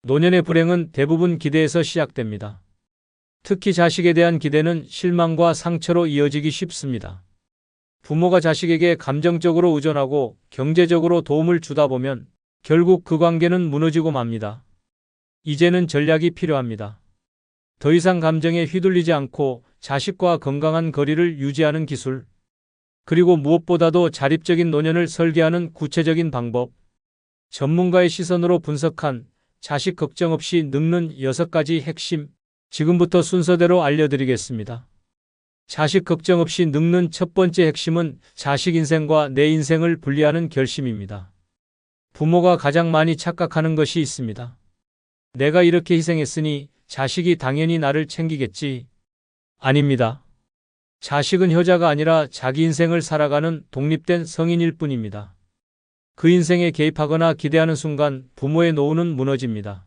노년의 불행은 대부분 기대에서 시작됩니다. 특히 자식에 대한 기대는 실망과 상처로 이어지기 쉽습니다. 부모가 자식에게 감정적으로 의존하고 경제적으로 도움을 주다 보면 결국 그 관계는 무너지고 맙니다. 이제는 전략이 필요합니다. 더 이상 감정에 휘둘리지 않고 자식과 건강한 거리를 유지하는 기술, 그리고 무엇보다도 자립적인 노년을 설계하는 구체적인 방법, 전문가의 시선으로 분석한 자식 걱정 없이 늙는 6가지 핵심, 지금부터 순서대로 알려드리겠습니다. 자식 걱정 없이 늙는 첫 번째 핵심은 자식 인생과 내 인생을 분리하는 결심입니다. 부모가 가장 많이 착각하는 것이 있습니다. 내가 이렇게 희생했으니 자식이 당연히 나를 챙기겠지. 아닙니다. 자식은 효자가 아니라 자기 인생을 살아가는 독립된 성인일 뿐입니다. 그 인생에 개입하거나 기대하는 순간 부모의 노후는 무너집니다.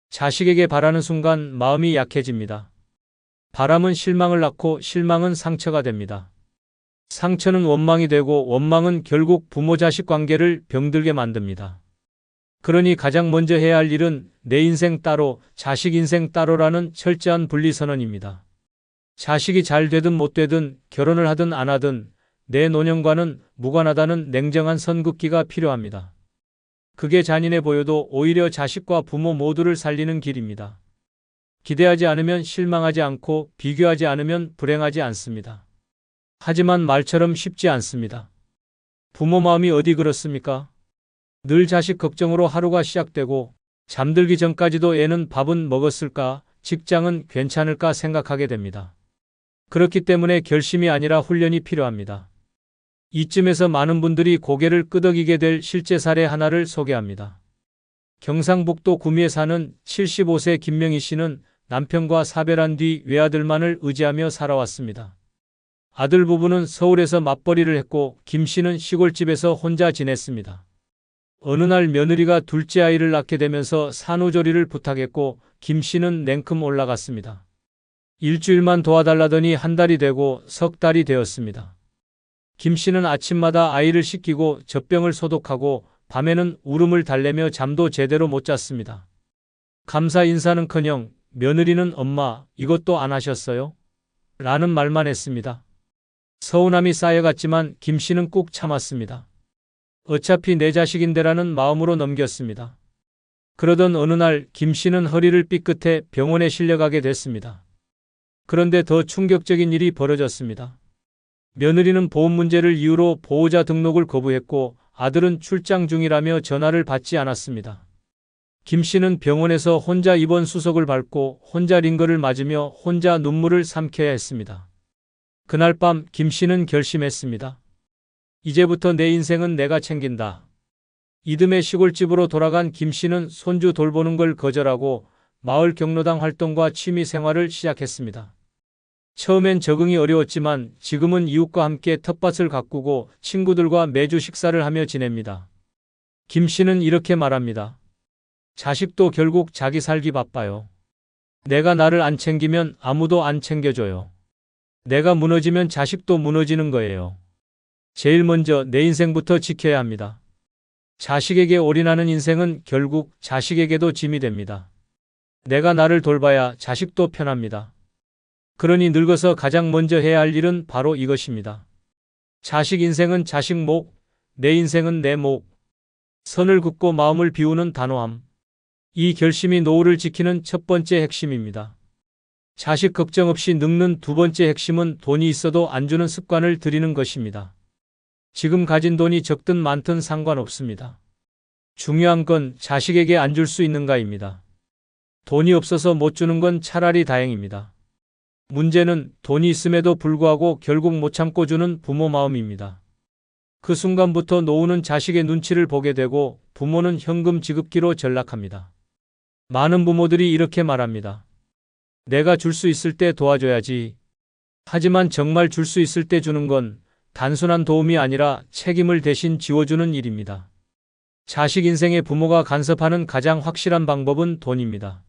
자식에게 바라는 순간 마음이 약해집니다. 바람은 실망을 낳고 실망은 상처가 됩니다. 상처는 원망이 되고 원망은 결국 부모-자식 관계를 병들게 만듭니다. 그러니 가장 먼저 해야 할 일은 내 인생 따로, 자식 인생 따로라는 철저한 분리선언입니다. 자식이 잘 되든 못 되든 결혼을 하든 안 하든 내 노년과는 무관하다는 냉정한 선긋기가 필요합니다. 그게 잔인해 보여도 오히려 자식과 부모 모두를 살리는 길입니다. 기대하지 않으면 실망하지 않고 비교하지 않으면 불행하지 않습니다. 하지만 말처럼 쉽지 않습니다. 부모 마음이 어디 그렇습니까? 늘 자식 걱정으로 하루가 시작되고 잠들기 전까지도 애는 밥은 먹었을까, 직장은 괜찮을까 생각하게 됩니다. 그렇기 때문에 결심이 아니라 훈련이 필요합니다. 이쯤에서 많은 분들이 고개를 끄덕이게 될 실제 사례 하나를 소개합니다. 경상북도 구미에 사는 75세 김명희 씨는 남편과 사별한 뒤 외아들만을 의지하며 살아왔습니다. 아들 부부는 서울에서 맞벌이를 했고 김 씨는 시골집에서 혼자 지냈습니다. 어느 날 며느리가 둘째 아이를 낳게 되면서 산후조리를 부탁했고 김 씨는 냉큼 올라갔습니다. 일주일만 도와달라더니 한 달이 되고 석 달이 되었습니다. 김 씨는 아침마다 아이를 씻기고 젖병을 소독하고 밤에는 울음을 달래며 잠도 제대로 못 잤습니다. 감사 인사는커녕 며느리는 엄마, 이것도 안 하셨어요? 라는 말만 했습니다. 서운함이 쌓여갔지만 김 씨는 꾹 참았습니다. 어차피 내 자식인데라는 마음으로 넘겼습니다. 그러던 어느 날 김 씨는 허리를 삐끗해 병원에 실려가게 됐습니다. 그런데 더 충격적인 일이 벌어졌습니다. 며느리는 보험 문제를 이유로 보호자 등록을 거부했고 아들은 출장 중이라며 전화를 받지 않았습니다. 김 씨는 병원에서 혼자 입원 수속을 밟고 혼자 링거를 맞으며 혼자 눈물을 삼켜야 했습니다. 그날 밤 김 씨는 결심했습니다. 이제부터 내 인생은 내가 챙긴다. 이듬해 시골집으로 돌아간 김 씨는 손주 돌보는 걸 거절하고 마을 경로당 활동과 취미 생활을 시작했습니다. 처음엔 적응이 어려웠지만 지금은 이웃과 함께 텃밭을 가꾸고 친구들과 매주 식사를 하며 지냅니다. 김 씨는 이렇게 말합니다. 자식도 결국 자기 살기 바빠요. 내가 나를 안 챙기면 아무도 안 챙겨줘요. 내가 무너지면 자식도 무너지는 거예요. 제일 먼저 내 인생부터 지켜야 합니다. 자식에게 올인하는 인생은 결국 자식에게도 짐이 됩니다. 내가 나를 돌봐야 자식도 편합니다. 그러니 늙어서 가장 먼저 해야 할 일은 바로 이것입니다. 자식 인생은 자식 목, 내 인생은 내 목. 선을 긋고 마음을 비우는 단호함. 이 결심이 노후를 지키는 첫 번째 핵심입니다. 자식 걱정 없이 늙는 두 번째 핵심은 돈이 있어도 안 주는 습관을 들이는 것입니다. 지금 가진 돈이 적든 많든 상관없습니다. 중요한 건 자식에게 안 줄 수 있는가입니다. 돈이 없어서 못 주는 건 차라리 다행입니다. 문제는 돈이 있음에도 불구하고 결국 못 참고 주는 부모 마음입니다. 그 순간부터 노후는 자식의 눈치를 보게 되고 부모는 현금 지급기로 전락합니다. 많은 부모들이 이렇게 말합니다. 내가 줄 수 있을 때 도와줘야지. 하지만 정말 줄 수 있을 때 주는 건 단순한 도움이 아니라 책임을 대신 지워주는 일입니다. 자식 인생의 부모가 간섭하는 가장 확실한 방법은 돈입니다.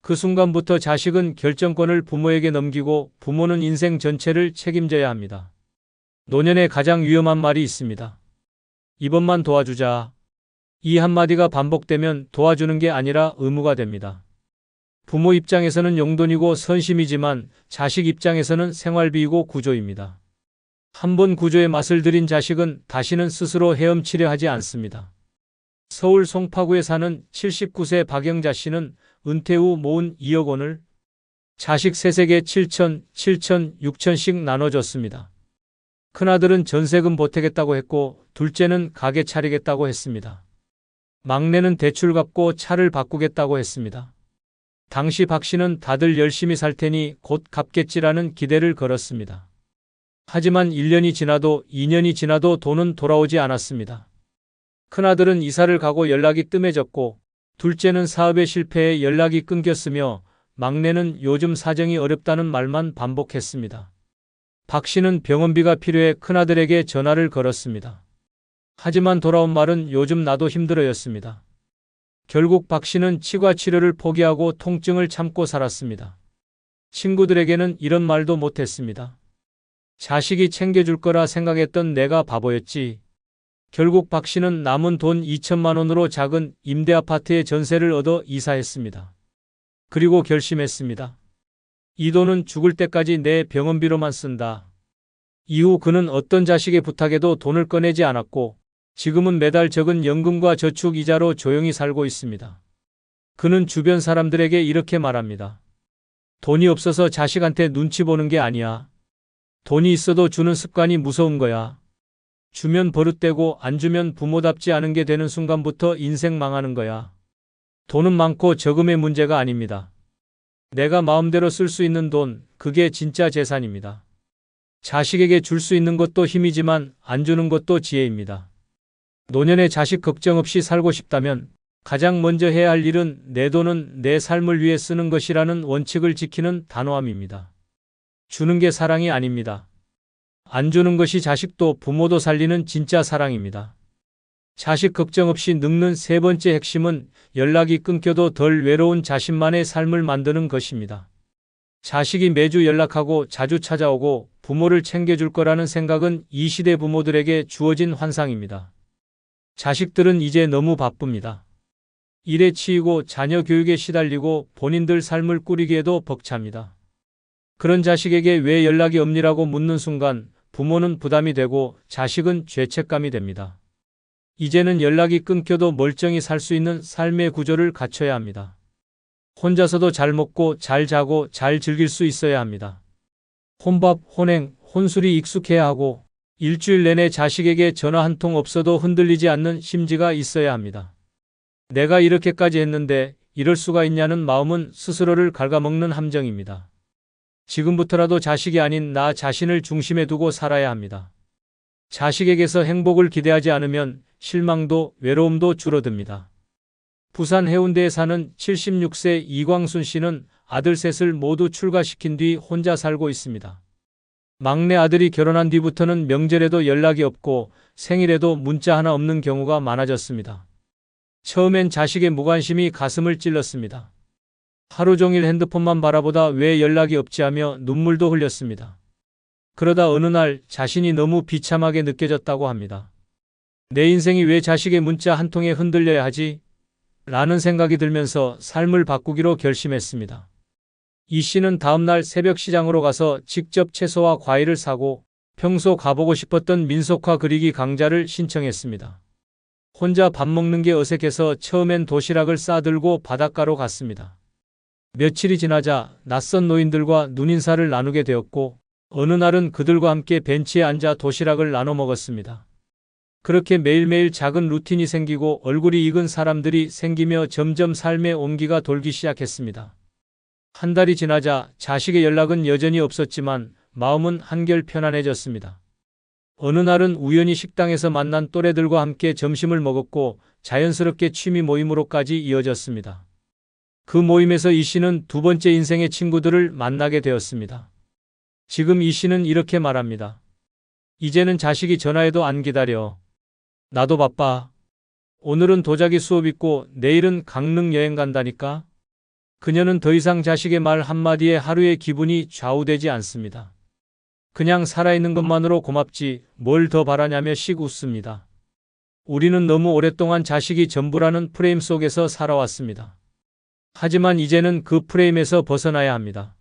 그 순간부터 자식은 결정권을 부모에게 넘기고 부모는 인생 전체를 책임져야 합니다. 노년에 가장 위험한 말이 있습니다. 이번만 도와주자. 이 한마디가 반복되면 도와주는 게 아니라 의무가 됩니다. 부모 입장에서는 용돈이고 선심이지만 자식 입장에서는 생활비이고 구조입니다. 한번 구조의 맛을 들인 자식은 다시는 스스로 헤엄치려 하지 않습니다. 서울 송파구에 사는 79세 박영자 씨는 은퇴 후 모은 2억 원을 자식 셋에게 7천, 6천씩 나눠줬습니다. 큰아들은 전세금 보태겠다고 했고 둘째는 가게 차리겠다고 했습니다. 막내는 대출 갚고 차를 바꾸겠다고 했습니다. 당시 박 씨는 다들 열심히 살 테니 곧 갚겠지라는 기대를 걸었습니다. 하지만 1년이 지나도 2년이 지나도 돈은 돌아오지 않았습니다. 큰아들은 이사를 가고 연락이 뜸해졌고 둘째는 사업에 실패해 연락이 끊겼으며 막내는 요즘 사정이 어렵다는 말만 반복했습니다. 박 씨는 병원비가 필요해 큰아들에게 전화를 걸었습니다. 하지만 돌아온 말은 요즘 나도 힘들어였습니다. 결국 박 씨는 치과 치료를 포기하고 통증을 참고 살았습니다. 친구들에게는 이런 말도 못했습니다. 자식이 챙겨줄 거라 생각했던 내가 바보였지. 결국 박 씨는 남은 돈 2천만 원으로 작은 임대 아파트에 전세를 얻어 이사했습니다. 그리고 결심했습니다. 이 돈은 죽을 때까지 내 병원비로만 쓴다. 이후 그는 어떤 자식의 부탁에도 돈을 꺼내지 않았고 지금은 매달 적은 연금과 저축 이자로 조용히 살고 있습니다. 그는 주변 사람들에게 이렇게 말합니다. 돈이 없어서 자식한테 눈치 보는 게 아니야. 돈이 있어도 주는 습관이 무서운 거야. 주면 버릇되고 안 주면 부모답지 않은 게 되는 순간부터 인생 망하는 거야. 돈은 많고 적음의 문제가 아닙니다. 내가 마음대로 쓸 수 있는 돈, 그게 진짜 재산입니다. 자식에게 줄 수 있는 것도 힘이지만 안 주는 것도 지혜입니다. 노년에 자식 걱정 없이 살고 싶다면 가장 먼저 해야 할 일은 내 돈은 내 삶을 위해 쓰는 것이라는 원칙을 지키는 단호함입니다. 주는 게 사랑이 아닙니다. 안 주는 것이 자식도 부모도 살리는 진짜 사랑입니다. 자식 걱정 없이 늙는 세 번째 핵심은 연락이 끊겨도 덜 외로운 자신만의 삶을 만드는 것입니다. 자식이 매주 연락하고 자주 찾아오고 부모를 챙겨줄 거라는 생각은 이 시대 부모들에게 주어진 환상입니다. 자식들은 이제 너무 바쁩니다. 일에 치이고 자녀 교육에 시달리고 본인들 삶을 꾸리기에도 벅찹니다. 그런 자식에게 왜 연락이 없니라고 묻는 순간 부모는 부담이 되고 자식은 죄책감이 됩니다. 이제는 연락이 끊겨도 멀쩡히 살 수 있는 삶의 구조를 갖춰야 합니다. 혼자서도 잘 먹고 잘 자고 잘 즐길 수 있어야 합니다. 혼밥, 혼행, 혼술이 익숙해야 하고 일주일 내내 자식에게 전화 한 통 없어도 흔들리지 않는 심지가 있어야 합니다. 내가 이렇게까지 했는데 이럴 수가 있냐는 마음은 스스로를 갉아먹는 함정입니다. 지금부터라도 자식이 아닌 나 자신을 중심에 두고 살아야 합니다. 자식에게서 행복을 기대하지 않으면 실망도 외로움도 줄어듭니다. 부산 해운대에 사는 76세 이광순 씨는 아들 셋을 모두 출가시킨 뒤 혼자 살고 있습니다. 막내 아들이 결혼한 뒤부터는 명절에도 연락이 없고 생일에도 문자 하나 없는 경우가 많아졌습니다. 처음엔 자식의 무관심이 가슴을 찔렀습니다. 하루 종일 핸드폰만 바라보다 왜 연락이 없지 하며 눈물도 흘렸습니다. 그러다 어느 날 자신이 너무 비참하게 느껴졌다고 합니다. 내 인생이 왜 자식의 문자 한 통에 흔들려야 하지? 라는 생각이 들면서 삶을 바꾸기로 결심했습니다. 이 씨는 다음날 새벽 시장으로 가서 직접 채소와 과일을 사고 평소 가보고 싶었던 민속화 그리기 강좌를 신청했습니다. 혼자 밥 먹는 게 어색해서 처음엔 도시락을 싸들고 바닷가로 갔습니다. 며칠이 지나자 낯선 노인들과 눈인사를 나누게 되었고 어느 날은 그들과 함께 벤치에 앉아 도시락을 나눠 먹었습니다. 그렇게 매일매일 작은 루틴이 생기고 얼굴이 익은 사람들이 생기며 점점 삶의 온기가 돌기 시작했습니다. 한 달이 지나자 자식의 연락은 여전히 없었지만 마음은 한결 편안해졌습니다. 어느 날은 우연히 식당에서 만난 또래들과 함께 점심을 먹었고 자연스럽게 취미 모임으로까지 이어졌습니다. 그 모임에서 이 씨는 두 번째 인생의 친구들을 만나게 되었습니다. 지금 이 씨는 이렇게 말합니다. 이제는 자식이 전화해도 안 기다려. 나도 바빠. 오늘은 도자기 수업 있고 내일은 강릉 여행 간다니까. 그녀는 더 이상 자식의 말 한마디에 하루의 기분이 좌우되지 않습니다. 그냥 살아있는 것만으로 고맙지 뭘 더 바라냐며 씩 웃습니다. 우리는 너무 오랫동안 자식이 전부라는 프레임 속에서 살아왔습니다. 하지만 이제는 그 프레임에서 벗어나야 합니다.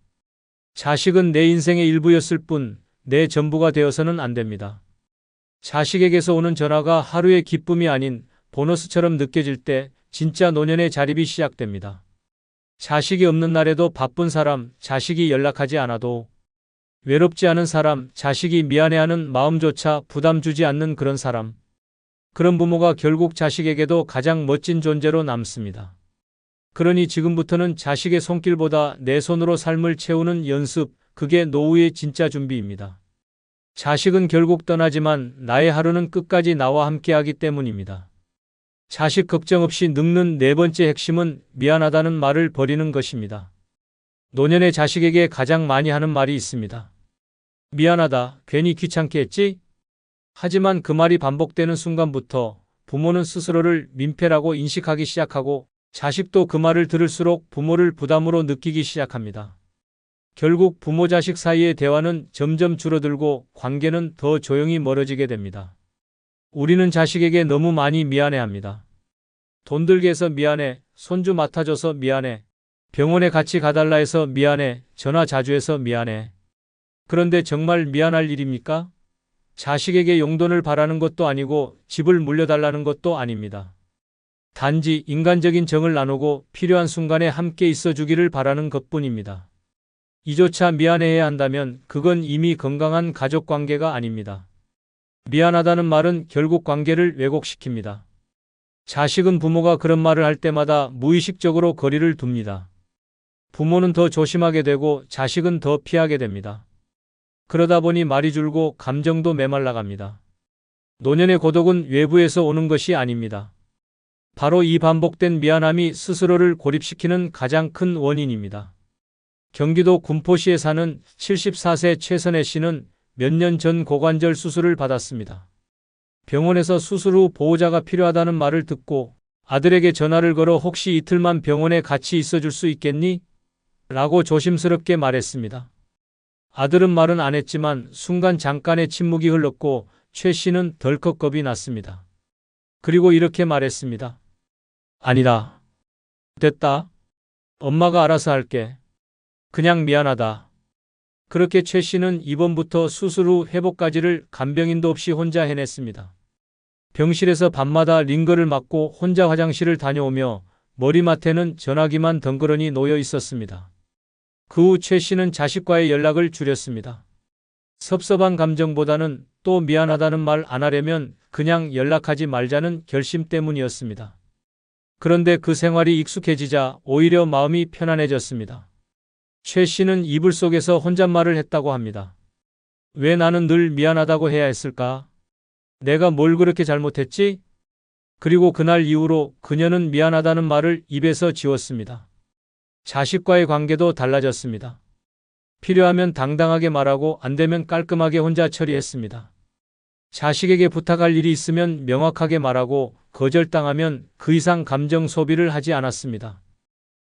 자식은 내 인생의 일부였을 뿐 내 전부가 되어서는 안 됩니다. 자식에게서 오는 전화가 하루의 기쁨이 아닌 보너스처럼 느껴질 때 진짜 노년의 자립이 시작됩니다. 자식이 없는 날에도 바쁜 사람, 자식이 연락하지 않아도 외롭지 않은 사람, 자식이 미안해하는 마음조차 부담 주지 않는 그런 사람. 그런 부모가 결국 자식에게도 가장 멋진 존재로 남습니다. 그러니 지금부터는 자식의 손길보다 내 손으로 삶을 채우는 연습, 그게 노후의 진짜 준비입니다. 자식은 결국 떠나지만 나의 하루는 끝까지 나와 함께하기 때문입니다. 자식 걱정 없이 늙는 네 번째 핵심은 미안하다는 말을 버리는 것입니다. 노년의 자식에게 가장 많이 하는 말이 있습니다. 미안하다, 괜히 귀찮게 했지? 하지만 그 말이 반복되는 순간부터 부모는 스스로를 민폐라고 인식하기 시작하고 자식도 그 말을 들을수록 부모를 부담으로 느끼기 시작합니다. 결국 부모 자식 사이의 대화는 점점 줄어들고 관계는 더 조용히 멀어지게 됩니다. 우리는 자식에게 너무 많이 미안해합니다. 돈 들게 해서 미안해, 손주 맡아줘서 미안해, 병원에 같이 가달라 해서 미안해, 전화 자주 해서 미안해. 그런데 정말 미안할 일입니까? 자식에게 용돈을 바라는 것도 아니고 집을 물려달라는 것도 아닙니다. 단지 인간적인 정을 나누고 필요한 순간에 함께 있어주기를 바라는 것뿐입니다. 이조차 미안해해야 한다면 그건 이미 건강한 가족관계가 아닙니다. 미안하다는 말은 결국 관계를 왜곡시킵니다. 자식은 부모가 그런 말을 할 때마다 무의식적으로 거리를 둡니다. 부모는 더 조심하게 되고 자식은 더 피하게 됩니다. 그러다 보니 말이 줄고 감정도 메말라갑니다. 노년의 고독은 외부에서 오는 것이 아닙니다. 바로 이 반복된 미안함이 스스로를 고립시키는 가장 큰 원인입니다. 경기도 군포시에 사는 74세 최선혜 씨는 몇 년 전 고관절 수술을 받았습니다. 병원에서 수술 후 보호자가 필요하다는 말을 듣고 아들에게 전화를 걸어 혹시 이틀만 병원에 같이 있어줄 수 있겠니? 라고 조심스럽게 말했습니다. 아들은 말은 안 했지만 순간 잠깐의 침묵이 흘렀고 최 씨는 덜컥 겁이 났습니다. 그리고 이렇게 말했습니다. 아니다. 됐다. 엄마가 알아서 할게. 그냥 미안하다. 그렇게 최 씨는 입원부터 수술 후 회복까지를 간병인도 없이 혼자 해냈습니다. 병실에서 밤마다 링거를 맞고 혼자 화장실을 다녀오며 머리맡에는 전화기만 덩그러니 놓여 있었습니다. 그 후 최 씨는 자식과의 연락을 줄였습니다. 섭섭한 감정보다는 또 미안하다는 말 안 하려면 그냥 연락하지 말자는 결심 때문이었습니다. 그런데 그 생활이 익숙해지자 오히려 마음이 편안해졌습니다. 최 씨는 이불 속에서 혼잣말을 했다고 합니다. 왜 나는 늘 미안하다고 해야 했을까? 내가 뭘 그렇게 잘못했지? 그리고 그날 이후로 그녀는 미안하다는 말을 입에서 지웠습니다. 자식과의 관계도 달라졌습니다. 필요하면 당당하게 말하고 안 되면 깔끔하게 혼자 처리했습니다. 자식에게 부탁할 일이 있으면 명확하게 말하고 거절당하면 그 이상 감정 소비를 하지 않았습니다.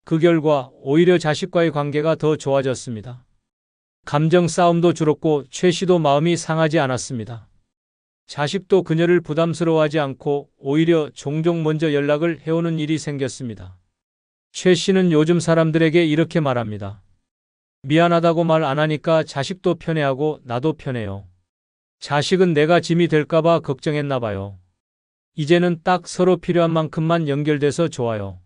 그 결과 오히려 자식과의 관계가 더 좋아졌습니다. 감정 싸움도 줄었고 최 씨도 마음이 상하지 않았습니다. 자식도 그녀를 부담스러워하지 않고 오히려 종종 먼저 연락을 해오는 일이 생겼습니다. 최 씨는 요즘 사람들에게 이렇게 말합니다. 미안하다고 말 안 하니까 자식도 편해하고 나도 편해요. 자식은 내가 짐이 될까봐 걱정했나 봐요. 이제는 딱 서로 필요한 만큼만 연결돼서 좋아요.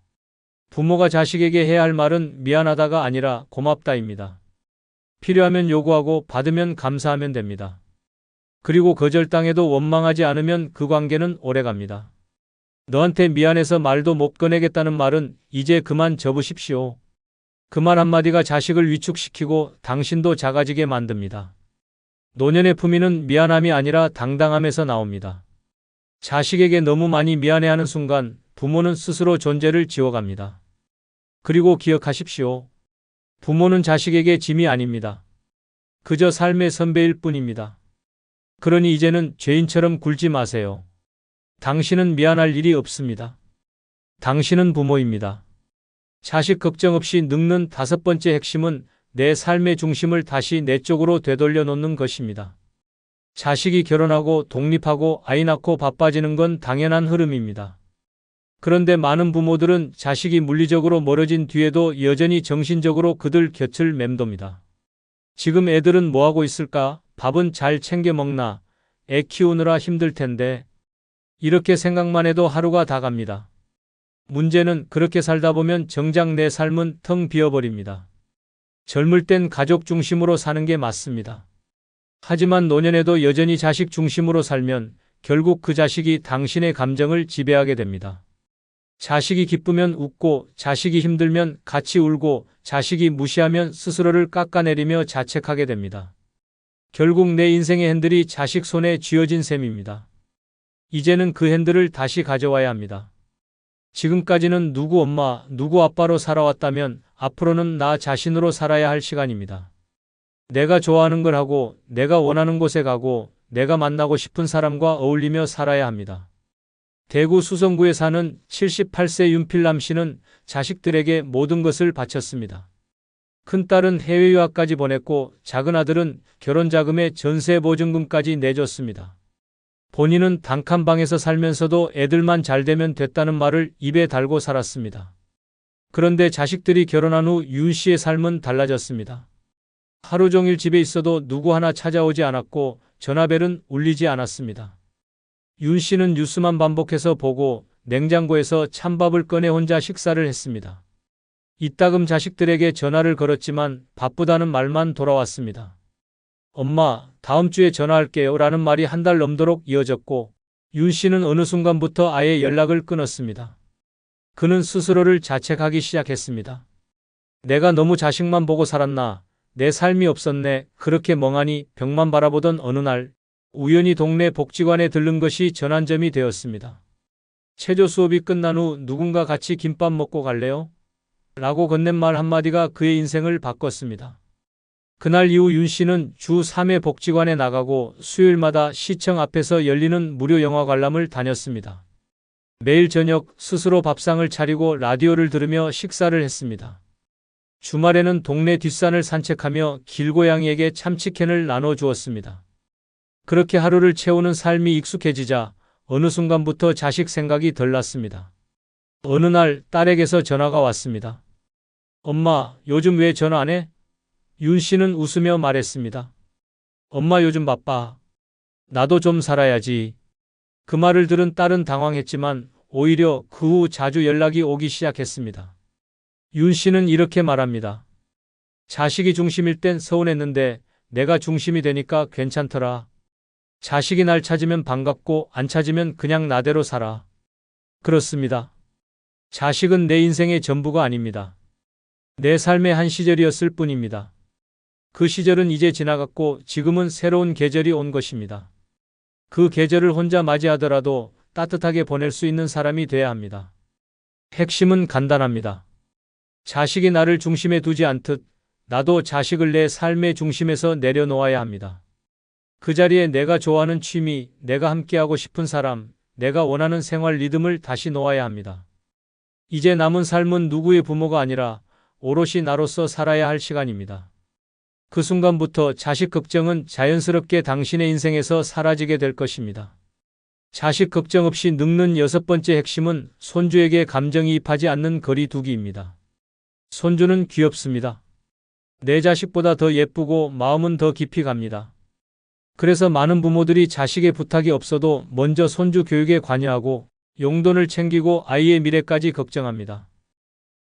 부모가 자식에게 해야 할 말은 미안하다가 아니라 고맙다입니다. 필요하면 요구하고 받으면 감사하면 됩니다. 그리고 거절당해도 원망하지 않으면 그 관계는 오래갑니다. 너한테 미안해서 말도 못 꺼내겠다는 말은 이제 그만 접으십시오. 그 말 한마디가 자식을 위축시키고 당신도 작아지게 만듭니다. 노년의 품위는 미안함이 아니라 당당함에서 나옵니다. 자식에게 너무 많이 미안해하는 순간 부모는 스스로 존재를 지워갑니다. 그리고 기억하십시오. 부모는 자식에게 짐이 아닙니다. 그저 삶의 선배일 뿐입니다. 그러니 이제는 죄인처럼 굴지 마세요. 당신은 미안할 일이 없습니다. 당신은 부모입니다. 자식 걱정 없이 늙는 다섯 번째 핵심은 내 삶의 중심을 다시 내 쪽으로 되돌려 놓는 것입니다. 자식이 결혼하고 독립하고 아이 낳고 바빠지는 건 당연한 흐름입니다. 그런데 많은 부모들은 자식이 물리적으로 멀어진 뒤에도 여전히 정신적으로 그들 곁을 맴돕니다. 지금 애들은 뭐하고 있을까? 밥은 잘 챙겨 먹나? 애 키우느라 힘들 텐데. 이렇게 생각만 해도 하루가 다 갑니다. 문제는 그렇게 살다 보면 정작 내 삶은 텅 비어버립니다. 젊을 땐 가족 중심으로 사는 게 맞습니다. 하지만 노년에도 여전히 자식 중심으로 살면 결국 그 자식이 당신의 감정을 지배하게 됩니다. 자식이 기쁘면 웃고, 자식이 힘들면 같이 울고, 자식이 무시하면 스스로를 깎아내리며 자책하게 됩니다. 결국 내 인생의 핸들이 자식 손에 쥐어진 셈입니다. 이제는 그 핸들을 다시 가져와야 합니다. 지금까지는 누구 엄마, 누구 아빠로 살아왔다면 앞으로는 나 자신으로 살아야 할 시간입니다. 내가 좋아하는 걸 하고, 내가 원하는 곳에 가고, 내가 만나고 싶은 사람과 어울리며 살아야 합니다. 대구 수성구에 사는 78세 윤필남 씨는 자식들에게 모든 것을 바쳤습니다. 큰딸은 해외 유학까지 보냈고 작은 아들은 결혼 자금에 전세 보증금까지 내줬습니다. 본인은 단칸방에서 살면서도 애들만 잘 되면 됐다는 말을 입에 달고 살았습니다. 그런데 자식들이 결혼한 후 윤 씨의 삶은 달라졌습니다. 하루 종일 집에 있어도 누구 하나 찾아오지 않았고 전화벨은 울리지 않았습니다. 윤 씨는 뉴스만 반복해서 보고 냉장고에서 찬밥을 꺼내 혼자 식사를 했습니다. 이따금 자식들에게 전화를 걸었지만 바쁘다는 말만 돌아왔습니다. 엄마, 다음 주에 전화할게요 라는 말이 한 달 넘도록 이어졌고 윤 씨는 어느 순간부터 아예 연락을 끊었습니다. 그는 스스로를 자책하기 시작했습니다. 내가 너무 자식만 보고 살았나? 내 삶이 없었네. 그렇게 멍하니 벽만 바라보던 어느 날 우연히 동네 복지관에 들른 것이 전환점이 되었습니다. 체조 수업이 끝난 후 누군가 같이 김밥 먹고 갈래요? 라고 건넨 말 한마디가 그의 인생을 바꿨습니다. 그날 이후 윤 씨는 주 3회 복지관에 나가고 수요일마다 시청 앞에서 열리는 무료 영화 관람을 다녔습니다. 매일 저녁 스스로 밥상을 차리고 라디오를 들으며 식사를 했습니다. 주말에는 동네 뒷산을 산책하며 길고양이에게 참치캔을 나눠주었습니다. 그렇게 하루를 채우는 삶이 익숙해지자 어느 순간부터 자식 생각이 덜 났습니다. 어느 날 딸에게서 전화가 왔습니다. 엄마, 요즘 왜 전화 안 해? 윤 씨는 웃으며 말했습니다. 엄마 요즘 바빠. 나도 좀 살아야지. 그 말을 들은 딸은 당황했지만 오히려 그 후 자주 연락이 오기 시작했습니다. 윤 씨는 이렇게 말합니다. 자식이 중심일 땐 서운했는데 내가 중심이 되니까 괜찮더라. 자식이 날 찾으면 반갑고 안 찾으면 그냥 나대로 살아. 그렇습니다. 자식은 내 인생의 전부가 아닙니다. 내 삶의 한 시절이었을 뿐입니다. 그 시절은 이제 지나갔고 지금은 새로운 계절이 온 것입니다. 그 계절을 혼자 맞이하더라도 따뜻하게 보낼 수 있는 사람이 돼야 합니다. 핵심은 간단합니다. 자식이 나를 중심에 두지 않듯 나도 자식을 내 삶의 중심에서 내려놓아야 합니다. 그 자리에 내가 좋아하는 취미, 내가 함께하고 싶은 사람, 내가 원하는 생활 리듬을 다시 놓아야 합니다. 이제 남은 삶은 누구의 부모가 아니라 오롯이 나로서 살아야 할 시간입니다. 그 순간부터 자식 걱정은 자연스럽게 당신의 인생에서 사라지게 될 것입니다. 자식 걱정 없이 늙는 여섯 번째 핵심은 손주에게 감정이입하지 않는 거리 두기입니다. 손주는 귀엽습니다. 내 자식보다 더 예쁘고 마음은 더 깊이 갑니다. 그래서 많은 부모들이 자식의 부탁이 없어도 먼저 손주 교육에 관여하고 용돈을 챙기고 아이의 미래까지 걱정합니다.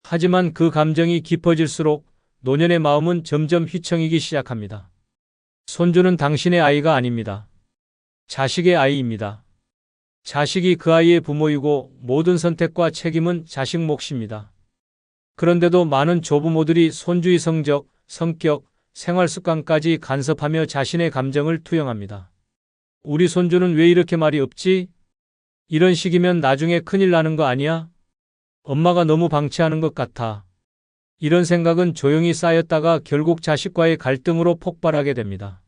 하지만 그 감정이 깊어질수록 노년의 마음은 점점 휘청이기 시작합니다. 손주는 당신의 아이가 아닙니다. 자식의 아이입니다. 자식이 그 아이의 부모이고 모든 선택과 책임은 자식 몫입니다. 그런데도 많은 조부모들이 손주의 성적, 성격, 생활 습관까지 간섭하며 자신의 감정을 투영합니다. 우리 손주는 왜 이렇게 말이 없지? 이런 식이면 나중에 큰일 나는 거 아니야? 엄마가 너무 방치하는 것 같아. 이런 생각은 조용히 쌓였다가 결국 자식과의 갈등으로 폭발하게 됩니다.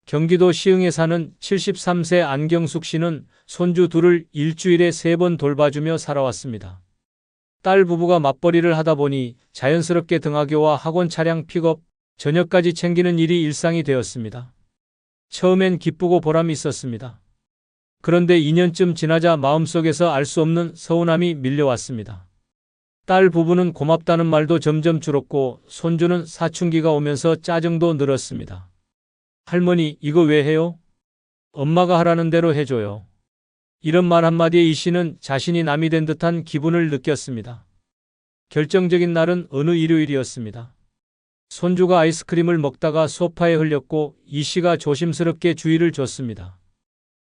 경기도 시흥에 사는 73세 안경숙 씨는 손주 둘을 일주일에 3번 돌봐주며 살아왔습니다. 딸 부부가 맞벌이를 하다 보니 자연스럽게 등하교와 학원 차량 픽업, 저녁까지 챙기는 일이 일상이 되었습니다. 처음엔 기쁘고 보람이 있었습니다. 그런데 2년쯤 지나자 마음속에서 알 수 없는 서운함이 밀려왔습니다. 딸 부부는 고맙다는 말도 점점 줄었고 손주는 사춘기가 오면서 짜증도 늘었습니다. 할머니, 이거 왜 해요? 엄마가 하라는 대로 해줘요. 이런 말 한마디에 이 씨는 자신이 남이 된 듯한 기분을 느꼈습니다. 결정적인 날은 어느 일요일이었습니다. 손주가 아이스크림을 먹다가 소파에 흘렸고 이 씨가 조심스럽게 주의를 줬습니다.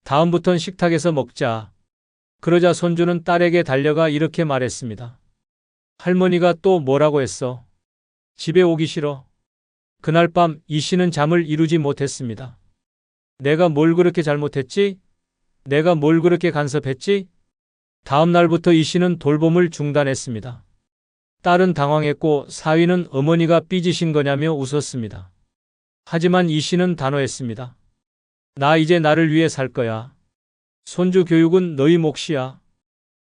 다음부턴 식탁에서 먹자. 그러자 손주는 딸에게 달려가 이렇게 말했습니다. 할머니가 또 뭐라고 했어? 집에 오기 싫어. 그날 밤 이 씨는 잠을 이루지 못했습니다. 내가 뭘 그렇게 잘못했지? 내가 뭘 그렇게 간섭했지? 다음 날부터 이 씨는 돌봄을 중단했습니다. 딸은 당황했고 사위는 어머니가 삐지신 거냐며 웃었습니다. 하지만 이 씨는 단호했습니다. 나 이제 나를 위해 살 거야. 손주 교육은 너희 몫이야.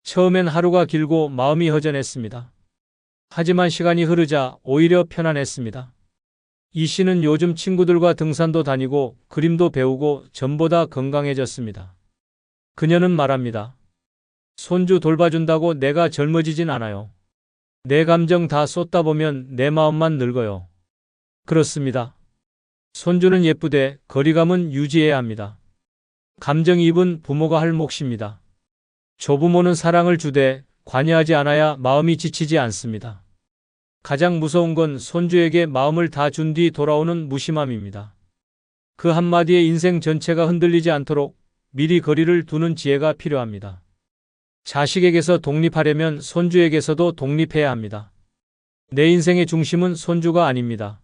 처음엔 하루가 길고 마음이 허전했습니다. 하지만 시간이 흐르자 오히려 편안했습니다. 이 씨는 요즘 친구들과 등산도 다니고 그림도 배우고 전보다 건강해졌습니다. 그녀는 말합니다. 손주 돌봐준다고 내가 젊어지진 않아요. 내 감정 다 쏟다 보면 내 마음만 늙어요. 그렇습니다. 손주는 예쁘되 거리감은 유지해야 합니다. 감정이입은 부모가 할 몫입니다. 조부모는 사랑을 주되 관여하지 않아야 마음이 지치지 않습니다. 가장 무서운 건 손주에게 마음을 다 준 뒤 돌아오는 무심함입니다. 그 한마디에 인생 전체가 흔들리지 않도록 미리 거리를 두는 지혜가 필요합니다. 자식에게서 독립하려면 손주에게서도 독립해야 합니다. 내 인생의 중심은 손주가 아닙니다.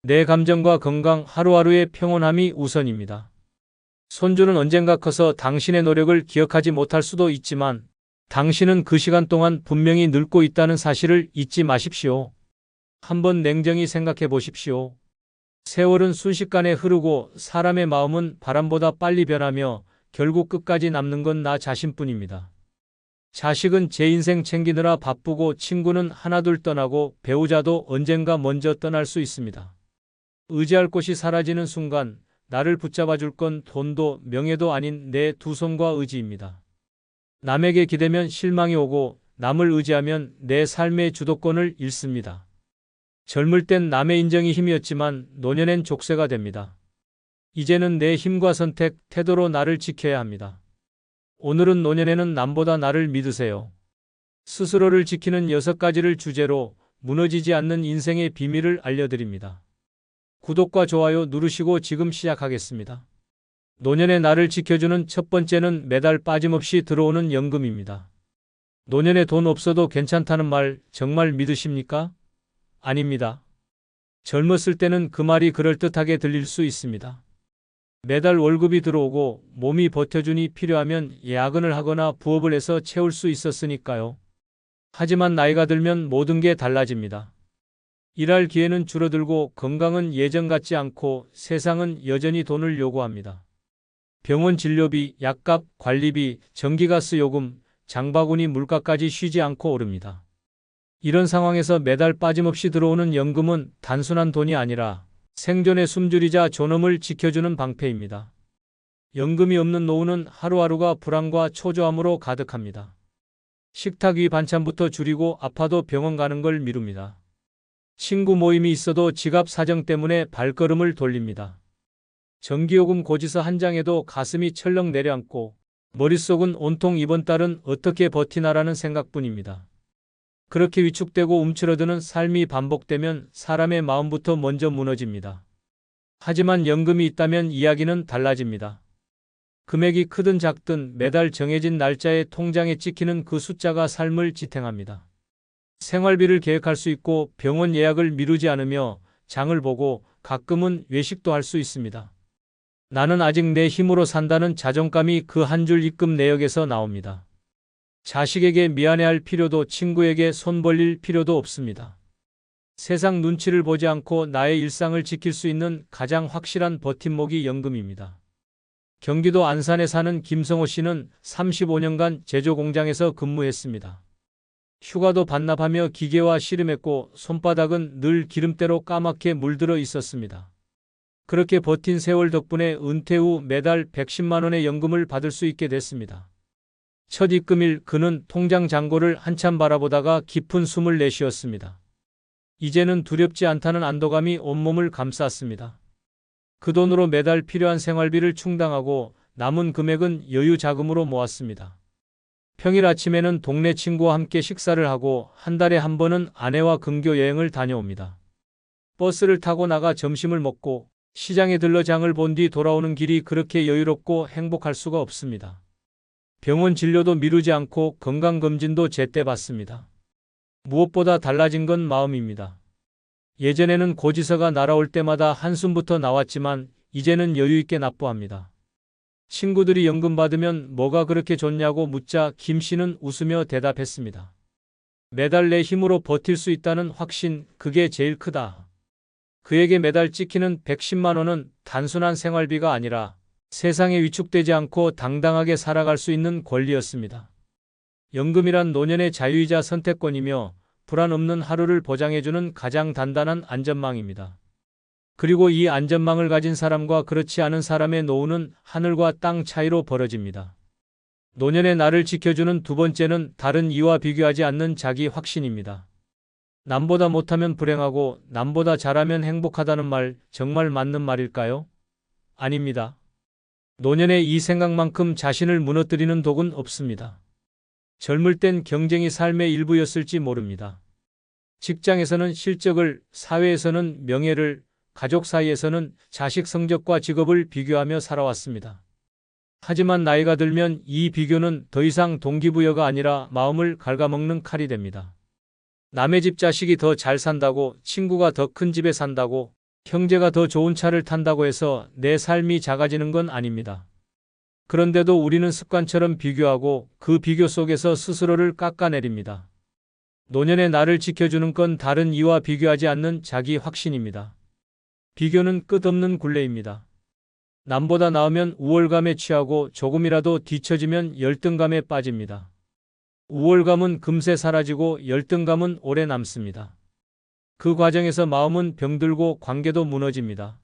내 감정과 건강, 하루하루의 평온함이 우선입니다. 손주는 언젠가 커서 당신의 노력을 기억하지 못할 수도 있지만 당신은 그 시간 동안 분명히 늙고 있다는 사실을 잊지 마십시오. 한번 냉정히 생각해 보십시오. 세월은 순식간에 흐르고 사람의 마음은 바람보다 빨리 변하며 결국 끝까지 남는 건 나 자신뿐입니다. 자식은 제 인생 챙기느라 바쁘고 친구는 하나둘 떠나고 배우자도 언젠가 먼저 떠날 수 있습니다. 의지할 곳이 사라지는 순간 나를 붙잡아 줄 건 돈도 명예도 아닌 내 두 손과 의지입니다. 남에게 기대면 실망이 오고 남을 의지하면 내 삶의 주도권을 잃습니다. 젊을 땐 남의 인정이 힘이었지만 노년엔 족쇄가 됩니다. 이제는 내 힘과 선택, 태도로 나를 지켜야 합니다. 오늘은 노년에는 남보다 나를 믿으세요. 스스로를 지키는 6가지를 주제로 무너지지 않는 인생의 비밀을 알려드립니다. 구독과 좋아요 누르시고 지금 시작하겠습니다. 노년의 나를 지켜주는 첫 번째는 매달 빠짐없이 들어오는 연금입니다. 노년에 돈 없어도 괜찮다는 말 정말 믿으십니까? 아닙니다. 젊었을 때는 그 말이 그럴듯하게 들릴 수 있습니다. 매달 월급이 들어오고 몸이 버텨주니 필요하면 야근을 하거나 부업을 해서 채울 수 있었으니까요. 하지만 나이가 들면 모든 게 달라집니다. 일할 기회는 줄어들고 건강은 예전 같지 않고 세상은 여전히 돈을 요구합니다. 병원 진료비, 약값, 관리비, 전기가스 요금, 장바구니 물가까지 쉬지 않고 오릅니다. 이런 상황에서 매달 빠짐없이 들어오는 연금은 단순한 돈이 아니라 생존의 숨줄이자 존엄을 지켜주는 방패입니다. 연금이 없는 노후는 하루하루가 불안과 초조함으로 가득합니다. 식탁 위 반찬부터 줄이고 아파도 병원 가는 걸 미룹니다. 친구 모임이 있어도 지갑 사정 때문에 발걸음을 돌립니다. 전기요금 고지서 한 장에도 가슴이 철렁 내려앉고 머릿속은 온통 이번 달은 어떻게 버티나라는 생각뿐입니다. 그렇게 위축되고 움츠러드는 삶이 반복되면 사람의 마음부터 먼저 무너집니다. 하지만 연금이 있다면 이야기는 달라집니다. 금액이 크든 작든 매달 정해진 날짜에 통장에 찍히는 그 숫자가 삶을 지탱합니다. 생활비를 계획할 수 있고 병원 예약을 미루지 않으며 장을 보고 가끔은 외식도 할 수 있습니다. 나는 아직 내 힘으로 산다는 자존감이 그 한 줄 입금 내역에서 나옵니다. 자식에게 미안해할 필요도 친구에게 손 벌릴 필요도 없습니다. 세상 눈치를 보지 않고 나의 일상을 지킬 수 있는 가장 확실한 버팀목이 연금입니다. 경기도 안산에 사는 김성호 씨는 35년간 제조 공장에서 근무했습니다. 휴가도 반납하며 기계와 씨름했고 손바닥은 늘 기름때로 까맣게 물들어 있었습니다. 그렇게 버틴 세월 덕분에 은퇴 후 매달 110만 원의 연금을 받을 수 있게 됐습니다. 첫 입금일 그는 통장 잔고를 한참 바라보다가 깊은 숨을 내쉬었습니다. 이제는 두렵지 않다는 안도감이 온몸을 감쌌습니다. 그 돈으로 매달 필요한 생활비를 충당하고 남은 금액은 여유 자금으로 모았습니다. 평일 아침에는 동네 친구와 함께 식사를 하고 한 달에 한 번은 아내와 근교 여행을 다녀옵니다. 버스를 타고 나가 점심을 먹고 시장에 들러 장을 본 뒤 돌아오는 길이 그렇게 여유롭고 행복할 수가 없습니다. 병원 진료도 미루지 않고 건강검진도 제때 받습니다. 무엇보다 달라진 건 마음입니다. 예전에는 고지서가 날아올 때마다 한숨부터 나왔지만 이제는 여유있게 납부합니다. 친구들이 연금 받으면 뭐가 그렇게 좋냐고 묻자 김 씨는 웃으며 대답했습니다. 매달 내 힘으로 버틸 수 있다는 확신, 그게 제일 크다. 그에게 매달 찍히는 110만 원은 단순한 생활비가 아니라 세상에 위축되지 않고 당당하게 살아갈 수 있는 권리였습니다. 연금이란 노년의 자유이자 선택권이며 불안 없는 하루를 보장해주는 가장 단단한 안전망입니다. 그리고 이 안전망을 가진 사람과 그렇지 않은 사람의 노후는 하늘과 땅 차이로 벌어집니다. 노년의 나를 지켜주는 두 번째는 다른 이와 비교하지 않는 자기 확신입니다. 남보다 못하면 불행하고 남보다 잘하면 행복하다는 말 정말 맞는 말일까요? 아닙니다. 노년의 이 생각만큼 자신을 무너뜨리는 독은 없습니다. 젊을 땐 경쟁이 삶의 일부였을지 모릅니다. 직장에서는 실적을, 사회에서는 명예를, 가족 사이에서는 자식 성적과 직업을 비교하며 살아왔습니다. 하지만 나이가 들면 이 비교는 더 이상 동기부여가 아니라 마음을 갉아먹는 칼이 됩니다. 남의 집 자식이 더 잘 산다고, 친구가 더 큰 집에 산다고, 형제가 더 좋은 차를 탄다고 해서 내 삶이 작아지는 건 아닙니다. 그런데도 우리는 습관처럼 비교하고 그 비교 속에서 스스로를 깎아내립니다. 노년의 나를 지켜주는 건 다른 이와 비교하지 않는 자기 확신입니다. 비교는 끝없는 굴레입니다. 남보다 나으면 우월감에 취하고 조금이라도 뒤처지면 열등감에 빠집니다. 우월감은 금세 사라지고 열등감은 오래 남습니다. 그 과정에서 마음은 병들고 관계도 무너집니다.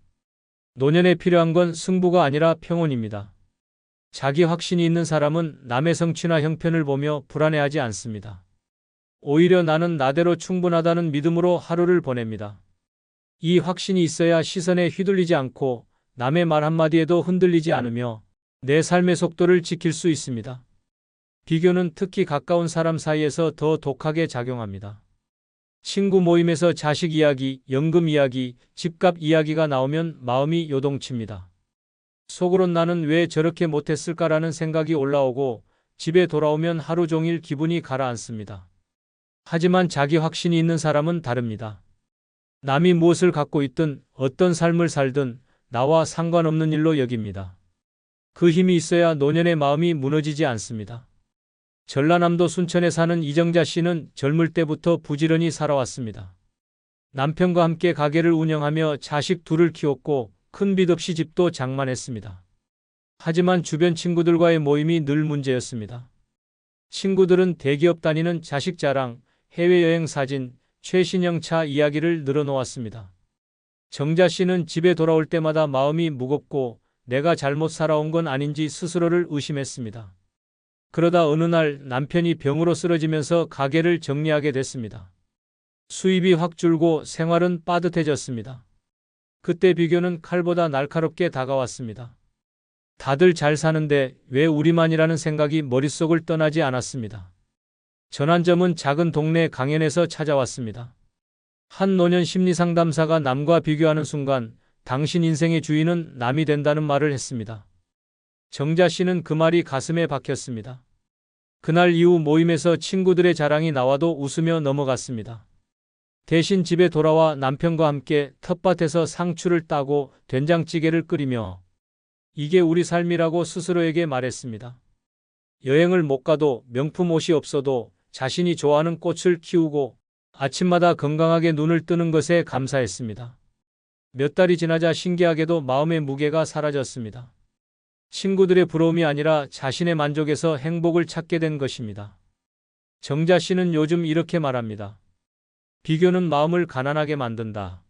노년에 필요한 건 승부가 아니라 평온입니다. 자기 확신이 있는 사람은 남의 성취나 형편을 보며 불안해하지 않습니다. 오히려 나는 나대로 충분하다는 믿음으로 하루를 보냅니다. 이 확신이 있어야 시선에 휘둘리지 않고 남의 말 한마디에도 흔들리지 않으며 내 삶의 속도를 지킬 수 있습니다. 비교는 특히 가까운 사람 사이에서 더 독하게 작용합니다. 친구 모임에서 자식 이야기, 연금 이야기, 집값 이야기가 나오면 마음이 요동칩니다. 속으론 나는 왜 저렇게 못했을까라는 생각이 올라오고 집에 돌아오면 하루 종일 기분이 가라앉습니다. 하지만 자기 확신이 있는 사람은 다릅니다. 남이 무엇을 갖고 있든 어떤 삶을 살든 나와 상관없는 일로 여깁니다. 그 힘이 있어야 노년의 마음이 무너지지 않습니다. 전라남도 순천에 사는 이정자 씨는 젊을 때부터 부지런히 살아왔습니다. 남편과 함께 가게를 운영하며 자식 둘을 키웠고 큰 빚 없이 집도 장만했습니다. 하지만 주변 친구들과의 모임이 늘 문제였습니다. 친구들은 대기업 다니는 자식 자랑, 해외여행 사진, 최신형 차 이야기를 늘어놓았습니다. 정자 씨는 집에 돌아올 때마다 마음이 무겁고 내가 잘못 살아온 건 아닌지 스스로를 의심했습니다. 그러다 어느 날 남편이 병으로 쓰러지면서 가게를 정리하게 됐습니다. 수입이 확 줄고 생활은 빠듯해졌습니다. 그때 비교는 칼보다 날카롭게 다가왔습니다. 다들 잘 사는데 왜 우리만이라는 생각이 머릿속을 떠나지 않았습니다. 전환점은 작은 동네 강연에서 찾아왔습니다. 한 노년 심리상담사가 남과 비교하는 순간 당신 인생의 주인은 남이 된다는 말을 했습니다. 정자 씨는 그 말이 가슴에 박혔습니다. 그날 이후 모임에서 친구들의 자랑이 나와도 웃으며 넘어갔습니다. 대신 집에 돌아와 남편과 함께 텃밭에서 상추를 따고 된장찌개를 끓이며 이게 우리 삶이라고 스스로에게 말했습니다. 여행을 못 가도 명품 옷이 없어도 자신이 좋아하는 꽃을 키우고 아침마다 건강하게 눈을 뜨는 것에 감사했습니다. 몇 달이 지나자 신기하게도 마음의 무게가 사라졌습니다. 친구들의 부러움이 아니라 자신의 만족에서 행복을 찾게 된 것입니다. 정자 씨는 요즘 이렇게 말합니다. 비교는 마음을 가난하게 만든다.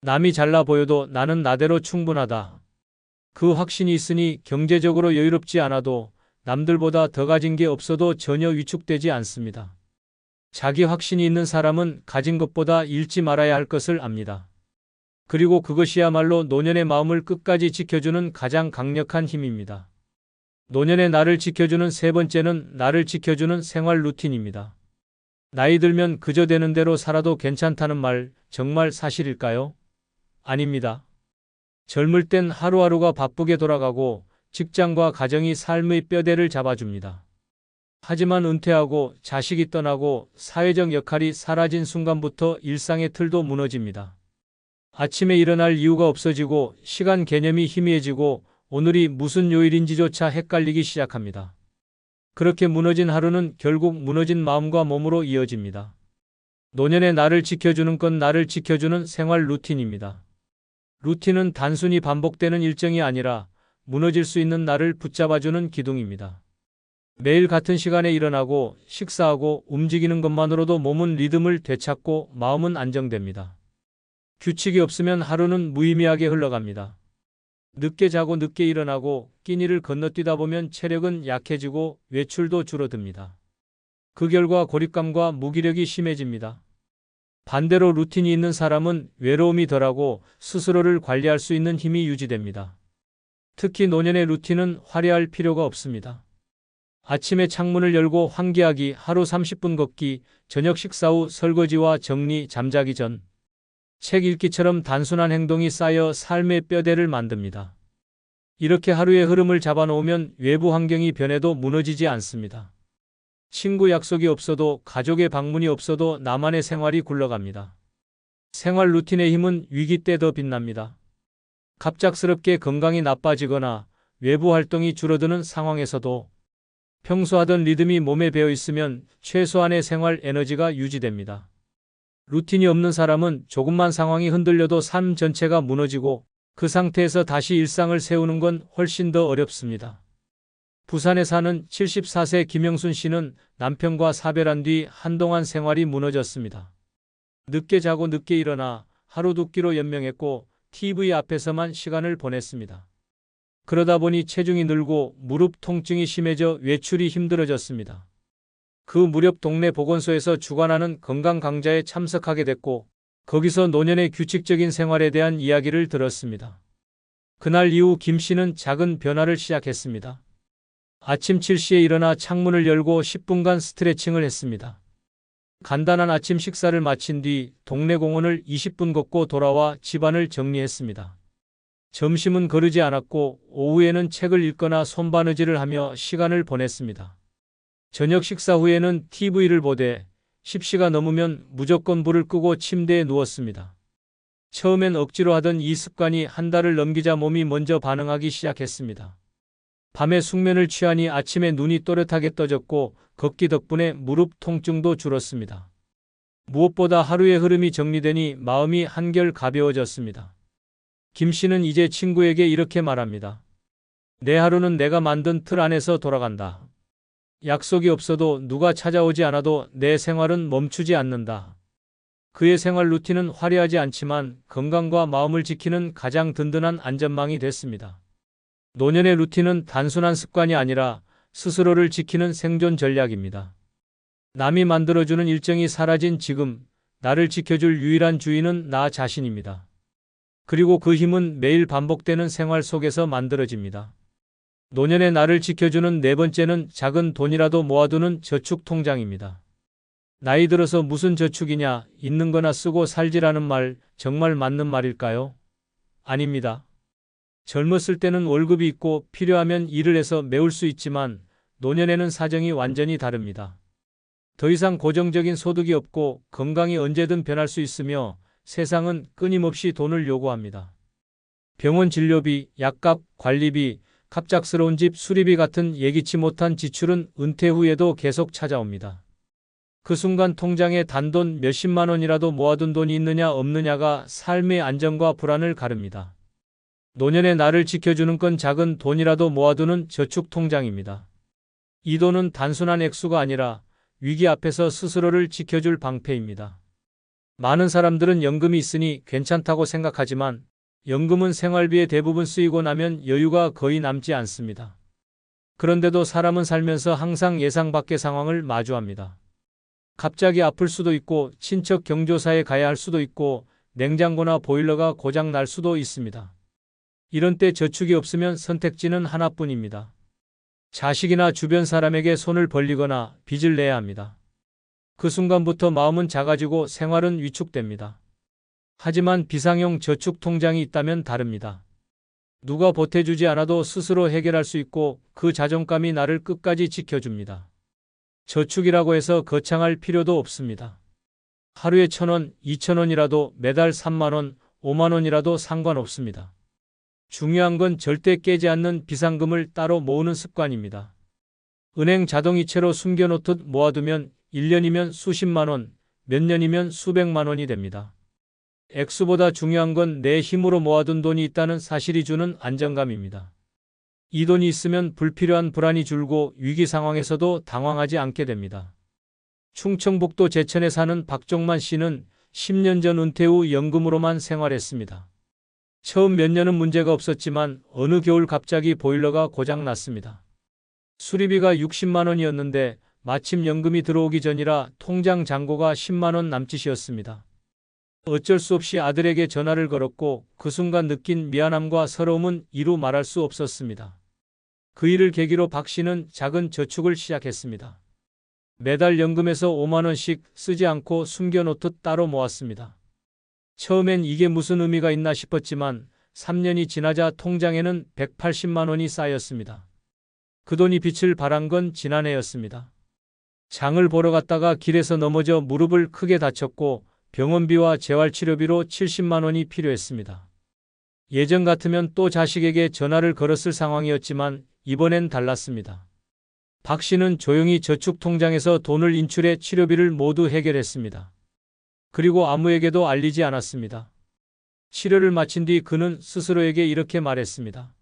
남이 잘나 보여도 나는 나대로 충분하다. 그 확신이 있으니 경제적으로 여유롭지 않아도 남들보다 더 가진 게 없어도 전혀 위축되지 않습니다. 자기 확신이 있는 사람은 가진 것보다 잃지 말아야 할 것을 압니다. 그리고 그것이야말로 노년의 마음을 끝까지 지켜주는 가장 강력한 힘입니다. 노년의 나를 지켜주는 세 번째는 나를 지켜주는 생활 루틴입니다. 나이 들면 그저 되는 대로 살아도 괜찮다는 말 정말 사실일까요? 아닙니다. 젊을 땐 하루하루가 바쁘게 돌아가고 직장과 가정이 삶의 뼈대를 잡아줍니다. 하지만 은퇴하고 자식이 떠나고 사회적 역할이 사라진 순간부터 일상의 틀도 무너집니다. 아침에 일어날 이유가 없어지고 시간 개념이 희미해지고 오늘이 무슨 요일인지조차 헷갈리기 시작합니다. 그렇게 무너진 하루는 결국 무너진 마음과 몸으로 이어집니다. 노년의 나를 지켜주는 건 나를 지켜주는 생활 루틴입니다. 루틴은 단순히 반복되는 일정이 아니라 무너질 수 있는 나를 붙잡아주는 기둥입니다. 매일 같은 시간에 일어나고 식사하고 움직이는 것만으로도 몸은 리듬을 되찾고 마음은 안정됩니다. 규칙이 없으면 하루는 무의미하게 흘러갑니다. 늦게 자고 늦게 일어나고 끼니를 건너뛰다 보면 체력은 약해지고 외출도 줄어듭니다. 그 결과 고립감과 무기력이 심해집니다. 반대로 루틴이 있는 사람은 외로움이 덜하고 스스로를 관리할 수 있는 힘이 유지됩니다. 특히 노년의 루틴은 화려할 필요가 없습니다. 아침에 창문을 열고 환기하기, 하루 30분 걷기, 저녁 식사 후 설거지와 정리, 잠자기 전. 책 읽기처럼 단순한 행동이 쌓여 삶의 뼈대를 만듭니다. 이렇게 하루의 흐름을 잡아놓으면 외부 환경이 변해도 무너지지 않습니다. 친구 약속이 없어도 가족의 방문이 없어도 나만의 생활이 굴러갑니다. 생활 루틴의 힘은 위기 때 더 빛납니다. 갑작스럽게 건강이 나빠지거나 외부 활동이 줄어드는 상황에서도 평소 하던 리듬이 몸에 배어 있으면 최소한의 생활 에너지가 유지됩니다. 루틴이 없는 사람은 조금만 상황이 흔들려도 삶 전체가 무너지고 그 상태에서 다시 일상을 세우는 건 훨씬 더 어렵습니다. 부산에 사는 74세 김영순 씨는 남편과 사별한 뒤 한동안 생활이 무너졌습니다. 늦게 자고 늦게 일어나 하루 두 끼로 연명했고 TV 앞에서만 시간을 보냈습니다. 그러다 보니 체중이 늘고 무릎 통증이 심해져 외출이 힘들어졌습니다. 그 무렵 동네 보건소에서 주관하는 건강 강좌에 참석하게 됐고 거기서 노년의 규칙적인 생활에 대한 이야기를 들었습니다. 그날 이후 김 씨는 작은 변화를 시작했습니다. 아침 7시에 일어나 창문을 열고 10분간 스트레칭을 했습니다. 간단한 아침 식사를 마친 뒤 동네 공원을 20분 걷고 돌아와 집안을 정리했습니다. 점심은 거르지 않았고 오후에는 책을 읽거나 손바느질을 하며 시간을 보냈습니다. 저녁 식사 후에는 TV를 보되 10시가 넘으면 무조건 불을 끄고 침대에 누웠습니다. 처음엔 억지로 하던 이 습관이 한 달을 넘기자 몸이 먼저 반응하기 시작했습니다. 밤에 숙면을 취하니 아침에 눈이 또렷하게 떠졌고 걷기 덕분에 무릎 통증도 줄었습니다. 무엇보다 하루의 흐름이 정리되니 마음이 한결 가벼워졌습니다. 김 씨는 이제 친구에게 이렇게 말합니다. 내 하루는 내가 만든 틀 안에서 돌아간다. 약속이 없어도 누가 찾아오지 않아도 내 생활은 멈추지 않는다. 그의 생활 루틴은 화려하지 않지만 건강과 마음을 지키는 가장 든든한 안전망이 됐습니다. 노년의 루틴은 단순한 습관이 아니라 스스로를 지키는 생존 전략입니다. 남이 만들어주는 일정이 사라진 지금, 나를 지켜줄 유일한 주인은 나 자신입니다. 그리고 그 힘은 매일 반복되는 생활 속에서 만들어집니다. 노년의 나를 지켜주는 네 번째는 작은 돈이라도 모아두는 저축 통장입니다. 나이 들어서 무슨 저축이냐, 있는 거나 쓰고 살지라는 말 정말 맞는 말일까요? 아닙니다. 젊었을 때는 월급이 있고 필요하면 일을 해서 메울 수 있지만 노년에는 사정이 완전히 다릅니다. 더 이상 고정적인 소득이 없고 건강이 언제든 변할 수 있으며 세상은 끊임없이 돈을 요구합니다. 병원 진료비, 약값, 관리비, 갑작스러운 집 수리비 같은 예기치 못한 지출은 은퇴 후에도 계속 찾아옵니다. 그 순간 통장에 단돈 몇십만 원이라도 모아둔 돈이 있느냐 없느냐가 삶의 안정과 불안을 가릅니다. 노년의 나를 지켜주는 건 작은 돈이라도 모아두는 저축 통장입니다. 이 돈은 단순한 액수가 아니라 위기 앞에서 스스로를 지켜줄 방패입니다. 많은 사람들은 연금이 있으니 괜찮다고 생각하지만 연금은 생활비에 대부분 쓰이고 나면 여유가 거의 남지 않습니다. 그런데도 사람은 살면서 항상 예상 밖의 상황을 마주합니다. 갑자기 아플 수도 있고 친척 경조사에 가야 할 수도 있고 냉장고나 보일러가 고장 날 수도 있습니다. 이런 때 저축이 없으면 선택지는 하나뿐입니다. 자식이나 주변 사람에게 손을 벌리거나 빚을 내야 합니다. 그 순간부터 마음은 작아지고 생활은 위축됩니다. 하지만 비상용 저축 통장이 있다면 다릅니다. 누가 보태주지 않아도 스스로 해결할 수 있고 그 자존감이 나를 끝까지 지켜줍니다. 저축이라고 해서 거창할 필요도 없습니다. 하루에 1,000원, 2,000원이라도 매달 3만원, 5만원이라도 상관없습니다. 중요한 건 절대 깨지 않는 비상금을 따로 모으는 습관입니다. 은행 자동이체로 숨겨놓듯 모아두면 1년이면 수십만원, 몇 년이면 수백만원이 됩니다. 액수보다 중요한 건 내 힘으로 모아둔 돈이 있다는 사실이 주는 안정감입니다. 이 돈이 있으면 불필요한 불안이 줄고 위기 상황에서도 당황하지 않게 됩니다. 충청북도 제천에 사는 박종만 씨는 10년 전 은퇴 후 연금으로만 생활했습니다. 처음 몇 년은 문제가 없었지만 어느 겨울 갑자기 보일러가 고장 났습니다. 수리비가 60만 원이었는데 마침 연금이 들어오기 전이라 통장 잔고가 10만 원 남짓이었습니다. 어쩔 수 없이 아들에게 전화를 걸었고 그 순간 느낀 미안함과 서러움은 이루 말할 수 없었습니다. 그 일을 계기로 박 씨는 작은 저축을 시작했습니다. 매달 연금에서 5만 원씩 쓰지 않고 숨겨놓듯 따로 모았습니다. 처음엔 이게 무슨 의미가 있나 싶었지만 3년이 지나자 통장에는 180만 원이 쌓였습니다. 그 돈이 빛을 발한 건 지난해였습니다. 장을 보러 갔다가 길에서 넘어져 무릎을 크게 다쳤고 병원비와 재활치료비로 70만 원이 필요했습니다. 예전 같으면 또 자식에게 전화를 걸었을 상황이었지만 이번엔 달랐습니다. 박 씨는 조용히 저축통장에서 돈을 인출해 치료비를 모두 해결했습니다. 그리고 아무에게도 알리지 않았습니다. 치료를 마친 뒤 그는 스스로에게 이렇게 말했습니다.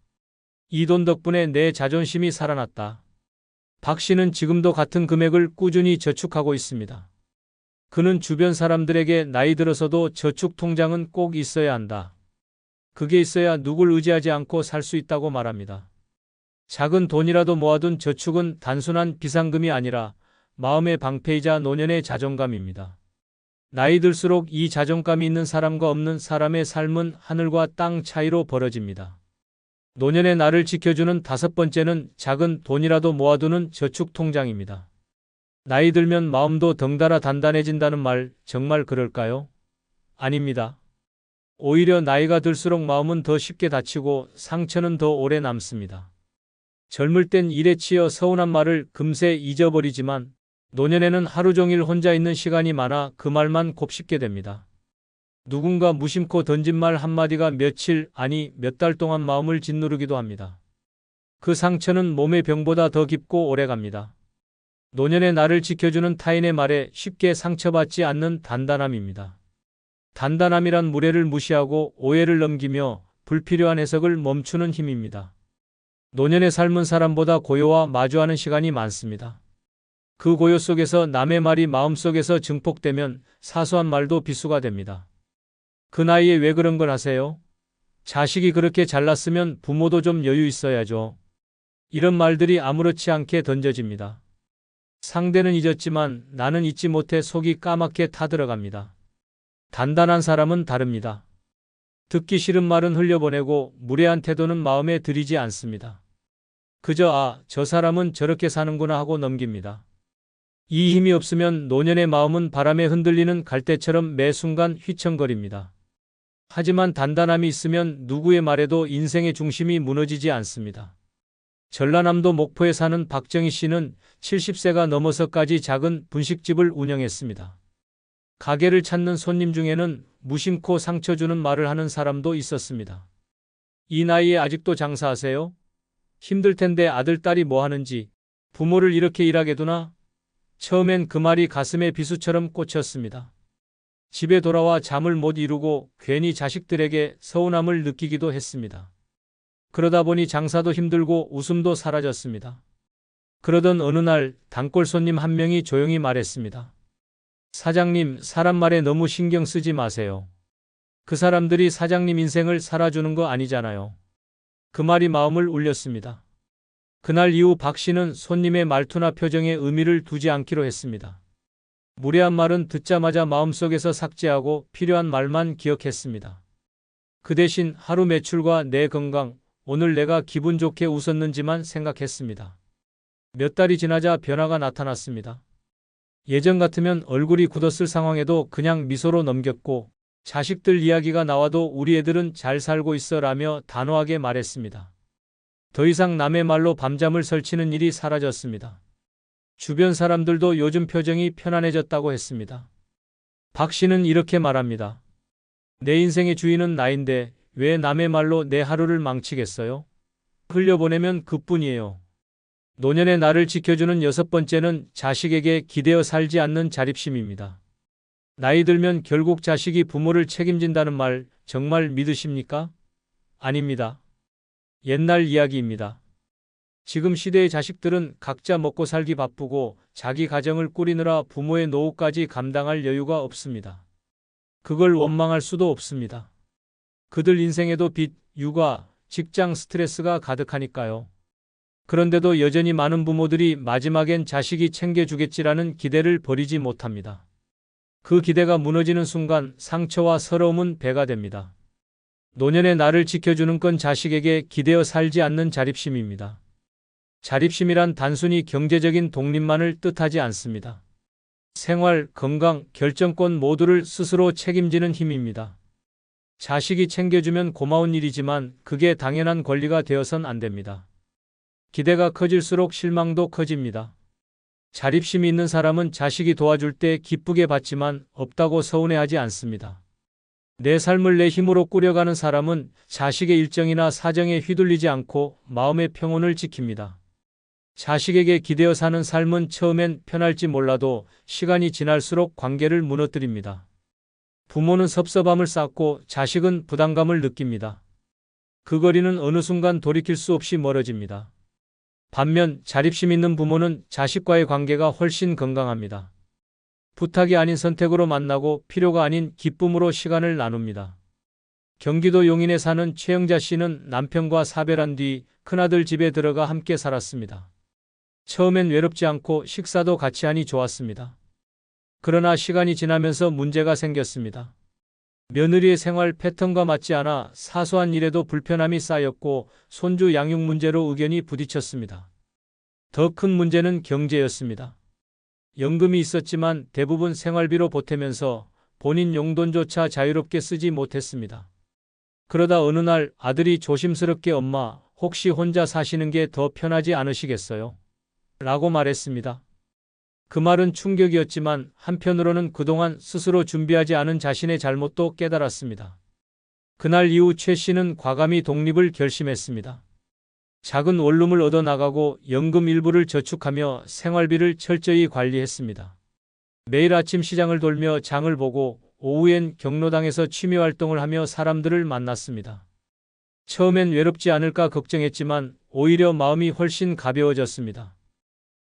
이 돈 덕분에 내 자존심이 살아났다. 박 씨는 지금도 같은 금액을 꾸준히 저축하고 있습니다. 그는 주변 사람들에게 나이 들어서도 저축통장은 꼭 있어야 한다. 그게 있어야 누굴 의지하지 않고 살 수 있다고 말합니다. 작은 돈이라도 모아둔 저축은 단순한 비상금이 아니라 마음의 방패이자 노년의 자존감입니다. 나이 들수록 이 자존감이 있는 사람과 없는 사람의 삶은 하늘과 땅 차이로 벌어집니다. 노년의 나를 지켜주는 5번째는 작은 돈이라도 모아두는 저축통장입니다. 나이 들면 마음도 덩달아 단단해진다는 말 정말 그럴까요? 아닙니다. 오히려 나이가 들수록 마음은 더 쉽게 다치고 상처는 더 오래 남습니다. 젊을 땐 일에 치여 서운한 말을 금세 잊어버리지만 노년에는 하루 종일 혼자 있는 시간이 많아 그 말만 곱씹게 됩니다. 누군가 무심코 던진 말 한마디가 며칠, 아니 몇 달 동안 마음을 짓누르기도 합니다. 그 상처는 몸의 병보다 더 깊고 오래갑니다. 노년의 나를 지켜주는 타인의 말에 쉽게 상처받지 않는 단단함입니다. 단단함이란 무례를 무시하고 오해를 넘기며 불필요한 해석을 멈추는 힘입니다. 노년의 삶은 사람보다 고요와 마주하는 시간이 많습니다. 그 고요 속에서 남의 말이 마음속에서 증폭되면 사소한 말도 비수가 됩니다. 그 나이에 왜 그런 걸 하세요? 자식이 그렇게 잘났으면 부모도 좀 여유 있어야죠. 이런 말들이 아무렇지 않게 던져집니다. 상대는 잊었지만 나는 잊지 못해 속이 까맣게 타들어갑니다. 단단한 사람은 다릅니다. 듣기 싫은 말은 흘려보내고 무례한 태도는 마음에 들이지 않습니다. 그저 저 사람은 저렇게 사는구나 하고 넘깁니다. 이 힘이 없으면 노년의 마음은 바람에 흔들리는 갈대처럼 매 순간 휘청거립니다. 하지만 단단함이 있으면 누구의 말에도 인생의 중심이 무너지지 않습니다. 전라남도 목포에 사는 박정희 씨는 70세가 넘어서까지 작은 분식집을 운영했습니다. 가게를 찾는 손님 중에는 무심코 상처 주는 말을 하는 사람도 있었습니다. 이 나이에 아직도 장사하세요? 힘들 텐데 아들, 딸이 뭐 하는지, 부모를 이렇게 일하게 두나? 처음엔 그 말이 가슴에 비수처럼 꽂혔습니다. 집에 돌아와 잠을 못 이루고 괜히 자식들에게 서운함을 느끼기도 했습니다. 그러다 보니 장사도 힘들고 웃음도 사라졌습니다. 그러던 어느 날 단골 손님 한 명이 조용히 말했습니다. 사장님, 사람 말에 너무 신경 쓰지 마세요. 그 사람들이 사장님 인생을 살아주는 거 아니잖아요. 그 말이 마음을 울렸습니다. 그날 이후 박 씨는 손님의 말투나 표정에 의미를 두지 않기로 했습니다. 무례한 말은 듣자마자 마음속에서 삭제하고 필요한 말만 기억했습니다. 그 대신 하루 매출과 내 건강, 오늘 내가 기분 좋게 웃었는지만 생각했습니다. 몇 달이 지나자 변화가 나타났습니다. 예전 같으면 얼굴이 굳었을 상황에도 그냥 미소로 넘겼고 자식들 이야기가 나와도 우리 애들은 잘 살고 있어 라며 단호하게 말했습니다. 더 이상 남의 말로 밤잠을 설치는 일이 사라졌습니다. 주변 사람들도 요즘 표정이 편안해졌다고 했습니다. 박 씨는 이렇게 말합니다. 내 인생의 주인은 나인데 왜 남의 말로 내 하루를 망치겠어요? 흘려보내면 그뿐이에요. 노년의 나를 지켜주는 여섯 번째는 자식에게 기대어 살지 않는 자립심입니다. 나이 들면 결국 자식이 부모를 책임진다는 말 정말 믿으십니까? 아닙니다. 옛날 이야기입니다. 지금 시대의 자식들은 각자 먹고 살기 바쁘고 자기 가정을 꾸리느라 부모의 노후까지 감당할 여유가 없습니다. 그걸 원망할 수도 없습니다. 그들 인생에도 빚, 육아, 직장 스트레스가 가득하니까요. 그런데도 여전히 많은 부모들이 마지막엔 자식이 챙겨주겠지라는 기대를 버리지 못합니다. 그 기대가 무너지는 순간 상처와 서러움은 배가 됩니다. 노년의 나를 지켜주는 건 자식에게 기대어 살지 않는 자립심입니다. 자립심이란 단순히 경제적인 독립만을 뜻하지 않습니다. 생활, 건강, 결정권 모두를 스스로 책임지는 힘입니다. 자식이 챙겨주면 고마운 일이지만 그게 당연한 권리가 되어선 안 됩니다. 기대가 커질수록 실망도 커집니다. 자립심이 있는 사람은 자식이 도와줄 때 기쁘게 받지만 없다고 서운해하지 않습니다. 내 삶을 내 힘으로 꾸려가는 사람은 자식의 일정이나 사정에 휘둘리지 않고 마음의 평온을 지킵니다. 자식에게 기대어 사는 삶은 처음엔 편할지 몰라도 시간이 지날수록 관계를 무너뜨립니다. 부모는 섭섭함을 쌓고 자식은 부담감을 느낍니다. 그 거리는 어느 순간 돌이킬 수 없이 멀어집니다. 반면 자립심 있는 부모는 자식과의 관계가 훨씬 건강합니다. 부탁이 아닌 선택으로 만나고 필요가 아닌 기쁨으로 시간을 나눕니다. 경기도 용인에 사는 최영자 씨는 남편과 사별한 뒤 큰아들 집에 들어가 함께 살았습니다. 처음엔 외롭지 않고 식사도 같이 하니 좋았습니다. 그러나 시간이 지나면서 문제가 생겼습니다. 며느리의 생활 패턴과 맞지 않아 사소한 일에도 불편함이 쌓였고 손주 양육 문제로 의견이 부딪혔습니다. 더 큰 문제는 경제였습니다. 연금이 있었지만 대부분 생활비로 보태면서 본인 용돈조차 자유롭게 쓰지 못했습니다. 그러다 어느 날 아들이 조심스럽게 엄마, 혹시 혼자 사시는 게 더 편하지 않으시겠어요? 라고 말했습니다. 그 말은 충격이었지만 한편으로는 그동안 스스로 준비하지 않은 자신의 잘못도 깨달았습니다. 그날 이후 최 씨는 과감히 독립을 결심했습니다. 작은 원룸을 얻어나가고 연금 일부를 저축하며 생활비를 철저히 관리했습니다. 매일 아침 시장을 돌며 장을 보고 오후엔 경로당에서 취미활동을 하며 사람들을 만났습니다. 처음엔 외롭지 않을까 걱정했지만 오히려 마음이 훨씬 가벼워졌습니다.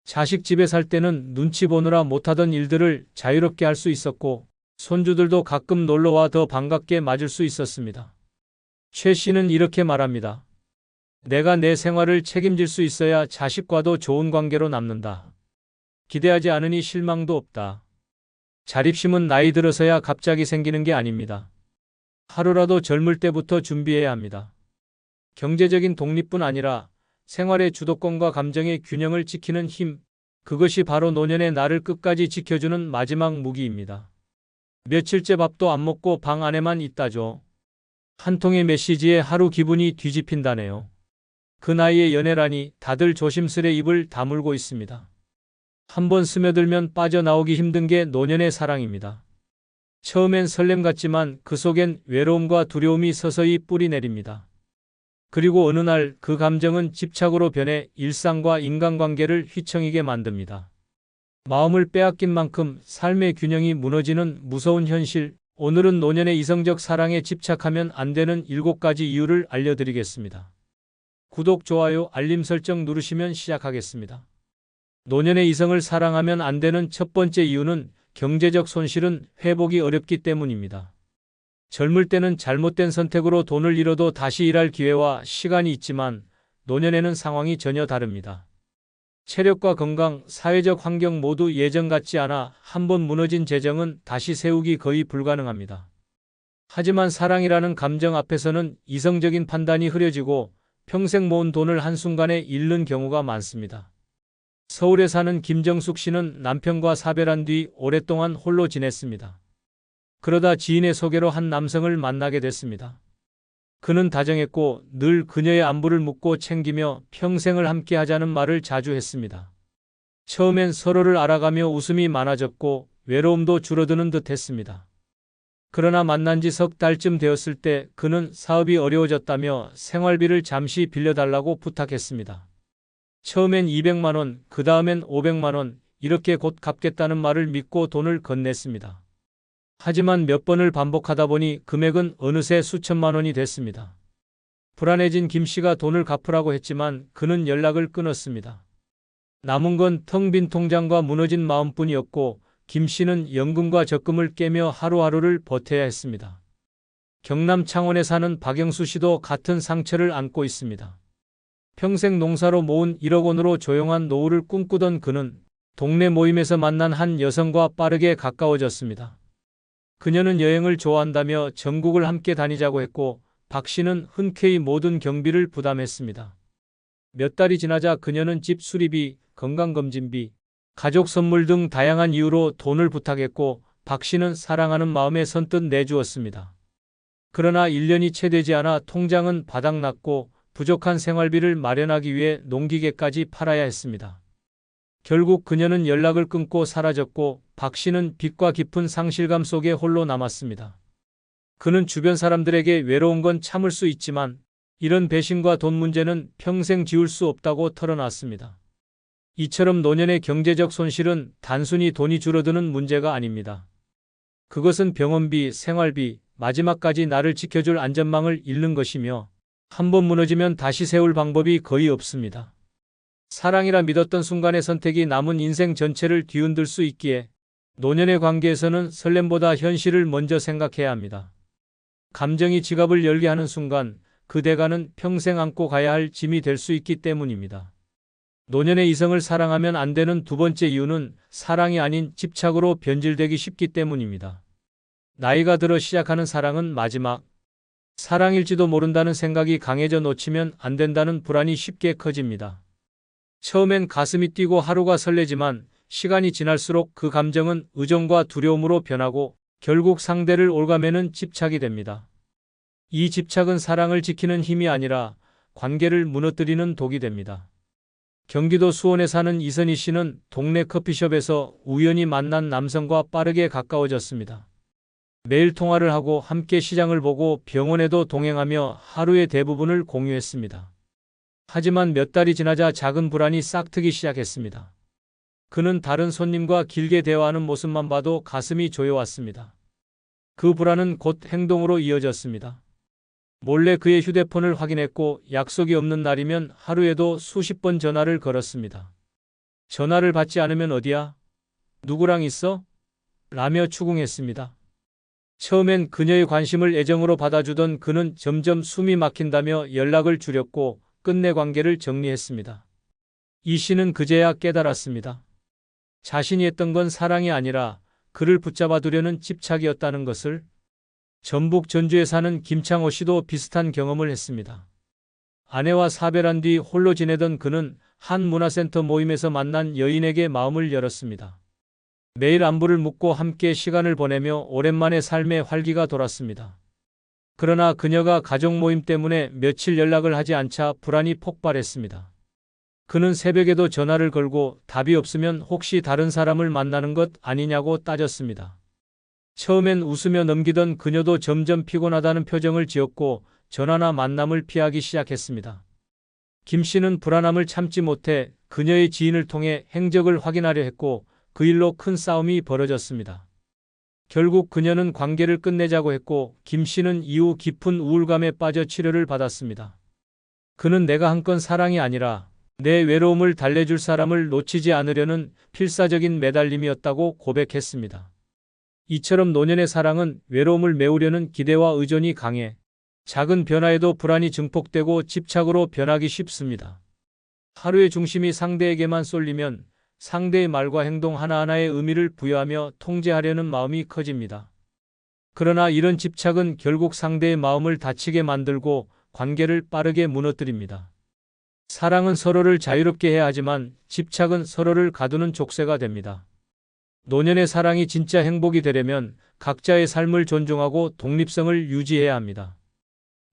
자식 집에 살 때는 눈치 보느라 못하던 일들을 자유롭게 할 수 있었고 손주들도 가끔 놀러와 더 반갑게 맞을 수 있었습니다. 최 씨는 이렇게 말합니다. 내가 내 생활을 책임질 수 있어야 자식과도 좋은 관계로 남는다. 기대하지 않으니 실망도 없다. 자립심은 나이 들어서야 갑자기 생기는 게 아닙니다. 하루라도 젊을 때부터 준비해야 합니다. 경제적인 독립뿐 아니라 생활의 주도권과 감정의 균형을 지키는 힘, 그것이 바로 노년의 나를 끝까지 지켜주는 마지막 무기입니다. 며칠째 밥도 안 먹고 방 안에만 있다죠. 한 통의 메시지에 하루 기분이 뒤집힌다네요. 그 나이에 연애라니 다들 조심스레 입을 다물고 있습니다. 한번 스며들면 빠져나오기 힘든 게 노년의 사랑입니다. 처음엔 설렘 같지만 그 속엔 외로움과 두려움이 서서히 뿌리 내립니다. 그리고 어느 날 그 감정은 집착으로 변해 일상과 인간관계를 휘청이게 만듭니다. 마음을 빼앗긴 만큼 삶의 균형이 무너지는 무서운 현실, 오늘은 노년의 이성적 사랑에 집착하면 안 되는 7가지 이유를 알려드리겠습니다. 구독, 좋아요, 알림 설정 누르시면 시작하겠습니다. 노년의 이성을 사랑하면 안 되는 첫 번째 이유는 경제적 손실은 회복이 어렵기 때문입니다. 젊을 때는 잘못된 선택으로 돈을 잃어도 다시 일할 기회와 시간이 있지만 노년에는 상황이 전혀 다릅니다. 체력과 건강, 사회적 환경 모두 예전 같지 않아 한번 무너진 재정은 다시 세우기 거의 불가능합니다. 하지만 사랑이라는 감정 앞에서는 이성적인 판단이 흐려지고 평생 모은 돈을 한순간에 잃는 경우가 많습니다. 서울에 사는 김정숙 씨는 남편과 사별한 뒤 오랫동안 홀로 지냈습니다. 그러다 지인의 소개로 한 남성을 만나게 됐습니다. 그는 다정했고 늘 그녀의 안부를 묻고 챙기며 평생을 함께 하자는 말을 자주 했습니다. 처음엔 서로를 알아가며 웃음이 많아졌고 외로움도 줄어드는 듯 했습니다. 그러나 만난 지 석 달쯤 되었을 때 그는 사업이 어려워졌다며 생활비를 잠시 빌려달라고 부탁했습니다. 처음엔 200만 원, 그 다음엔 500만 원, 이렇게 곧 갚겠다는 말을 믿고 돈을 건넸습니다. 하지만 몇 번을 반복하다 보니 금액은 어느새 수천만 원이 됐습니다. 불안해진 김 씨가 돈을 갚으라고 했지만 그는 연락을 끊었습니다. 남은 건 텅 빈 통장과 무너진 마음뿐이었고 김 씨는 연금과 적금을 깨며 하루하루를 버텨야 했습니다. 경남 창원에 사는 박영수 씨도 같은 상처를 안고 있습니다. 평생 농사로 모은 1억 원으로 조용한 노후를 꿈꾸던 그는 동네 모임에서 만난 한 여성과 빠르게 가까워졌습니다. 그녀는 여행을 좋아한다며 전국을 함께 다니자고 했고 박 씨는 흔쾌히 모든 경비를 부담했습니다. 몇 달이 지나자 그녀는 집 수리비, 건강검진비, 가족 선물 등 다양한 이유로 돈을 부탁했고 박 씨는 사랑하는 마음에 선뜻 내주었습니다. 그러나 1년이 채 되지 않아 통장은 바닥났고 부족한 생활비를 마련하기 위해 농기계까지 팔아야 했습니다. 결국 그녀는 연락을 끊고 사라졌고 박 씨는 빚과 깊은 상실감 속에 홀로 남았습니다. 그는 주변 사람들에게 외로운 건 참을 수 있지만 이런 배신과 돈 문제는 평생 지울 수 없다고 털어놨습니다. 이처럼 노년의 경제적 손실은 단순히 돈이 줄어드는 문제가 아닙니다. 그것은 병원비, 생활비, 마지막까지 나를 지켜줄 안전망을 잃는 것이며 한번 무너지면 다시 세울 방법이 거의 없습니다. 사랑이라 믿었던 순간의 선택이 남은 인생 전체를 뒤흔들 수 있기에 노년의 관계에서는 설렘보다 현실을 먼저 생각해야 합니다. 감정이 지갑을 열게 하는 순간 그 대가는 평생 안고 가야 할 짐이 될 수 있기 때문입니다. 노년의 이성을 사랑하면 안 되는 두 번째 이유는 사랑이 아닌 집착으로 변질되기 쉽기 때문입니다. 나이가 들어 시작하는 사랑은 마지막 사랑일지도 모른다는 생각이 강해져 놓치면 안 된다는 불안이 쉽게 커집니다. 처음엔 가슴이 뛰고 하루가 설레지만 시간이 지날수록 그 감정은 의존과 두려움으로 변하고 결국 상대를 옭아매는 집착이 됩니다. 이 집착은 사랑을 지키는 힘이 아니라 관계를 무너뜨리는 독이 됩니다. 경기도 수원에 사는 이선희 씨는 동네 커피숍에서 우연히 만난 남성과 빠르게 가까워졌습니다. 매일 통화를 하고 함께 시장을 보고 병원에도 동행하며 하루의 대부분을 공유했습니다. 하지만 몇 달이 지나자 작은 불안이 싹트기 시작했습니다. 그는 다른 손님과 길게 대화하는 모습만 봐도 가슴이 조여왔습니다. 그 불안은 곧 행동으로 이어졌습니다. 몰래 그의 휴대폰을 확인했고 약속이 없는 날이면 하루에도 수십 번 전화를 걸었습니다. 전화를 받지 않으면 어디야? 누구랑 있어? 라며 추궁했습니다. 처음엔 그녀의 관심을 애정으로 받아주던 그는 점점 숨이 막힌다며 연락을 줄였고 끝내 관계를 정리했습니다. 이 씨는 그제야 깨달았습니다. 자신이 했던 건 사랑이 아니라 그를 붙잡아 두려는 집착이었다는 것을. 전북 전주에 사는 김창호 씨도 비슷한 경험을 했습니다. 아내와 사별한 뒤 홀로 지내던 그는 한 문화센터 모임에서 만난 여인에게 마음을 열었습니다. 매일 안부를 묻고 함께 시간을 보내며 오랜만에 삶의 활기가 돌았습니다. 그러나 그녀가 가족 모임 때문에 며칠 연락을 하지 않자 불안이 폭발했습니다. 그는 새벽에도 전화를 걸고 답이 없으면 혹시 다른 사람을 만나는 것 아니냐고 따졌습니다. 처음엔 웃으며 넘기던 그녀도 점점 피곤하다는 표정을 지었고 전화나 만남을 피하기 시작했습니다. 김 씨는 불안함을 참지 못해 그녀의 지인을 통해 행적을 확인하려 했고 그 일로 큰 싸움이 벌어졌습니다. 결국 그녀는 관계를 끝내자고 했고 김 씨는 이후 깊은 우울감에 빠져 치료를 받았습니다. 그는 내가 한 건 사랑이 아니라 내 외로움을 달래줄 사람을 놓치지 않으려는 필사적인 매달림이었다고 고백했습니다. 이처럼 노년의 사랑은 외로움을 메우려는 기대와 의존이 강해 작은 변화에도 불안이 증폭되고 집착으로 변하기 쉽습니다. 하루의 중심이 상대에게만 쏠리면 상대의 말과 행동 하나하나에 의미를 부여하며 통제하려는 마음이 커집니다. 그러나 이런 집착은 결국 상대의 마음을 다치게 만들고 관계를 빠르게 무너뜨립니다. 사랑은 서로를 자유롭게 해야 하지만 집착은 서로를 가두는 족쇄가 됩니다. 노년의 사랑이 진짜 행복이 되려면 각자의 삶을 존중하고 독립성을 유지해야 합니다.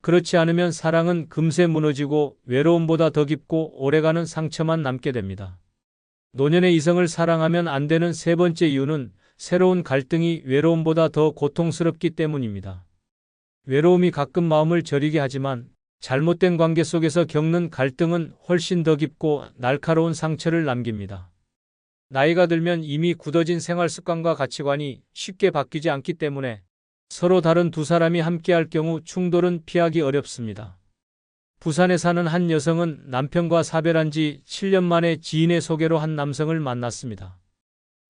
그렇지 않으면 사랑은 금세 무너지고 외로움보다 더 깊고 오래가는 상처만 남게 됩니다. 노년의 이성을 사랑하면 안 되는 세 번째 이유는 새로운 갈등이 외로움보다 더 고통스럽기 때문입니다. 외로움이 가끔 마음을 저리게 하지만 잘못된 관계 속에서 겪는 갈등은 훨씬 더 깊고 날카로운 상처를 남깁니다. 나이가 들면 이미 굳어진 생활 습관과 가치관이 쉽게 바뀌지 않기 때문에 서로 다른 두 사람이 함께할 경우 충돌은 피하기 어렵습니다. 부산에 사는 한 여성은 남편과 사별한 지 7년 만에 지인의 소개로 한 남성을 만났습니다.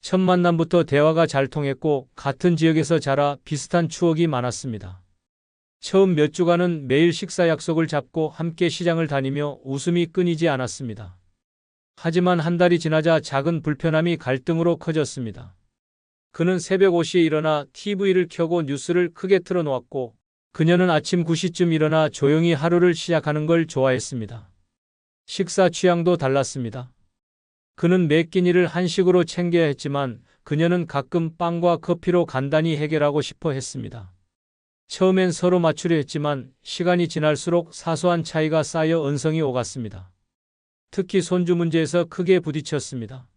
첫 만남부터 대화가 잘 통했고 같은 지역에서 자라 비슷한 추억이 많았습니다. 처음 몇 주간은 매일 식사 약속을 잡고 함께 시장을 다니며 웃음이 끊이지 않았습니다. 하지만 한 달이 지나자 작은 불편함이 갈등으로 커졌습니다. 그는 새벽 5시에 일어나 TV를 켜고 뉴스를 크게 틀어놓았고 그녀는 아침 9시쯤 일어나 조용히 하루를 시작하는 걸 좋아했습니다. 식사 취향도 달랐습니다. 그는 매 끼니를 한식으로 챙겨야 했지만 그녀는 가끔 빵과 커피로 간단히 해결하고 싶어 했습니다. 처음엔 서로 맞추려 했지만 시간이 지날수록 사소한 차이가 쌓여 언성이 오갔습니다. 특히 손주 문제에서 크게 부딪혔습니다.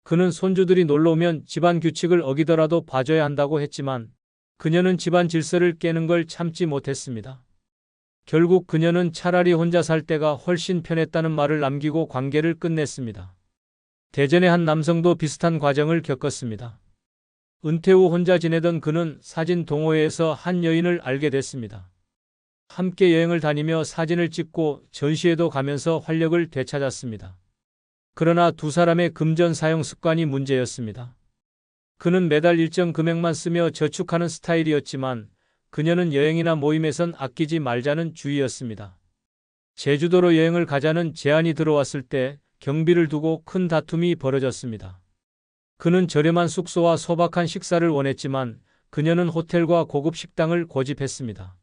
그는 손주들이 놀러오면 집안 규칙을 어기더라도 봐줘야 한다고 했지만 그녀는 집안 질서를 깨는 걸 참지 못했습니다. 결국 그녀는 차라리 혼자 살 때가 훨씬 편했다는 말을 남기고 관계를 끝냈습니다. 대전의 한 남성도 비슷한 과정을 겪었습니다. 은퇴 후 혼자 지내던 그는 사진 동호회에서 한 여인을 알게 됐습니다. 함께 여행을 다니며 사진을 찍고 전시회도 가면서 활력을 되찾았습니다. 그러나 두 사람의 금전 사용 습관이 문제였습니다. 그는 매달 일정 금액만 쓰며 저축하는 스타일이었지만 그녀는 여행이나 모임에선 아끼지 말자는 주의였습니다. 제주도로 여행을 가자는 제안이 들어왔을 때 경비를 두고 큰 다툼이 벌어졌습니다. 그는 저렴한 숙소와 소박한 식사를 원했지만 그녀는 호텔과 고급 식당을 고집했습니다.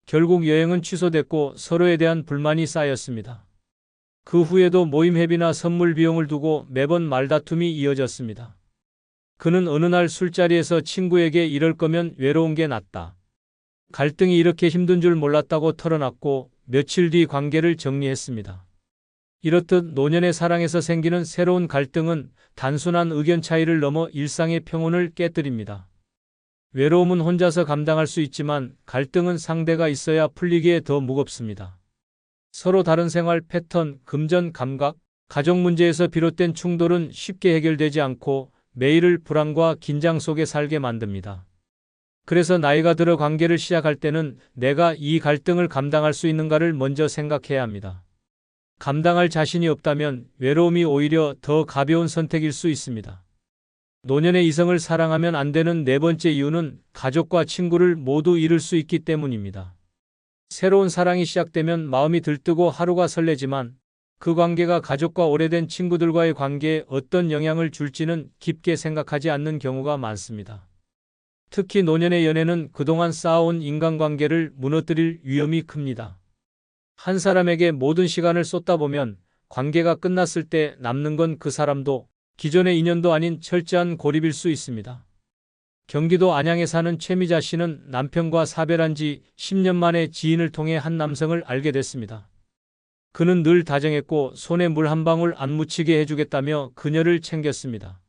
결국 여행은 취소됐고 서로에 대한 불만이 쌓였습니다. 그 후에도 모임 회비나 선물 비용을 두고 매번 말다툼이 이어졌습니다. 그는 어느 날 술자리에서 친구에게 이럴 거면 외로운 게 낫다. 갈등이 이렇게 힘든 줄 몰랐다고 털어놨고 며칠 뒤 관계를 정리했습니다. 이렇듯 노년의 사랑에서 생기는 새로운 갈등은 단순한 의견 차이를 넘어 일상의 평온을 깨뜨립니다. 외로움은 혼자서 감당할 수 있지만 갈등은 상대가 있어야 풀리기에 더 무겁습니다. 서로 다른 생활 패턴, 금전 감각, 가족 문제에서 비롯된 충돌은 쉽게 해결되지 않고 매일을 불안과 긴장 속에 살게 만듭니다. 그래서 나이가 들어 관계를 시작할 때는 내가 이 갈등을 감당할 수 있는가를 먼저 생각해야 합니다. 감당할 자신이 없다면 외로움이 오히려 더 가벼운 선택일 수 있습니다. 노년의 이성을 사랑하면 안 되는 네 번째 이유는 가족과 친구를 모두 잃을 수 있기 때문입니다. 새로운 사랑이 시작되면 마음이 들뜨고 하루가 설레지만 그 관계가 가족과 오래된 친구들과의 관계에 어떤 영향을 줄지는 깊게 생각하지 않는 경우가 많습니다. 특히 노년의 연애는 그동안 쌓아온 인간관계를 무너뜨릴 위험이 큽니다. 한 사람에게 모든 시간을 쏟다 보면 관계가 끝났을 때 남는 건 그 사람도 기존의 인연도 아닌 철저한 고립일 수 있습니다. 경기도 안양에 사는 최미자 씨는 남편과 사별한 지 10년 만에 지인을 통해 한 남성을 알게 됐습니다. 그는 늘 다정했고 손에 물 한 방울 안 묻히게 해주겠다며 그녀를 챙겼습니다.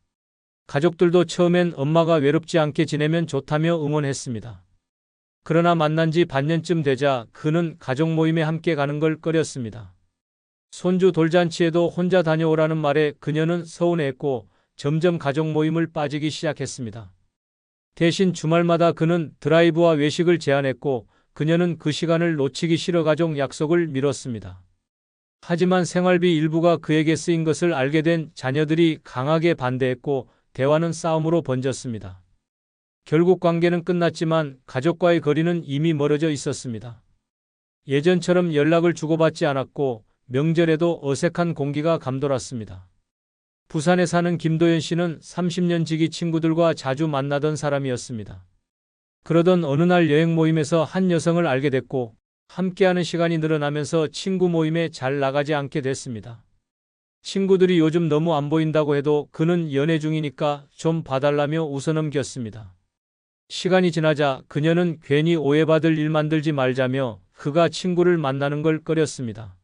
가족들도 처음엔 엄마가 외롭지 않게 지내면 좋다며 응원했습니다. 그러나 만난 지 반년쯤 되자 그는 가족 모임에 함께 가는 걸 꺼렸습니다. 손주 돌잔치에도 혼자 다녀오라는 말에 그녀는 서운해했고 점점 가족 모임을 빠지기 시작했습니다. 대신 주말마다 그는 드라이브와 외식을 제안했고 그녀는 그 시간을 놓치기 싫어 가족 약속을 미뤘습니다. 하지만 생활비 일부가 그에게 쓰인 것을 알게 된 자녀들이 강하게 반대했고 대화는 싸움으로 번졌습니다. 결국 관계는 끝났지만 가족과의 거리는 이미 멀어져 있었습니다. 예전처럼 연락을 주고받지 않았고 명절에도 어색한 공기가 감돌았습니다. 부산에 사는 김도연 씨는 30년 지기 친구들과 자주 만나던 사람이었습니다. 그러던 어느 날 여행 모임에서 한 여성을 알게 됐고 함께하는 시간이 늘어나면서 친구 모임에 잘 나가지 않게 됐습니다. 친구들이 요즘 너무 안 보인다고 해도 그는 연애 중이니까 좀 봐달라며 웃어넘겼습니다. 시간이 지나자 그녀는 괜히 오해받을 일 만들지 말자며 그가 친구를 만나는 걸 꺼렸습니다.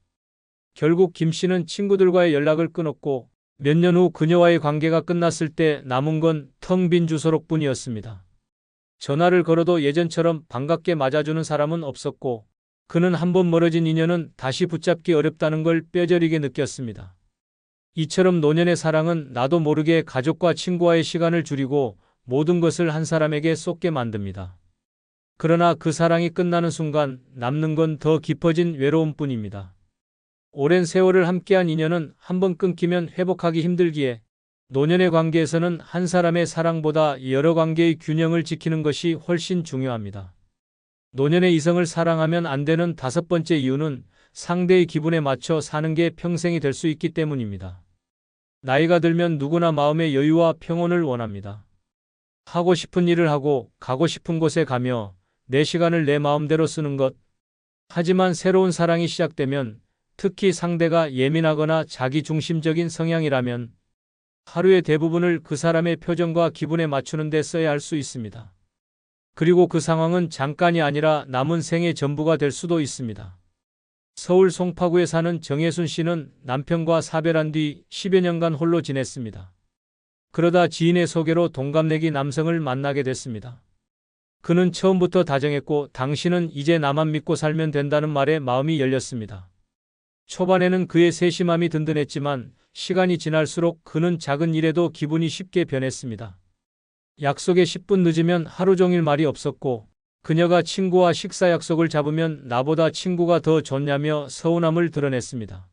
결국 김 씨는 친구들과의 연락을 끊었고 몇 년 후 그녀와의 관계가 끝났을 때 남은 건 텅 빈 주소록뿐이었습니다. 전화를 걸어도 예전처럼 반갑게 맞아주는 사람은 없었고 그는 한번 멀어진 인연은 다시 붙잡기 어렵다는 걸 뼈저리게 느꼈습니다. 이처럼 노년의 사랑은 나도 모르게 가족과 친구와의 시간을 줄이고 모든 것을 한 사람에게 쏟게 만듭니다. 그러나 그 사랑이 끝나는 순간 남는 건 더 깊어진 외로움뿐입니다. 오랜 세월을 함께한 인연은 한번 끊기면 회복하기 힘들기에 노년의 관계에서는 한 사람의 사랑보다 여러 관계의 균형을 지키는 것이 훨씬 중요합니다. 노년의 이성을 사랑하면 안 되는 5번째 이유는 상대의 기분에 맞춰 사는 게 평생이 될 수 있기 때문입니다. 나이가 들면 누구나 마음의 여유와 평온을 원합니다. 하고 싶은 일을 하고 가고 싶은 곳에 가며 내 시간을 내 마음대로 쓰는 것. 하지만 새로운 사랑이 시작되면 특히 상대가 예민하거나 자기중심적인 성향이라면 하루의 대부분을 그 사람의 표정과 기분에 맞추는 데 써야 할 수 있습니다. 그리고 그 상황은 잠깐이 아니라 남은 생의 전부가 될 수도 있습니다. 서울 송파구에 사는 정혜순 씨는 남편과 사별한 뒤 10여 년간 홀로 지냈습니다. 그러다 지인의 소개로 동갑내기 남성을 만나게 됐습니다. 그는 처음부터 다정했고 당신은 이제 나만 믿고 살면 된다는 말에 마음이 열렸습니다. 초반에는 그의 세심함이 든든했지만 시간이 지날수록 그는 작은 일에도 기분이 쉽게 변했습니다. 약속에 10분 늦으면 하루 종일 말이 없었고 그녀가 친구와 식사 약속을 잡으면 나보다 친구가 더 좋냐며 서운함을 드러냈습니다.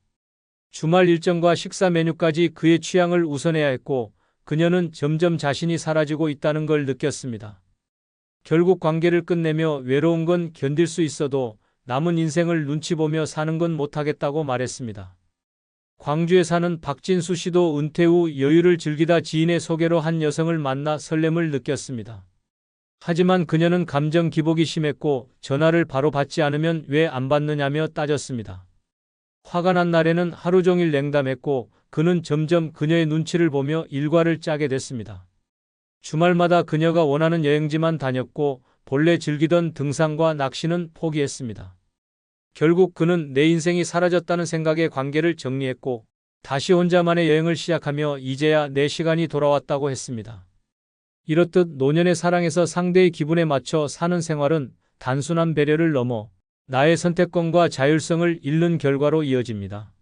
주말 일정과 식사 메뉴까지 그의 취향을 우선해야 했고 그녀는 점점 자신이 사라지고 있다는 걸 느꼈습니다. 결국 관계를 끝내며 외로운 건 견딜 수 있어도 남은 인생을 눈치 보며 사는 건 못하겠다고 말했습니다. 광주에 사는 박진수 씨도 은퇴 후 여유를 즐기다 지인의 소개로 한 여성을 만나 설렘을 느꼈습니다. 하지만 그녀는 감정 기복이 심했고 전화를 바로 받지 않으면 왜 안 받느냐며 따졌습니다. 화가 난 날에는 하루 종일 냉담했고 그는 점점 그녀의 눈치를 보며 일과를 짜게 됐습니다. 주말마다 그녀가 원하는 여행지만 다녔고 본래 즐기던 등산과 낚시는 포기했습니다. 결국 그는 내 인생이 사라졌다는 생각에 관계를 정리했고 다시 혼자만의 여행을 시작하며 이제야 내 시간이 돌아왔다고 했습니다. 이렇듯 노년의 사랑에서 상대의 기분에 맞춰 사는 생활은 단순한 배려를 넘어 나의 선택권과 자율성을 잃는 결과로 이어집니다.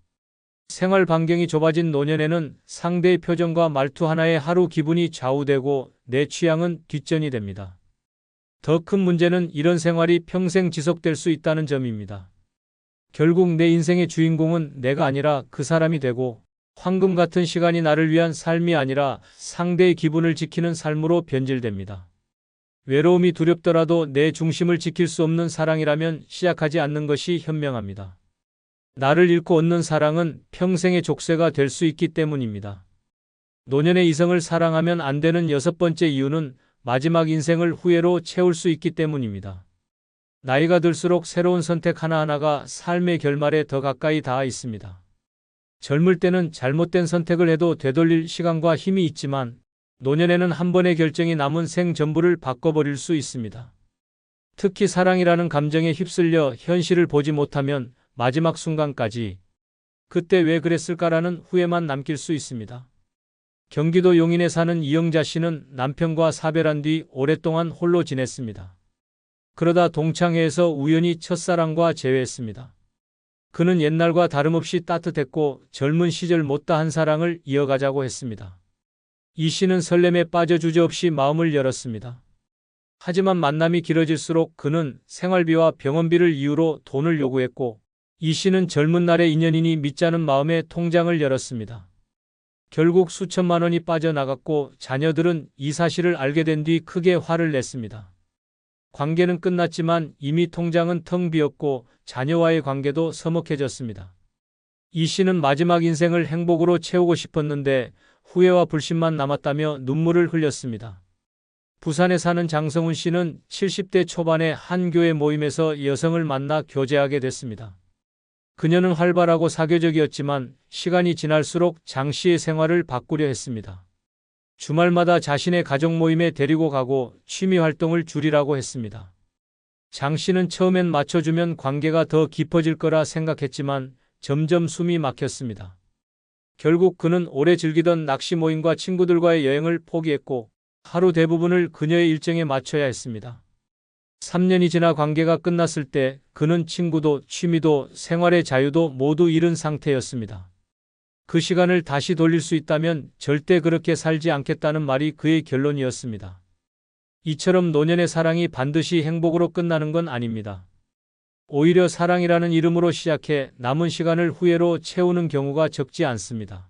생활 반경이 좁아진 노년에는 상대의 표정과 말투 하나에 하루 기분이 좌우되고 내 취향은 뒷전이 됩니다. 더 큰 문제는 이런 생활이 평생 지속될 수 있다는 점입니다. 결국 내 인생의 주인공은 내가 아니라 그 사람이 되고 황금 같은 시간이 나를 위한 삶이 아니라 상대의 기분을 지키는 삶으로 변질됩니다. 외로움이 두렵더라도 내 중심을 지킬 수 없는 사랑이라면 시작하지 않는 것이 현명합니다. 나를 잃고 얻는 사랑은 평생의 족쇄가 될 수 있기 때문입니다. 노년의 이성을 사랑하면 안 되는 6번째 이유는 마지막 인생을 후회로 채울 수 있기 때문입니다. 나이가 들수록 새로운 선택 하나하나가 삶의 결말에 더 가까이 닿아 있습니다. 젊을 때는 잘못된 선택을 해도 되돌릴 시간과 힘이 있지만 노년에는 한 번의 결정이 남은 생 전부를 바꿔버릴 수 있습니다. 특히 사랑이라는 감정에 휩쓸려 현실을 보지 못하면 마지막 순간까지 그때 왜 그랬을까라는 후회만 남길 수 있습니다. 경기도 용인에 사는 이영자 씨는 남편과 사별한 뒤 오랫동안 홀로 지냈습니다. 그러다 동창회에서 우연히 첫사랑과 재회했습니다. 그는 옛날과 다름없이 따뜻했고 젊은 시절 못다한 사랑을 이어가자고 했습니다. 이 씨는 설렘에 빠져 주저없이 마음을 열었습니다. 하지만 만남이 길어질수록 그는 생활비와 병원비를 이유로 돈을 요구했고 이 씨는 젊은 날의 인연이니 믿자는 마음에 통장을 열었습니다. 결국 수천만 원이 빠져나갔고 자녀들은 이 사실을 알게 된 뒤 크게 화를 냈습니다. 관계는 끝났지만 이미 통장은 텅 비었고 자녀와의 관계도 서먹해졌습니다. 이 씨는 마지막 인생을 행복으로 채우고 싶었는데 후회와 불신만 남았다며 눈물을 흘렸습니다. 부산에 사는 장성훈 씨는 70대 초반에 한 교회 모임에서 여성을 만나 교제하게 됐습니다. 그녀는 활발하고 사교적이었지만 시간이 지날수록 장 씨의 생활을 바꾸려 했습니다. 주말마다 자신의 가족 모임에 데리고 가고 취미 활동을 줄이라고 했습니다. 장 씨는 처음엔 맞춰주면 관계가 더 깊어질 거라 생각했지만 점점 숨이 막혔습니다. 결국 그는 오래 즐기던 낚시 모임과 친구들과의 여행을 포기했고 하루 대부분을 그녀의 일정에 맞춰야 했습니다. 3년이 지나 관계가 끝났을 때 그는 친구도 취미도 생활의 자유도 모두 잃은 상태였습니다. 그 시간을 다시 돌릴 수 있다면 절대 그렇게 살지 않겠다는 말이 그의 결론이었습니다. 이처럼 노년의 사랑이 반드시 행복으로 끝나는 건 아닙니다. 오히려 사랑이라는 이름으로 시작해 남은 시간을 후회로 채우는 경우가 적지 않습니다.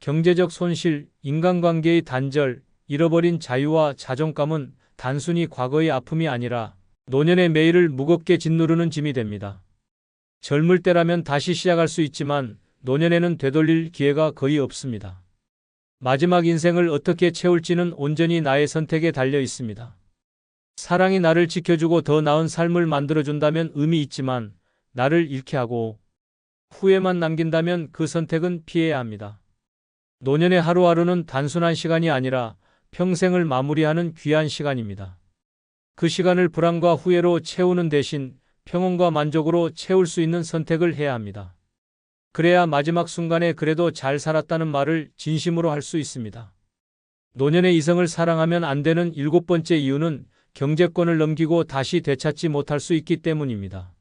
경제적 손실, 인간관계의 단절, 잃어버린 자유와 자존감은 단순히 과거의 아픔이 아니라 노년의 매일을 무겁게 짓누르는 짐이 됩니다. 젊을 때라면 다시 시작할 수 있지만 노년에는 되돌릴 기회가 거의 없습니다. 마지막 인생을 어떻게 채울지는 온전히 나의 선택에 달려 있습니다. 사랑이 나를 지켜주고 더 나은 삶을 만들어준다면 의미 있지만 나를 잃게 하고 후회만 남긴다면 그 선택은 피해야 합니다. 노년의 하루하루는 단순한 시간이 아니라 평생을 마무리하는 귀한 시간입니다. 그 시간을 불안과 후회로 채우는 대신 평온과 만족으로 채울 수 있는 선택을 해야 합니다. 그래야 마지막 순간에 그래도 잘 살았다는 말을 진심으로 할 수 있습니다. 노년의 이성을 사랑하면 안 되는 7번째 이유는 경제권을 넘기고 다시 되찾지 못할 수 있기 때문입니다.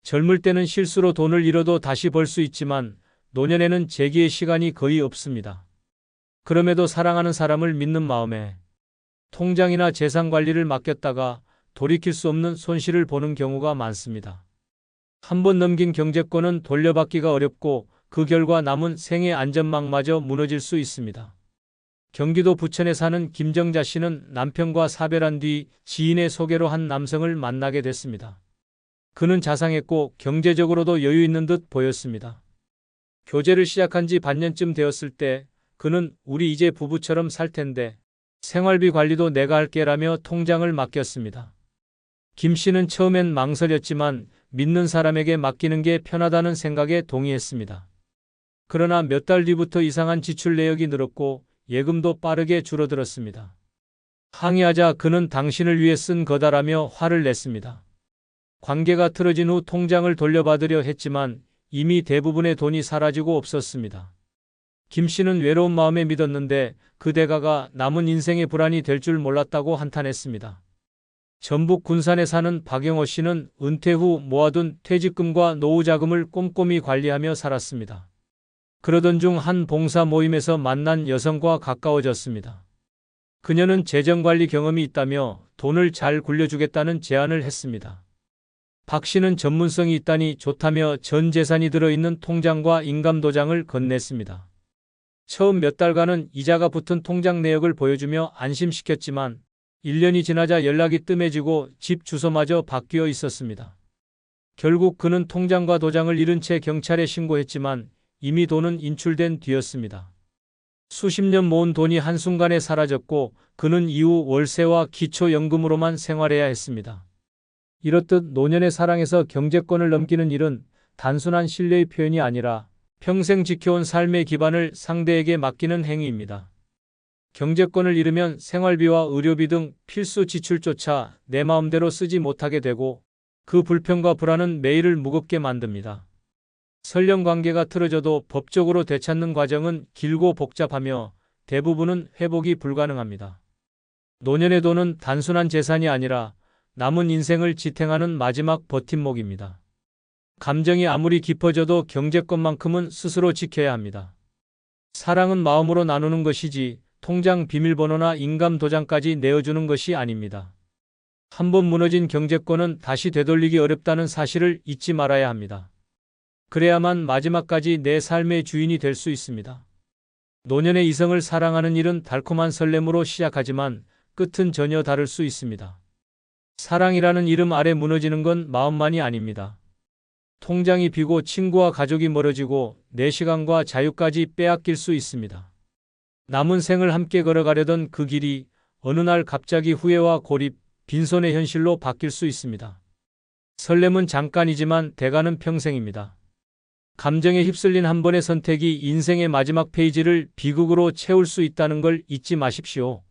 젊을 때는 실수로 돈을 잃어도 다시 벌 수 있지만 노년에는 재기의 시간이 거의 없습니다. 그럼에도 사랑하는 사람을 믿는 마음에 통장이나 재산 관리를 맡겼다가 돌이킬 수 없는 손실을 보는 경우가 많습니다. 한 번 넘긴 경제권은 돌려받기가 어렵고 그 결과 남은 생애 안전망마저 무너질 수 있습니다. 경기도 부천에 사는 김정자 씨는 남편과 사별한 뒤 지인의 소개로 한 남성을 만나게 됐습니다. 그는 자상했고 경제적으로도 여유 있는 듯 보였습니다. 교제를 시작한 지 반년쯤 되었을 때 그는 우리 이제 부부처럼 살 텐데 생활비 관리도 내가 할게라며 통장을 맡겼습니다. 김 씨는 처음엔 망설였지만 믿는 사람에게 맡기는 게 편하다는 생각에 동의했습니다. 그러나 몇 달 뒤부터 이상한 지출 내역이 늘었고 예금도 빠르게 줄어들었습니다. 항의하자 그는 당신을 위해 쓴 거다라며 화를 냈습니다. 관계가 틀어진 후 통장을 돌려받으려 했지만 이미 대부분의 돈이 사라지고 없었습니다. 김 씨는 외로운 마음에 믿었는데 그 대가가 남은 인생의 불안이 될 줄 몰랐다고 한탄했습니다. 전북 군산에 사는 박영호 씨는 은퇴 후 모아둔 퇴직금과 노후자금을 꼼꼼히 관리하며 살았습니다. 그러던 중 한 봉사 모임에서 만난 여성과 가까워졌습니다. 그녀는 재정관리 경험이 있다며 돈을 잘 굴려주겠다는 제안을 했습니다. 박 씨는 전문성이 있다니 좋다며 전 재산이 들어있는 통장과 인감도장을 건넸습니다. 처음 몇 달간은 이자가 붙은 통장 내역을 보여주며 안심시켰지만 1년이 지나자 연락이 뜸해지고 집 주소마저 바뀌어 있었습니다. 결국 그는 통장과 도장을 잃은 채 경찰에 신고했지만 이미 돈은 인출된 뒤였습니다. 수십 년 모은 돈이 한순간에 사라졌고 그는 이후 월세와 기초연금으로만 생활해야 했습니다. 이렇듯 노년의 사랑에서 경제권을 넘기는 일은 단순한 신뢰의 표현이 아니라 평생 지켜온 삶의 기반을 상대에게 맡기는 행위입니다. 경제권을 잃으면 생활비와 의료비 등 필수 지출조차 내 마음대로 쓰지 못하게 되고 그 불평과 불안은 매일을 무겁게 만듭니다. 설령 관계가 틀어져도 법적으로 되찾는 과정은 길고 복잡하며 대부분은 회복이 불가능합니다. 노년의 돈은 단순한 재산이 아니라 남은 인생을 지탱하는 마지막 버팀목입니다. 감정이 아무리 깊어져도 경제권만큼은 스스로 지켜야 합니다. 사랑은 마음으로 나누는 것이지 통장 비밀번호나 인감도장까지 내어주는 것이 아닙니다. 한번 무너진 경제권은 다시 되돌리기 어렵다는 사실을 잊지 말아야 합니다. 그래야만 마지막까지 내 삶의 주인이 될 수 있습니다. 노년의 이성을 사랑하는 일은 달콤한 설렘으로 시작하지만 끝은 전혀 다를 수 있습니다. 사랑이라는 이름 아래 무너지는 건 마음만이 아닙니다. 통장이 비고 친구와 가족이 멀어지고 내 시간과 자유까지 빼앗길 수 있습니다. 남은 생을 함께 걸어가려던 그 길이 어느 날 갑자기 후회와 고립, 빈손의 현실로 바뀔 수 있습니다. 설렘은 잠깐이지만 대가는 평생입니다. 감정에 휩쓸린 한 번의 선택이 인생의 마지막 페이지를 비극으로 채울 수 있다는 걸 잊지 마십시오.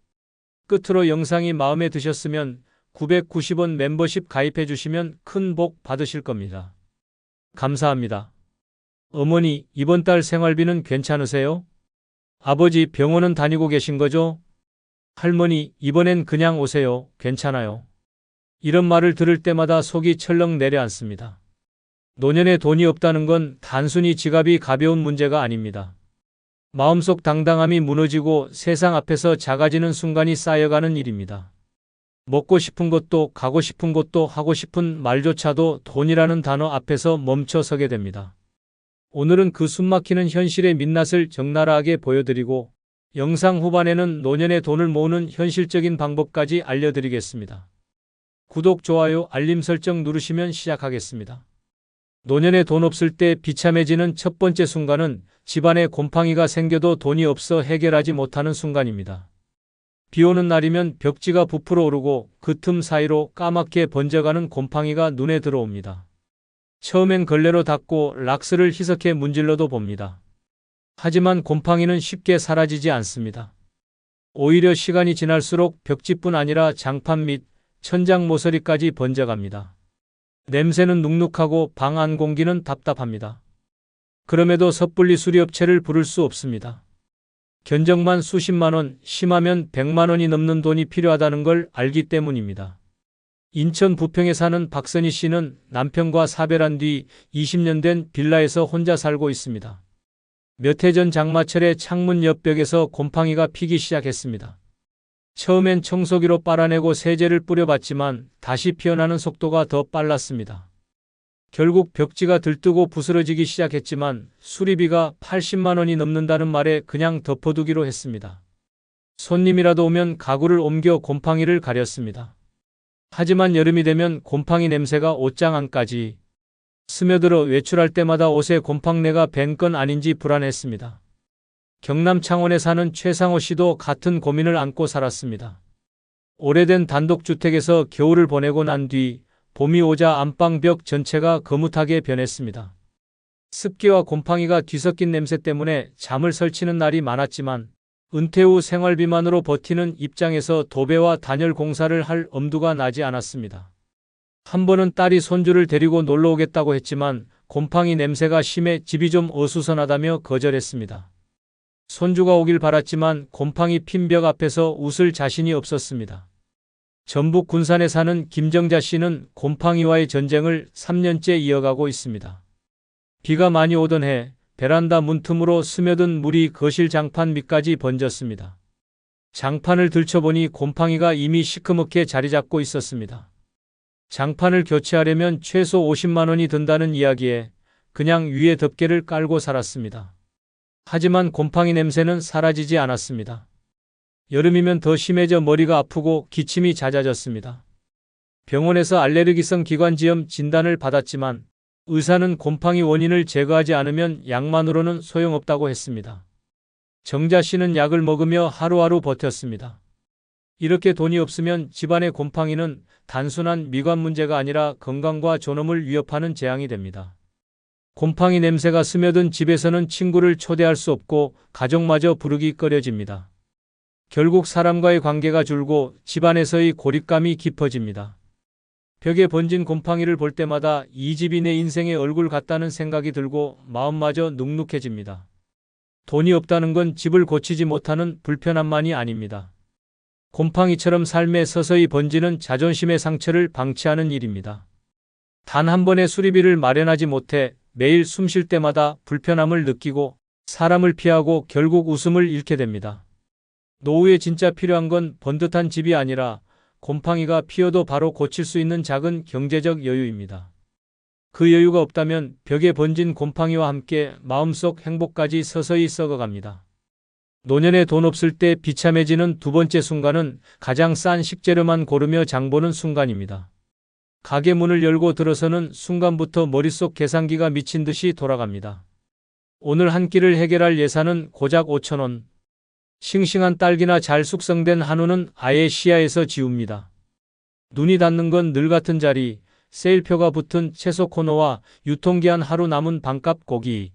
끝으로 영상이 마음에 드셨으면 990원 멤버십 가입해 주시면 큰 복 받으실 겁니다. 감사합니다. 어머니, 이번 달 생활비는 괜찮으세요? 아버지, 병원은 다니고 계신 거죠? 할머니, 이번엔 그냥 오세요. 괜찮아요. 이런 말을 들을 때마다 속이 철렁 내려앉습니다. 노년에 돈이 없다는 건 단순히 지갑이 가벼운 문제가 아닙니다. 마음속 당당함이 무너지고 세상 앞에서 작아지는 순간이 쌓여가는 일입니다. 먹고 싶은 것도 가고 싶은 곳도 하고 싶은 말조차도 돈이라는 단어 앞에서 멈춰 서게 됩니다. 오늘은 그 숨막히는 현실의 민낯을 적나라하게 보여드리고 영상 후반에는 노년에 돈을 모으는 현실적인 방법까지 알려드리겠습니다. 구독, 좋아요, 알림 설정 누르시면 시작하겠습니다. 노년에 돈 없을 때 비참해지는 첫 번째 순간은 집안에 곰팡이가 생겨도 돈이 없어 해결하지 못하는 순간입니다. 비 오는 날이면 벽지가 부풀어 오르고 그 틈 사이로 까맣게 번져가는 곰팡이가 눈에 들어옵니다. 처음엔 걸레로 닦고 락스를 희석해 문질러도 봅니다. 하지만 곰팡이는 쉽게 사라지지 않습니다. 오히려 시간이 지날수록 벽지뿐 아니라 장판 및 천장 모서리까지 번져갑니다. 냄새는 눅눅하고 방 안 공기는 답답합니다. 그럼에도 섣불리 수리업체를 부를 수 없습니다. 견적만 수십만 원, 심하면 100만 원이 넘는 돈이 필요하다는 걸 알기 때문입니다. 인천 부평에 사는 박선희 씨는 남편과 사별한 뒤 20년 된 빌라에서 혼자 살고 있습니다. 몇 해 전 장마철에 창문 옆 벽에서 곰팡이가 피기 시작했습니다. 처음엔 청소기로 빨아내고 세제를 뿌려봤지만 다시 피어나는 속도가 더 빨랐습니다. 결국 벽지가 들뜨고 부스러지기 시작했지만 수리비가 80만 원이 넘는다는 말에 그냥 덮어두기로 했습니다. 손님이라도 오면 가구를 옮겨 곰팡이를 가렸습니다. 하지만 여름이 되면 곰팡이 냄새가 옷장 안까지 스며들어 외출할 때마다 옷에 곰팡내가 밴 건 아닌지 불안했습니다. 경남 창원에 사는 최상호 씨도 같은 고민을 안고 살았습니다. 오래된 단독주택에서 겨울을 보내고 난 뒤 봄이 오자 안방 벽 전체가 거뭇하게 변했습니다. 습기와 곰팡이가 뒤섞인 냄새 때문에 잠을 설치는 날이 많았지만 은퇴 후 생활비만으로 버티는 입장에서 도배와 단열 공사를 할 엄두가 나지 않았습니다. 한 번은 딸이 손주를 데리고 놀러 오겠다고 했지만 곰팡이 냄새가 심해 집이 좀 어수선하다며 거절했습니다. 손주가 오길 바랐지만 곰팡이 핀 벽 앞에서 웃을 자신이 없었습니다. 전북 군산에 사는 김정자 씨는 곰팡이와의 전쟁을 3년째 이어가고 있습니다. 비가 많이 오던 해 베란다 문틈으로 스며든 물이 거실 장판 밑까지 번졌습니다. 장판을 들춰보니 곰팡이가 이미 시커멓게 자리 잡고 있었습니다. 장판을 교체하려면 최소 50만 원이 든다는 이야기에 그냥 위에 덮개를 깔고 살았습니다. 하지만 곰팡이 냄새는 사라지지 않았습니다. 여름이면 더 심해져 머리가 아프고 기침이 잦아졌습니다. 병원에서 알레르기성 기관지염 진단을 받았지만 의사는 곰팡이 원인을 제거하지 않으면 약만으로는 소용없다고 했습니다. 정자 씨는 약을 먹으며 하루하루 버텼습니다. 이렇게 돈이 없으면 집안의 곰팡이는 단순한 미관 문제가 아니라 건강과 존엄을 위협하는 재앙이 됩니다. 곰팡이 냄새가 스며든 집에서는 친구를 초대할 수 없고 가족마저 부르기 꺼려집니다. 결국 사람과의 관계가 줄고 집안에서의 고립감이 깊어집니다. 벽에 번진 곰팡이를 볼 때마다 이 집이 내 인생의 얼굴 같다는 생각이 들고 마음마저 눅눅해집니다. 돈이 없다는 건 집을 고치지 못하는 불편함만이 아닙니다. 곰팡이처럼 삶에 서서히 번지는 자존심의 상처를 방치하는 일입니다. 단 한 번의 수리비를 마련하지 못해 매일 숨 쉴 때마다 불편함을 느끼고 사람을 피하고 결국 웃음을 잃게 됩니다. 노후에 진짜 필요한 건 번듯한 집이 아니라 곰팡이가 피어도 바로 고칠 수 있는 작은 경제적 여유입니다. 그 여유가 없다면 벽에 번진 곰팡이와 함께 마음속 행복까지 서서히 썩어갑니다. 노년에 돈 없을 때 비참해지는 두 번째 순간은 가장 싼 식재료만 고르며 장보는 순간입니다. 가게 문을 열고 들어서는 순간부터 머릿속 계산기가 미친 듯이 돌아갑니다. 오늘 한 끼를 해결할 예산은 고작 5,000원. 싱싱한 딸기나 잘 숙성된 한우는 아예 시야에서 지웁니다. 눈이 닿는 건 늘 같은 자리, 세일표가 붙은 채소 코너와 유통기한 하루 남은 반값 고기.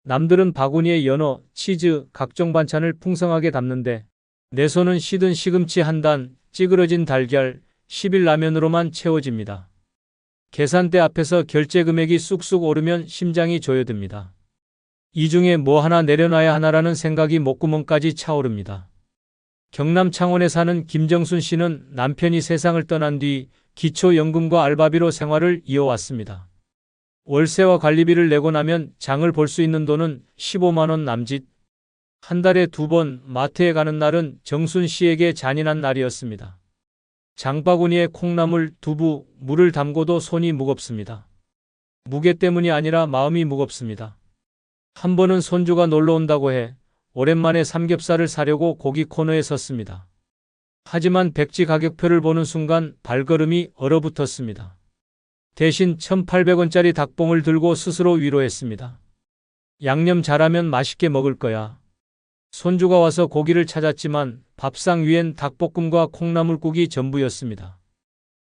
남들은 바구니에 연어, 치즈, 각종 반찬을 풍성하게 담는데 내 손은 시든 시금치 한 단, 찌그러진 달걀, 10일 라면으로만 채워집니다. 계산대 앞에서 결제 금액이 쑥쑥 오르면 심장이 조여듭니다. 이 중에 뭐 하나 내려놔야 하나라는 생각이 목구멍까지 차오릅니다. 경남 창원에 사는 김정순 씨는 남편이 세상을 떠난 뒤 기초연금과 알바비로 생활을 이어왔습니다. 월세와 관리비를 내고 나면 장을 볼 수 있는 돈은 15만 원 남짓. 한 달에 2번 마트에 가는 날은 정순 씨에게 잔인한 날이었습니다. 장바구니에 콩나물, 두부, 물을 담고도 손이 무겁습니다. 무게 때문이 아니라 마음이 무겁습니다. 한 번은 손주가 놀러 온다고 해 오랜만에 삼겹살을 사려고 고기 코너에 섰습니다. 하지만 백지 가격표를 보는 순간 발걸음이 얼어붙었습니다. 대신 1,800원짜리 닭봉을 들고 스스로 위로했습니다. 양념 잘하면 맛있게 먹을 거야. 손주가 와서 고기를 찾았지만 밥상 위엔 닭볶음과 콩나물국이 전부였습니다.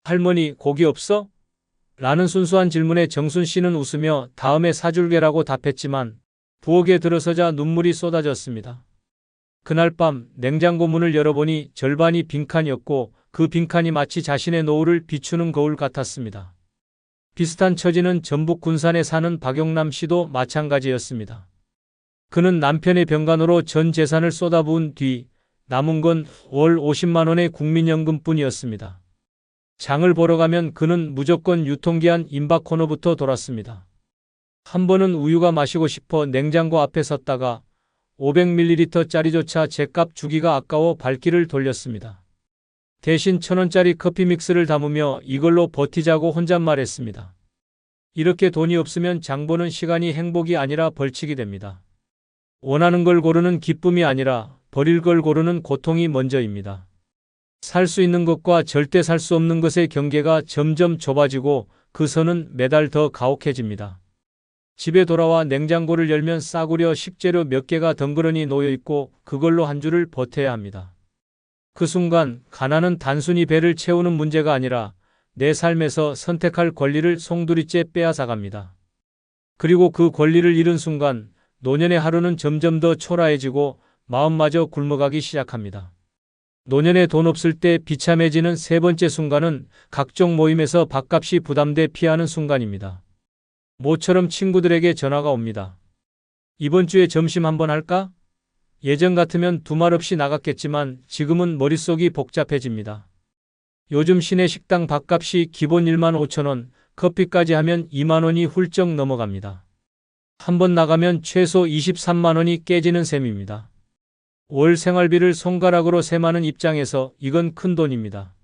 할머니, 고기 없어? 라는 순수한 질문에 정순 씨는 웃으며 다음에 사줄게라고 답했지만 부엌에 들어서자 눈물이 쏟아졌습니다. 그날 밤 냉장고 문을 열어보니 절반이 빈칸이었고 그 빈칸이 마치 자신의 노후를 비추는 거울 같았습니다. 비슷한 처지는 전북 군산에 사는 박용남 씨도 마찬가지였습니다. 그는 남편의 병간호로 전 재산을 쏟아부은 뒤 남은 건 월 50만 원의 국민연금뿐이었습니다. 장을 보러 가면 그는 무조건 유통기한 임박 코너부터 돌았습니다. 한 번은 우유가 마시고 싶어 냉장고 앞에 섰다가 500ml짜리조차 제값 주기가 아까워 발길을 돌렸습니다. 대신 1,000원짜리 커피 믹스를 담으며 이걸로 버티자고 혼잣말했습니다. 이렇게 돈이 없으면 장보는 시간이 행복이 아니라 벌칙이 됩니다. 원하는 걸 고르는 기쁨이 아니라 버릴 걸 고르는 고통이 먼저입니다. 살 수 있는 것과 절대 살 수 없는 것의 경계가 점점 좁아지고 그 선은 매달 더 가혹해집니다. 집에 돌아와 냉장고를 열면 싸구려 식재료 몇 개가 덩그러니 놓여있고 그걸로 한 주를 버텨야 합니다. 그 순간 가난은 단순히 배를 채우는 문제가 아니라 내 삶에서 선택할 권리를 송두리째 빼앗아갑니다. 그리고 그 권리를 잃은 순간 노년의 하루는 점점 더 초라해지고 마음마저 굶어가기 시작합니다. 노년에 돈 없을 때 비참해지는 세 번째 순간은 각종 모임에서 밥값이 부담돼 피하는 순간입니다. 모처럼 친구들에게 전화가 옵니다. 이번 주에 점심 한번 할까? 예전 같으면 두말 없이 나갔겠지만 지금은 머릿속이 복잡해집니다. 요즘 시내 식당 밥값이 기본 1만 5천 원, 커피까지 하면 2만 원이 훌쩍 넘어갑니다. 한 번 나가면 최소 23만 원이 깨지는 셈입니다. 월 생활비를 손가락으로 셈하는 입장에서 이건 큰 돈입니다.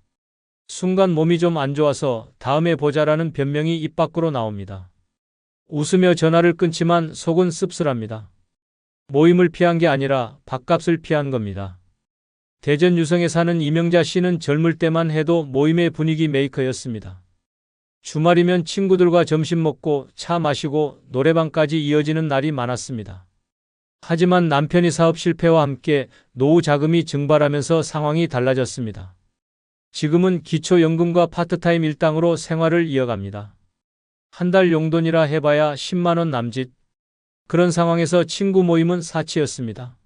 순간 몸이 좀 안 좋아서 다음에 보자라는 변명이 입 밖으로 나옵니다. 웃으며 전화를 끊지만 속은 씁쓸합니다. 모임을 피한 게 아니라 밥값을 피한 겁니다. 대전 유성에 사는 이명자 씨는 젊을 때만 해도 모임의 분위기 메이커였습니다. 주말이면 친구들과 점심 먹고 차 마시고 노래방까지 이어지는 날이 많았습니다. 하지만 남편이 사업 실패와 함께 노후 자금이 증발하면서 상황이 달라졌습니다. 지금은 기초연금과 파트타임 일당으로 생활을 이어갑니다. 한 달 용돈이라 해봐야 10만 원 남짓. 그런 상황에서 친구 모임은 사치였습니다.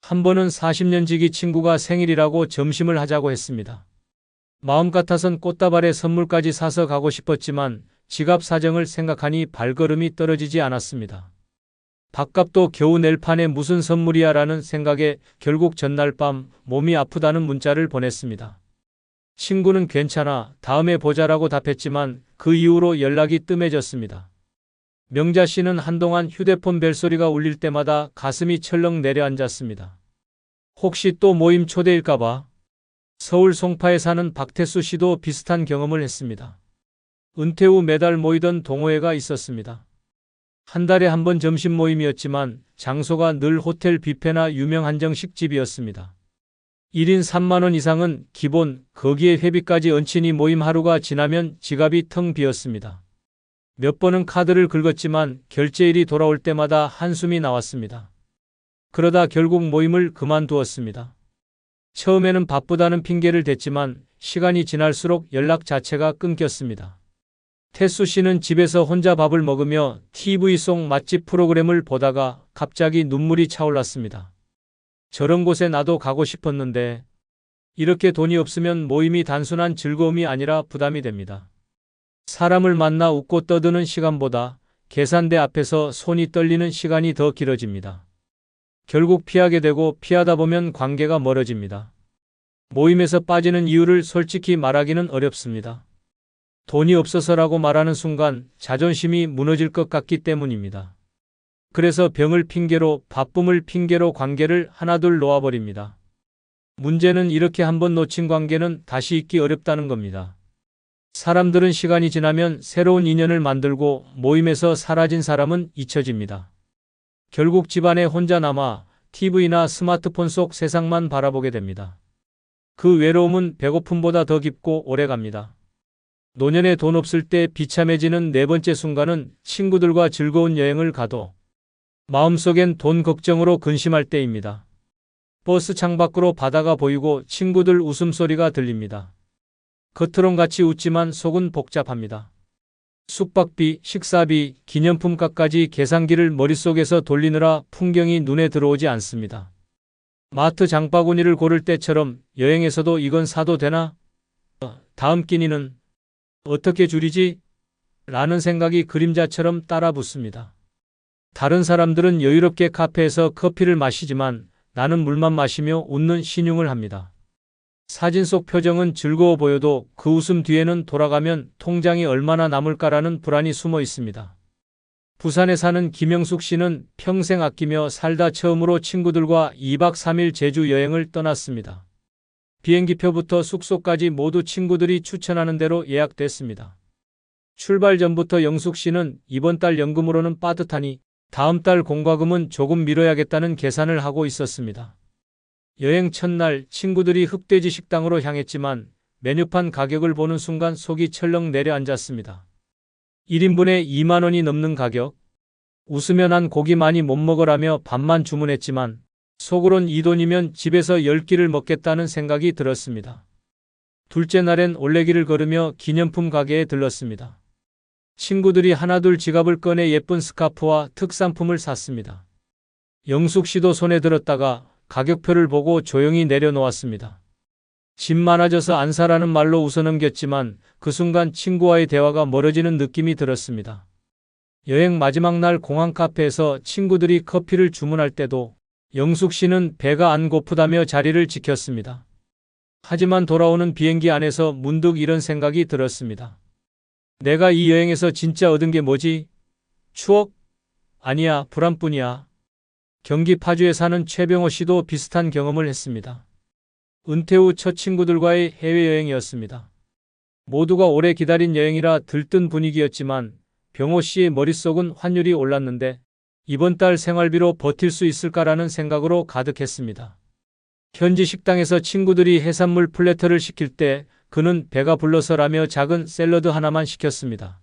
한 번은 40년 지기 친구가 생일이라고 점심을 하자고 했습니다. 마음 같아선 꽃다발에 선물까지 사서 가고 싶었지만 지갑 사정을 생각하니 발걸음이 떨어지지 않았습니다. 밥값도 겨우 낼 판에 무슨 선물이야 라는 생각에 결국 전날 밤 몸이 아프다는 문자를 보냈습니다. 친구는 괜찮아, 다음에 보자라고 답했지만 그 이후로 연락이 뜸해졌습니다. 명자 씨는 한동안 휴대폰 벨소리가 울릴 때마다 가슴이 철렁 내려앉았습니다. 혹시 또 모임 초대일까봐. 서울 송파에 사는 박태수 씨도 비슷한 경험을 했습니다. 은퇴 후 매달 모이던 동호회가 있었습니다. 한 달에 한 번 점심 모임이었지만 장소가 늘 호텔 뷔페나 유명 한정식집이었습니다. 1인 3만 원 이상은 기본, 거기에 회비까지 얹히니 모임 하루가 지나면 지갑이 텅 비었습니다. 몇 번은 카드를 긁었지만 결제일이 돌아올 때마다 한숨이 나왔습니다. 그러다 결국 모임을 그만두었습니다. 처음에는 바쁘다는 핑계를 댔지만 시간이 지날수록 연락 자체가 끊겼습니다. 태수 씨는 집에서 혼자 밥을 먹으며 TV 속 맛집 프로그램을 보다가 갑자기 눈물이 차올랐습니다. 저런 곳에 나도 가고 싶었는데 이렇게 돈이 없으면 모임이 단순한 즐거움이 아니라 부담이 됩니다. 사람을 만나 웃고 떠드는 시간보다 계산대 앞에서 손이 떨리는 시간이 더 길어집니다. 결국 피하게 되고 피하다 보면 관계가 멀어집니다. 모임에서 빠지는 이유를 솔직히 말하기는 어렵습니다. 돈이 없어서라고 말하는 순간 자존심이 무너질 것 같기 때문입니다. 그래서 병을 핑계로, 바쁨을 핑계로 관계를 하나둘 놓아버립니다. 문제는 이렇게 한번 놓친 관계는 다시 잇기 어렵다는 겁니다. 사람들은 시간이 지나면 새로운 인연을 만들고 모임에서 사라진 사람은 잊혀집니다. 결국 집안에 혼자 남아 TV나 스마트폰 속 세상만 바라보게 됩니다. 그 외로움은 배고픔보다 더 깊고 오래갑니다. 노년에 돈 없을 때 비참해지는 네 번째 순간은 친구들과 즐거운 여행을 가도 마음속엔 돈 걱정으로 근심할 때입니다. 버스 창밖으로 바다가 보이고 친구들 웃음소리가 들립니다. 겉으론 같이 웃지만 속은 복잡합니다. 숙박비, 식사비, 기념품값까지 계산기를 머릿속에서 돌리느라 풍경이 눈에 들어오지 않습니다. 마트 장바구니를 고를 때처럼 여행에서도 이건 사도 되나? 다음 끼니는 어떻게 줄이지? 라는 생각이 그림자처럼 따라 붙습니다. 다른 사람들은 여유롭게 카페에서 커피를 마시지만 나는 물만 마시며 웃는 신용을 합니다. 사진 속 표정은 즐거워 보여도 그 웃음 뒤에는 돌아가면 통장이 얼마나 남을까라는 불안이 숨어 있습니다. 부산에 사는 김영숙 씨는 평생 아끼며 살다 처음으로 친구들과 2박 3일 제주 여행을 떠났습니다. 비행기표부터 숙소까지 모두 친구들이 추천하는 대로 예약됐습니다. 출발 전부터 영숙 씨는 이번 달 연금으로는 빠듯하니 다음 달 공과금은 조금 미뤄야겠다는 계산을 하고 있었습니다. 여행 첫날 친구들이 흑돼지 식당으로 향했지만 메뉴판 가격을 보는 순간 속이 철렁 내려앉았습니다. 1인분에 2만 원이 넘는 가격. 웃으며 난 고기 많이 못 먹으라며 밥만 주문했지만 속으론 이 돈이면 집에서 10끼를 먹겠다는 생각이 들었습니다. 둘째 날엔 올레길을 걸으며 기념품 가게에 들렀습니다. 친구들이 하나둘 지갑을 꺼내 예쁜 스카프와 특산품을 샀습니다. 영숙 씨도 손에 들었다가 가격표를 보고 조용히 내려놓았습니다. 집 많아져서 안 사라는 말로 웃어넘겼지만 그 순간 친구와의 대화가 멀어지는 느낌이 들었습니다. 여행 마지막 날 공항 카페에서 친구들이 커피를 주문할 때도 영숙 씨는 배가 안 고프다며 자리를 지켰습니다. 하지만 돌아오는 비행기 안에서 문득 이런 생각이 들었습니다. 내가 이 여행에서 진짜 얻은 게 뭐지? 추억? 아니야, 불안뿐이야. 경기 파주에 사는 최병호 씨도 비슷한 경험을 했습니다. 은퇴 후 첫 친구들과의 해외여행이었습니다. 모두가 오래 기다린 여행이라 들뜬 분위기였지만 병호 씨의 머릿속은 환율이 올랐는데 이번 달 생활비로 버틸 수 있을까라는 생각으로 가득했습니다. 현지 식당에서 친구들이 해산물 플래터를 시킬 때 그는 배가 불러서라며 작은 샐러드 하나만 시켰습니다.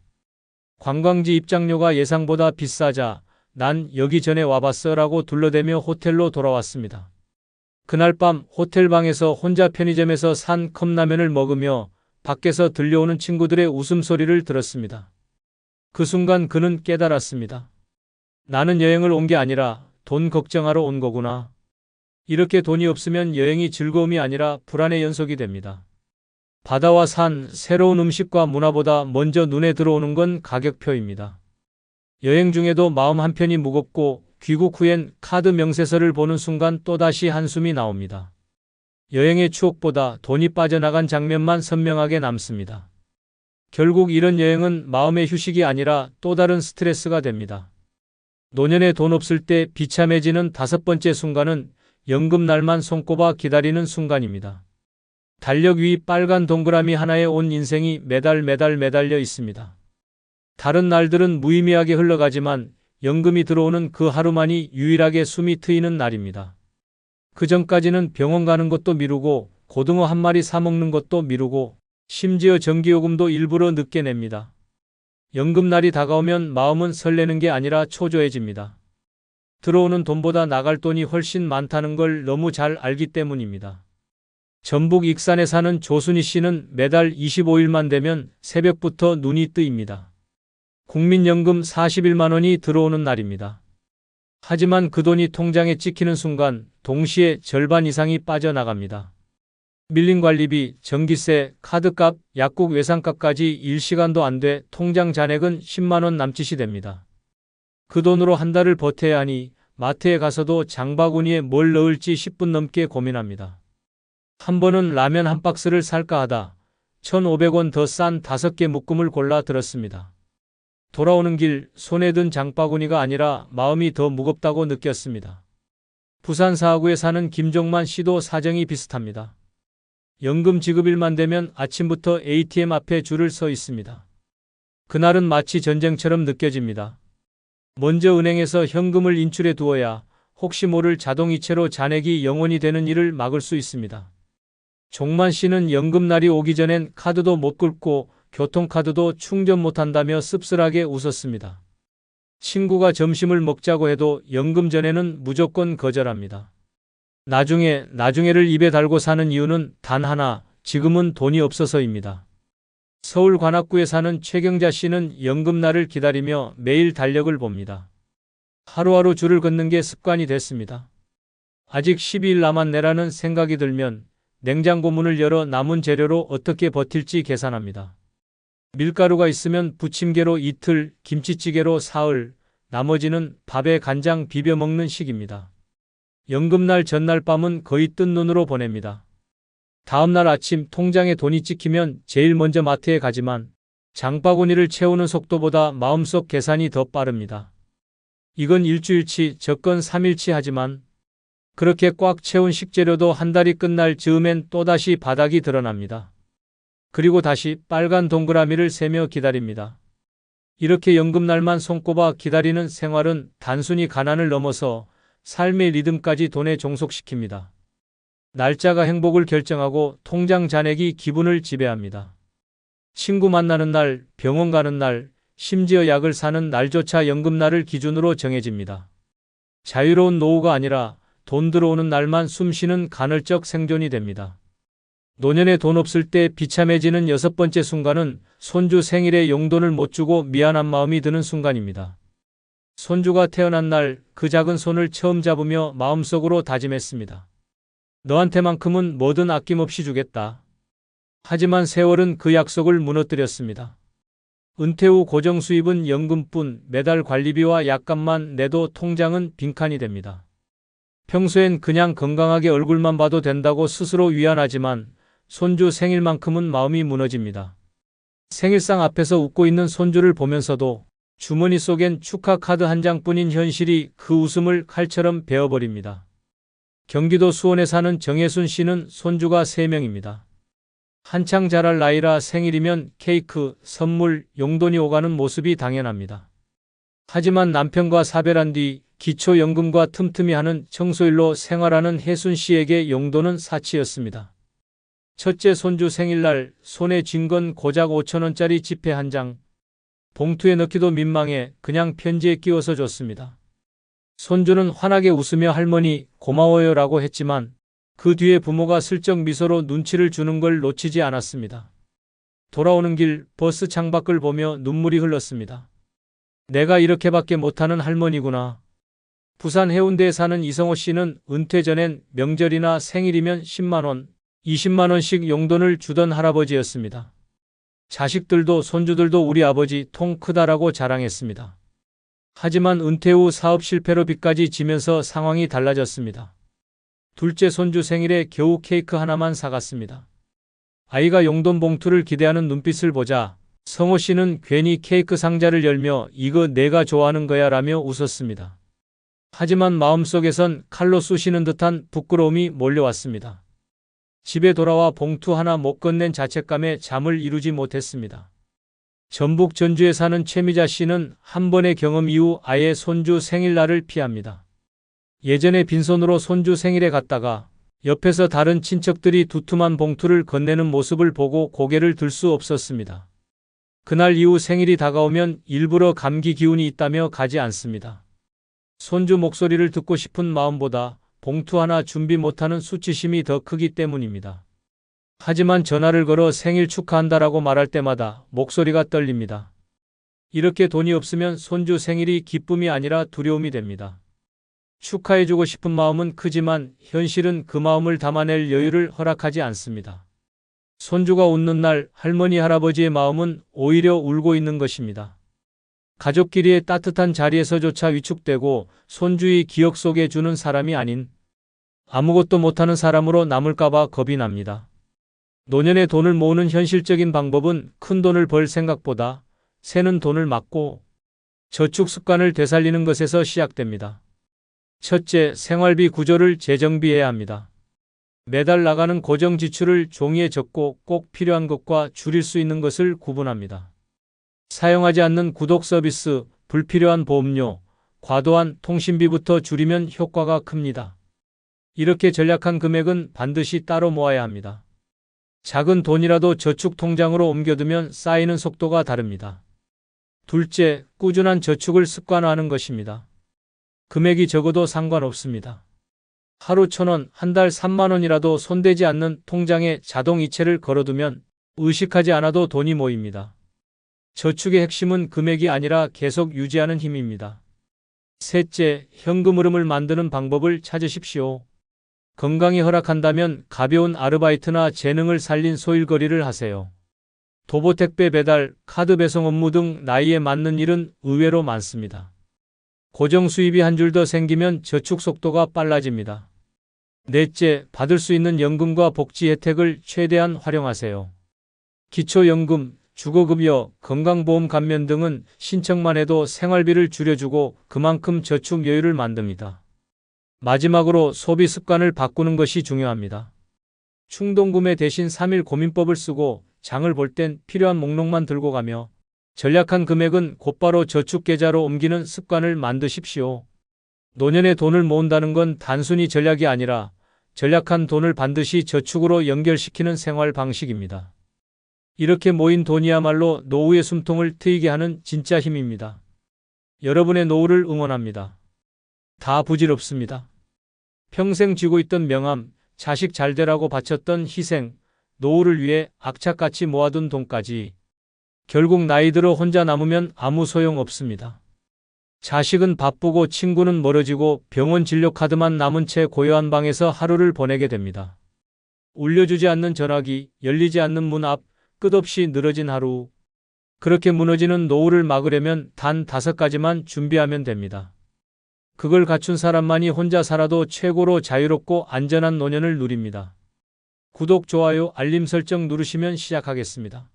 관광지 입장료가 예상보다 비싸자 난 여기 전에 와봤어 라고 둘러대며 호텔로 돌아왔습니다. 그날 밤 호텔 방에서 혼자 편의점에서 산 컵라면을 먹으며 밖에서 들려오는 친구들의 웃음소리를 들었습니다. 그 순간 그는 깨달았습니다. 나는 여행을 온 게 아니라 돈 걱정하러 온 거구나. 이렇게 돈이 없으면 여행이 즐거움이 아니라 불안의 연속이 됩니다. 바다와 산, 새로운 음식과 문화보다 먼저 눈에 들어오는 건 가격표입니다. 여행 중에도 마음 한편이 무겁고 귀국 후엔 카드 명세서를 보는 순간 또다시 한숨이 나옵니다. 여행의 추억보다 돈이 빠져나간 장면만 선명하게 남습니다. 결국 이런 여행은 마음의 휴식이 아니라 또 다른 스트레스가 됩니다. 노년에 돈 없을 때 비참해지는 다섯 번째 순간은 연금 날만 손꼽아 기다리는 순간입니다. 달력 위 빨간 동그라미 하나에 온 인생이 매달 매달려 있습니다. 다른 날들은 무의미하게 흘러가지만 연금이 들어오는 그 하루만이 유일하게 숨이 트이는 날입니다. 그 전까지는 병원 가는 것도 미루고 고등어 한 마리 사 먹는 것도 미루고 심지어 전기요금도 일부러 늦게 냅니다. 연금날이 다가오면 마음은 설레는 게 아니라 초조해집니다. 들어오는 돈보다 나갈 돈이 훨씬 많다는 걸 너무 잘 알기 때문입니다. 전북 익산에 사는 조순희 씨는 매달 25일만 되면 새벽부터 눈이 뜨입니다. 국민연금 41만 원이 들어오는 날입니다. 하지만 그 돈이 통장에 찍히는 순간 동시에 절반 이상이 빠져나갑니다. 밀린 관리비, 전기세, 카드값, 약국 외상값까지 일시간도 안 돼 통장 잔액은 10만 원 남짓이 됩니다. 그 돈으로 한 달을 버텨야 하니 마트에 가서도 장바구니에 뭘 넣을지 10분 넘게 고민합니다. 한 번은 라면 한 박스를 살까 하다 1,500원 더 싼 5개 묶음을 골라 들었습니다. 돌아오는 길 손에 든 장바구니가 아니라 마음이 더 무겁다고 느꼈습니다. 부산 사하구에 사는 김종만 씨도 사정이 비슷합니다. 연금 지급일만 되면 아침부터 ATM 앞에 줄을 서 있습니다. 그날은 마치 전쟁처럼 느껴집니다. 먼저 은행에서 현금을 인출해 두어야 혹시 모를 자동이체로 잔액이 0원이 되는 일을 막을 수 있습니다. 종만 씨는 연금날이 오기 전엔 카드도 못 긁고 교통카드도 충전 못한다며 씁쓸하게 웃었습니다. 친구가 점심을 먹자고 해도 연금 전에는 무조건 거절합니다. 나중에를 입에 달고 사는 이유는 단 하나, 지금은 돈이 없어서입니다. 서울 관악구에 사는 최경자 씨는 연금날을 기다리며 매일 달력을 봅니다. 하루하루 줄을 긋는 게 습관이 됐습니다. 아직 12일 남았네라는 생각이 들면 냉장고 문을 열어 남은 재료로 어떻게 버틸지 계산합니다. 밀가루가 있으면 부침개로 이틀, 김치찌개로 사흘, 나머지는 밥에 간장 비벼 먹는 식입니다. 연금날 전날 밤은 거의 뜬 눈으로 보냅니다. 다음날 아침 통장에 돈이 찍히면 제일 먼저 마트에 가지만 장바구니를 채우는 속도보다 마음속 계산이 더 빠릅니다. 이건 일주일치, 저건 3일치 하지만 그렇게 꽉 채운 식재료도 한 달이 끝날 즈음엔 또다시 바닥이 드러납니다. 그리고 다시 빨간 동그라미를 세며 기다립니다. 이렇게 연금날만 손꼽아 기다리는 생활은 단순히 가난을 넘어서 삶의 리듬까지 돈에 종속시킵니다. 날짜가 행복을 결정하고 통장 잔액이 기분을 지배합니다. 친구 만나는 날, 병원 가는 날, 심지어 약을 사는 날조차 연금날을 기준으로 정해집니다. 자유로운 노후가 아니라 돈 들어오는 날만 숨쉬는 간헐적 생존이 됩니다. 노년에 돈 없을 때 비참해지는 6번째 순간은 손주 생일에 용돈을 못 주고 미안한 마음이 드는 순간입니다. 손주가 태어난 날 그 작은 손을 처음 잡으며 마음속으로 다짐했습니다. 너한테만큼은 뭐든 아낌없이 주겠다. 하지만 세월은 그 약속을 무너뜨렸습니다. 은퇴 후 고정 수입은 연금뿐 매달 관리비와 약값만 내도 통장은 빈칸이 됩니다. 평소엔 그냥 건강하게 얼굴만 봐도 된다고 스스로 위안하지만 손주 생일만큼은 마음이 무너집니다. 생일상 앞에서 웃고 있는 손주를 보면서도 주머니 속엔 축하 카드 한 장뿐인 현실이 그 웃음을 칼처럼 베어버립니다. 경기도 수원에 사는 정혜순 씨는 손주가 3명입니다. 한창 자랄 나이라 생일이면 케이크, 선물, 용돈이 오가는 모습이 당연합니다. 하지만 남편과 사별한 뒤 기초연금과 틈틈이 하는 청소일로 생활하는 혜순 씨에게 용돈은 사치였습니다. 첫째 손주 생일날 손에 쥔 건 고작 5,000원짜리 지폐 한 장. 봉투에 넣기도 민망해 그냥 편지에 끼워서 줬습니다. 손주는 환하게 웃으며 할머니 고마워요 라고 했지만 그 뒤에 부모가 슬쩍 미소로 눈치를 주는 걸 놓치지 않았습니다. 돌아오는 길 버스 창밖을 보며 눈물이 흘렀습니다. 내가 이렇게밖에 못하는 할머니구나. 부산 해운대에 사는 이성호 씨는 은퇴 전엔 명절이나 생일이면 10만 원, 20만 원씩 용돈을 주던 할아버지였습니다. 자식들도 손주들도 우리 아버지 통 크다라고 자랑했습니다. 하지만 은퇴 후 사업 실패로 빚까지 지면서 상황이 달라졌습니다. 둘째 손주 생일에 겨우 케이크 하나만 사갔습니다. 아이가 용돈 봉투를 기대하는 눈빛을 보자 성호 씨는 괜히 케이크 상자를 열며 이거 내가 좋아하는 거야 라며 웃었습니다. 하지만 마음속에선 칼로 쑤시는 듯한 부끄러움이 몰려왔습니다. 집에 돌아와 봉투 하나 못 건넨 자책감에 잠을 이루지 못했습니다. 전북 전주에 사는 최미자 씨는 한 번의 경험 이후 아예 손주 생일날을 피합니다. 예전에 빈손으로 손주 생일에 갔다가 옆에서 다른 친척들이 두툼한 봉투를 건네는 모습을 보고 고개를 들 수 없었습니다. 그날 이후 생일이 다가오면 일부러 감기 기운이 있다며 가지 않습니다. 손주 목소리를 듣고 싶은 마음보다 봉투 하나 준비 못하는 수치심이 더 크기 때문입니다. 하지만 전화를 걸어 생일 축하한다라고 말할 때마다 목소리가 떨립니다. 이렇게 돈이 없으면 손주 생일이 기쁨이 아니라 두려움이 됩니다. 축하해주고 싶은 마음은 크지만 현실은 그 마음을 담아낼 여유를 허락하지 않습니다. 손주가 웃는 날 할머니 할아버지의 마음은 오히려 울고 있는 것입니다. 가족끼리의 따뜻한 자리에서조차 위축되고 손주의 기억 속에 주는 사람이 아닌 아무것도 못하는 사람으로 남을까봐 겁이 납니다. 노년에 돈을 모으는 현실적인 방법은 큰 돈을 벌 생각보다 새는 돈을 막고 저축 습관을 되살리는 것에서 시작됩니다. 첫째, 생활비 구조를 재정비해야 합니다. 매달 나가는 고정 지출을 종이에 적고 꼭 필요한 것과 줄일 수 있는 것을 구분합니다. 사용하지 않는 구독 서비스, 불필요한 보험료, 과도한 통신비부터 줄이면 효과가 큽니다. 이렇게 절약한 금액은 반드시 따로 모아야 합니다. 작은 돈이라도 저축 통장으로 옮겨두면 쌓이는 속도가 다릅니다. 둘째, 꾸준한 저축을 습관화하는 것입니다. 금액이 적어도 상관없습니다. 하루 1,000원, 한 달 3만 원이라도 손대지 않는 통장에 자동 이체를 걸어두면 의식하지 않아도 돈이 모입니다. 저축의 핵심은 금액이 아니라 계속 유지하는 힘입니다. 셋째, 현금 흐름을 만드는 방법을 찾으십시오. 건강이 허락한다면 가벼운 아르바이트나 재능을 살린 소일거리를 하세요. 도보 택배 배달, 카드 배송 업무 등 나이에 맞는 일은 의외로 많습니다. 고정 수입이 한 줄 더 생기면 저축 속도가 빨라집니다. 넷째, 받을 수 있는 연금과 복지 혜택을 최대한 활용하세요. 기초연금, 주거급여, 건강보험 감면 등은 신청만 해도 생활비를 줄여주고 그만큼 저축 여유를 만듭니다. 마지막으로 소비 습관을 바꾸는 것이 중요합니다. 충동구매 대신 3일 고민법을 쓰고 장을 볼 땐 필요한 목록만 들고 가며 전략한 금액은 곧바로 저축 계좌로 옮기는 습관을 만드십시오. 노년에 돈을 모은다는 건 단순히 전략이 아니라 전략한 돈을 반드시 저축으로 연결시키는 생활 방식입니다. 이렇게 모인 돈이야말로 노후의 숨통을 트이게 하는 진짜 힘입니다. 여러분의 노후를 응원합니다. 다 부질없습니다. 평생 쥐고 있던 명함, 자식 잘 되라고 바쳤던 희생, 노후를 위해 악착같이 모아둔 돈까지 결국 나이 들어 혼자 남으면 아무 소용 없습니다. 자식은 바쁘고 친구는 멀어지고 병원 진료 카드만 남은 채 고요한 방에서 하루를 보내게 됩니다. 울려주지 않는 전화기, 열리지 않는 문 앞, 끝없이 늘어진 하루. 그렇게 무너지는 노후를 막으려면 단 5가지만 준비하면 됩니다. 그걸 갖춘 사람만이 혼자 살아도 최고로 자유롭고 안전한 노년을 누립니다. 구독, 좋아요, 알림 설정 누르시면 시작하겠습니다.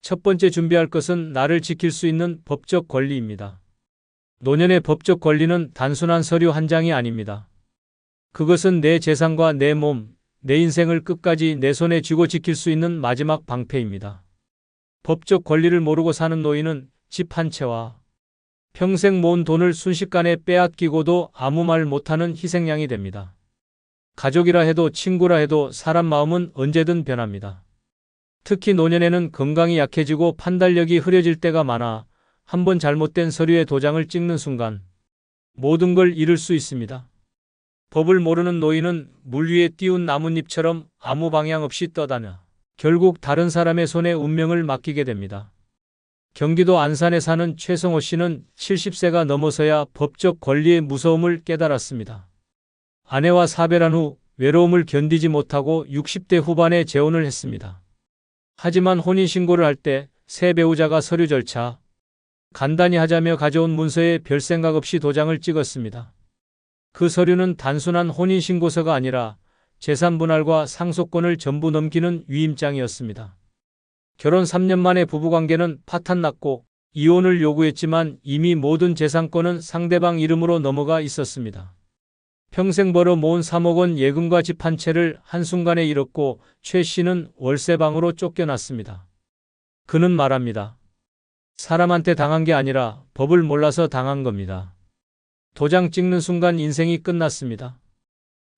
첫 번째 준비할 것은 나를 지킬 수 있는 법적 권리입니다. 노년의 법적 권리는 단순한 서류 한 장이 아닙니다. 그것은 내 재산과 내 몸, 내 인생을 끝까지 내 손에 쥐고 지킬 수 있는 마지막 방패입니다. 법적 권리를 모르고 사는 노인은 집 한 채와 평생 모은 돈을 순식간에 빼앗기고도 아무 말 못하는 희생양이 됩니다. 가족이라 해도 친구라 해도 사람 마음은 언제든 변합니다. 특히 노년에는 건강이 약해지고 판단력이 흐려질 때가 많아 한번 잘못된 서류에 도장을 찍는 순간 모든 걸 잃을 수 있습니다. 법을 모르는 노인은 물 위에 띄운 나뭇잎처럼 아무 방향 없이 떠다녀 결국 다른 사람의 손에 운명을 맡기게 됩니다. 경기도 안산에 사는 최성호 씨는 70세가 넘어서야 법적 권리의 무서움을 깨달았습니다. 아내와 사별한 후 외로움을 견디지 못하고 60대 후반에 재혼을 했습니다. 하지만 혼인신고를 할 때 새 배우자가 서류 절차 간단히 하자며 가져온 문서에 별 생각 없이 도장을 찍었습니다. 그 서류는 단순한 혼인신고서가 아니라 재산 분할과 상속권을 전부 넘기는 위임장이었습니다. 결혼 3년 만에 부부관계는 파탄났고 이혼을 요구했지만 이미 모든 재산권은 상대방 이름으로 넘어가 있었습니다. 평생 벌어 모은 3억 원 예금과 집 한 채를 한순간에 잃었고 최 씨는 월세방으로 쫓겨났습니다. 그는 말합니다. 사람한테 당한 게 아니라 법을 몰라서 당한 겁니다. 도장 찍는 순간 인생이 끝났습니다.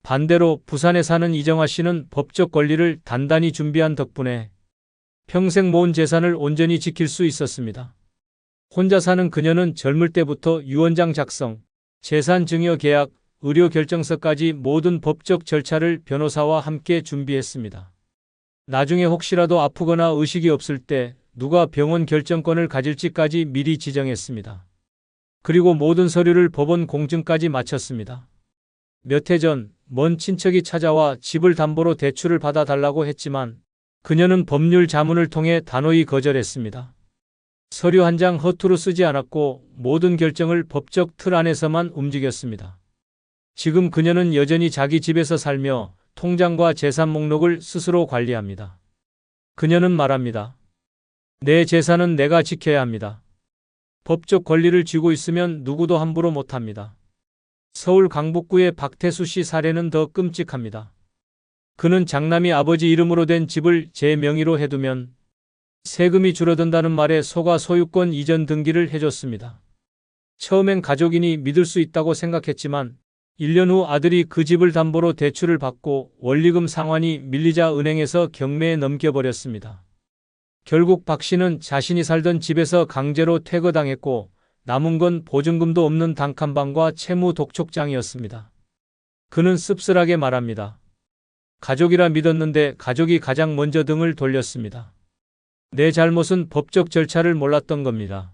반대로 부산에 사는 이정화 씨는 법적 권리를 단단히 준비한 덕분에 평생 모은 재산을 온전히 지킬 수 있었습니다. 혼자 사는 그녀는 젊을 때부터 유언장 작성, 재산 증여 계약, 의료 결정서까지 모든 법적 절차를 변호사와 함께 준비했습니다. 나중에 혹시라도 아프거나 의식이 없을 때 누가 병원 결정권을 가질지까지 미리 지정했습니다. 그리고 모든 서류를 법원 공증까지 마쳤습니다. 몇 해 전 먼 친척이 찾아와 집을 담보로 대출을 받아달라고 했지만 그녀는 법률 자문을 통해 단호히 거절했습니다. 서류 한 장 허투루 쓰지 않았고 모든 결정을 법적 틀 안에서만 움직였습니다. 지금 그녀는 여전히 자기 집에서 살며 통장과 재산 목록을 스스로 관리합니다. 그녀는 말합니다. 내 재산은 내가 지켜야 합니다. 법적 권리를 쥐고 있으면 누구도 함부로 못합니다. 서울 강북구의 박태수 씨 사례는 더 끔찍합니다. 그는 장남이 아버지 이름으로 된 집을 제 명의로 해두면 세금이 줄어든다는 말에 속아 소유권 이전 등기를 해줬습니다. 처음엔 가족이니 믿을 수 있다고 생각했지만 1년 후 아들이 그 집을 담보로 대출을 받고 원리금 상환이 밀리자 은행에서 경매에 넘겨버렸습니다. 결국 박 씨는 자신이 살던 집에서 강제로 퇴거당했고 남은 건 보증금도 없는 단칸방과 채무 독촉장이었습니다. 그는 씁쓸하게 말합니다. 가족이라 믿었는데 가족이 가장 먼저 등을 돌렸습니다. 내 잘못은 법적 절차를 몰랐던 겁니다.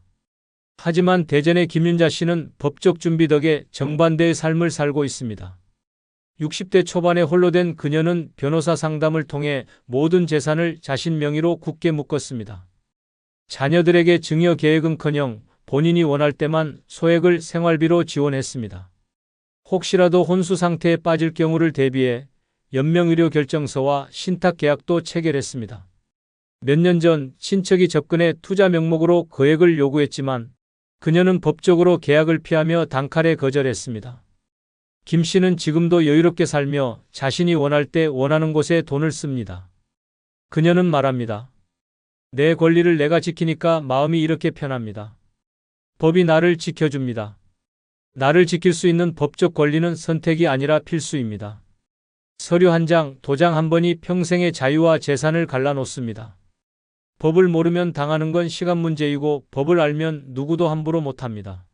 하지만 대전의 김윤자 씨는 법적 준비 덕에 정반대의 삶을 살고 있습니다. 60대 초반에 홀로 된 그녀는 변호사 상담을 통해 모든 재산을 자신 명의로 굳게 묶었습니다. 자녀들에게 증여 계획은커녕 본인이 원할 때만 소액을 생활비로 지원했습니다. 혹시라도 혼수 상태에 빠질 경우를 대비해 연명의료 결정서와 신탁계약도 체결했습니다. 몇 년 전 친척이 접근해 투자 명목으로 거액을 요구했지만 그녀는 법적으로 계약을 피하며 단칼에 거절했습니다. 김 씨는 지금도 여유롭게 살며 자신이 원할 때 원하는 곳에 돈을 씁니다. 그녀는 말합니다. 내 권리를 내가 지키니까 마음이 이렇게 편합니다. 법이 나를 지켜줍니다. 나를 지킬 수 있는 법적 권리는 선택이 아니라 필수입니다. 서류 한 장, 도장 한 번이 평생의 자유와 재산을 갈라놓습니다. 법을 모르면 당하는 건 시간 문제이고 법을 알면 누구도 함부로 못합니다.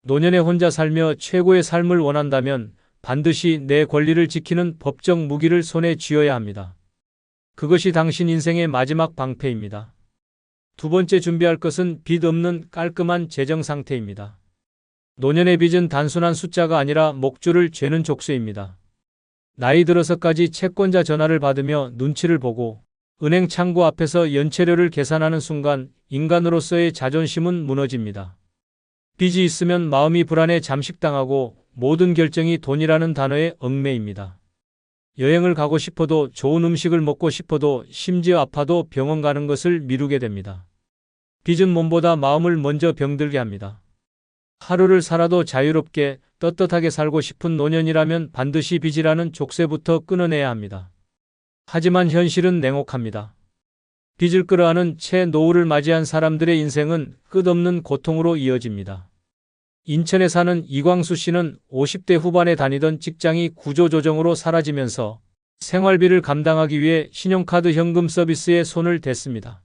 노년에 혼자 살며 최고의 삶을 원한다면 반드시 내 권리를 지키는 법적 무기를 손에 쥐어야 합니다. 그것이 당신 인생의 마지막 방패입니다. 두 번째 준비할 것은 빚 없는 깔끔한 재정 상태입니다. 노년의 빚은 단순한 숫자가 아니라 목줄을 죄는 족쇄입니다. 나이 들어서까지 채권자 전화를 받으며 눈치를 보고 은행 창구 앞에서 연체료를 계산하는 순간 인간으로서의 자존심은 무너집니다. 빚이 있으면 마음이 불안해 잠식당하고 모든 결정이 돈이라는 단어에 얽매입니다. 여행을 가고 싶어도 좋은 음식을 먹고 싶어도 심지어 아파도 병원 가는 것을 미루게 됩니다. 빚은 몸보다 마음을 먼저 병들게 합니다. 하루를 살아도 자유롭게 떳떳하게 살고 싶은 노년이라면 반드시 빚이라는 족쇄부터 끊어내야 합니다. 하지만 현실은 냉혹합니다. 빚을 끌어안은 채 노후를 맞이한 사람들의 인생은 끝없는 고통으로 이어집니다. 인천에 사는 이광수 씨는 50대 후반에 다니던 직장이 구조조정으로 사라지면서 생활비를 감당하기 위해 신용카드 현금 서비스에 손을 댔습니다.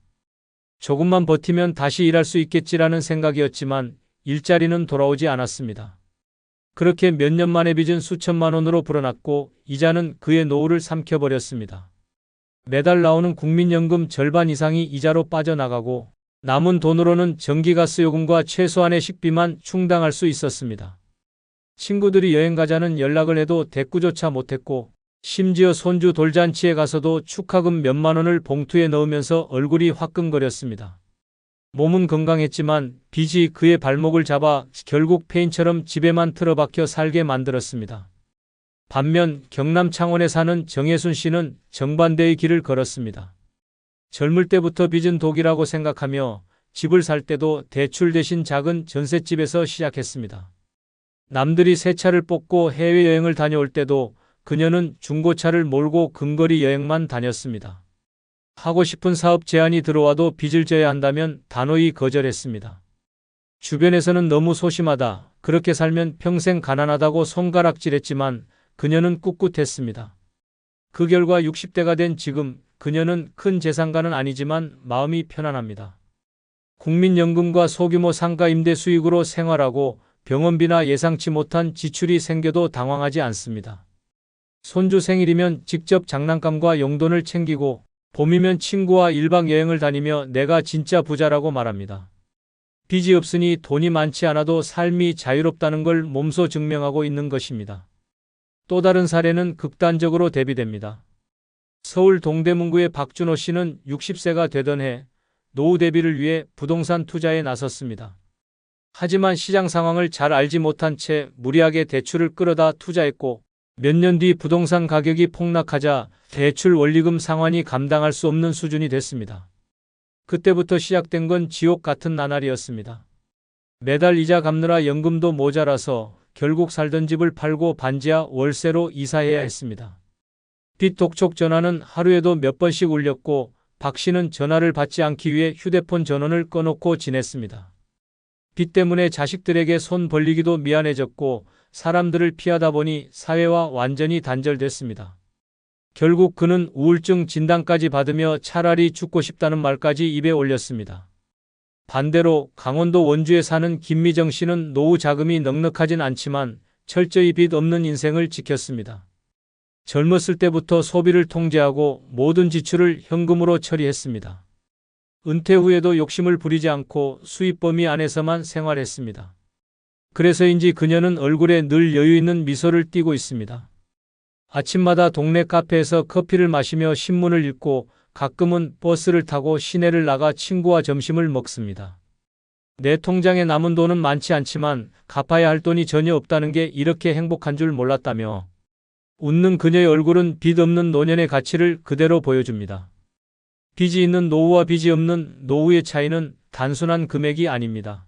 조금만 버티면 다시 일할 수 있겠지라는 생각이었지만 일자리는 돌아오지 않았습니다. 그렇게 몇 년 만에 빚은 수천만 원으로 불어났고 이자는 그의 노후를 삼켜버렸습니다. 매달 나오는 국민연금 절반 이상이 이자로 빠져나가고 남은 돈으로는 전기가스요금과 최소한의 식비만 충당할 수 있었습니다. 친구들이 여행 가자는 연락을 해도 대꾸조차 못했고 심지어 손주 돌잔치에 가서도 축하금 몇만 원을 봉투에 넣으면서 얼굴이 화끈거렸습니다. 몸은 건강했지만 빚이 그의 발목을 잡아 결국 폐인처럼 집에만 틀어박혀 살게 만들었습니다. 반면 경남 창원에 사는 정혜순 씨는 정반대의 길을 걸었습니다. 젊을 때부터 빚은 독이라고 생각하며 집을 살 때도 대출 대신 작은 전셋집에서 시작했습니다. 남들이 새 차를 뽑고 해외여행을 다녀올 때도 그녀는 중고차를 몰고 근거리 여행만 다녔습니다. 하고 싶은 사업 제안이 들어와도 빚을 져야 한다면 단호히 거절했습니다. 주변에서는 너무 소심하다, 그렇게 살면 평생 가난하다고 손가락질했지만 그녀는 꿋꿋했습니다. 그 결과 60대가 된 지금 그녀는 큰 재산가는 아니지만 마음이 편안합니다. 국민연금과 소규모 상가 임대 수익으로 생활하고 병원비나 예상치 못한 지출이 생겨도 당황하지 않습니다. 손주 생일이면 직접 장난감과 용돈을 챙기고 봄이면 친구와 1박 여행을 다니며 내가 진짜 부자라고 말합니다. 빚이 없으니 돈이 많지 않아도 삶이 자유롭다는 걸 몸소 증명하고 있는 것입니다. 또 다른 사례는 극단적으로 대비됩니다. 서울 동대문구의 박준호 씨는 60세가 되던 해 노후 대비를 위해 부동산 투자에 나섰습니다. 하지만 시장 상황을 잘 알지 못한 채 무리하게 대출을 끌어다 투자했고 몇 년 뒤 부동산 가격이 폭락하자 대출 원리금 상환이 감당할 수 없는 수준이 됐습니다. 그때부터 시작된 건 지옥 같은 나날이었습니다. 매달 이자 갚느라 연금도 모자라서 결국 살던 집을 팔고 반지하 월세로 이사해야 했습니다. 빚 독촉 전화는 하루에도 몇 번씩 울렸고 박 씨는 전화를 받지 않기 위해 휴대폰 전원을 꺼놓고 지냈습니다. 빚 때문에 자식들에게 손 벌리기도 미안해졌고 사람들을 피하다 보니 사회와 완전히 단절됐습니다. 결국 그는 우울증 진단까지 받으며 차라리 죽고 싶다는 말까지 입에 올렸습니다. 반대로 강원도 원주에 사는 김미정 씨는 노후 자금이 넉넉하진 않지만 철저히 빚 없는 인생을 지켰습니다. 젊었을 때부터 소비를 통제하고 모든 지출을 현금으로 처리했습니다. 은퇴 후에도 욕심을 부리지 않고 수입 범위 안에서만 생활했습니다. 그래서인지 그녀는 얼굴에 늘 여유 있는 미소를 띠고 있습니다. 아침마다 동네 카페에서 커피를 마시며 신문을 읽고 가끔은 버스를 타고 시내를 나가 친구와 점심을 먹습니다. 내 통장에 남은 돈은 많지 않지만 갚아야 할 돈이 전혀 없다는 게 이렇게 행복한 줄 몰랐다며 웃는 그녀의 얼굴은 빚 없는 노년의 가치를 그대로 보여줍니다. 빚이 있는 노후와 빚이 없는 노후의 차이는 단순한 금액이 아닙니다.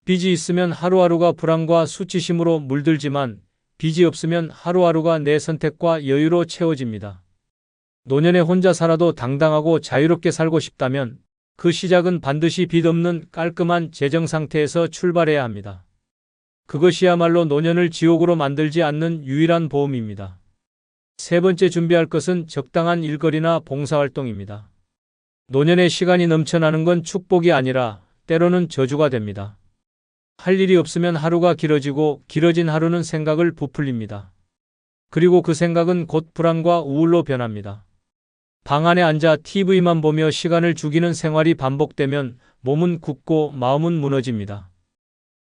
빚이 있으면 하루하루가 불안과 수치심으로 물들지만 빚이 없으면 하루하루가 내 선택과 여유로 채워집니다. 노년에 혼자 살아도 당당하고 자유롭게 살고 싶다면 그 시작은 반드시 빚 없는 깔끔한 재정 상태에서 출발해야 합니다. 그것이야말로 노년을 지옥으로 만들지 않는 유일한 보험입니다. 세 번째 준비할 것은 적당한 일거리나 봉사활동입니다. 노년에 시간이 넘쳐나는 건 축복이 아니라 때로는 저주가 됩니다. 할 일이 없으면 하루가 길어지고 길어진 하루는 생각을 부풀립니다. 그리고 그 생각은 곧 불안과 우울로 변합니다. 방 안에 앉아 TV만 보며 시간을 죽이는 생활이 반복되면 몸은 굳고 마음은 무너집니다.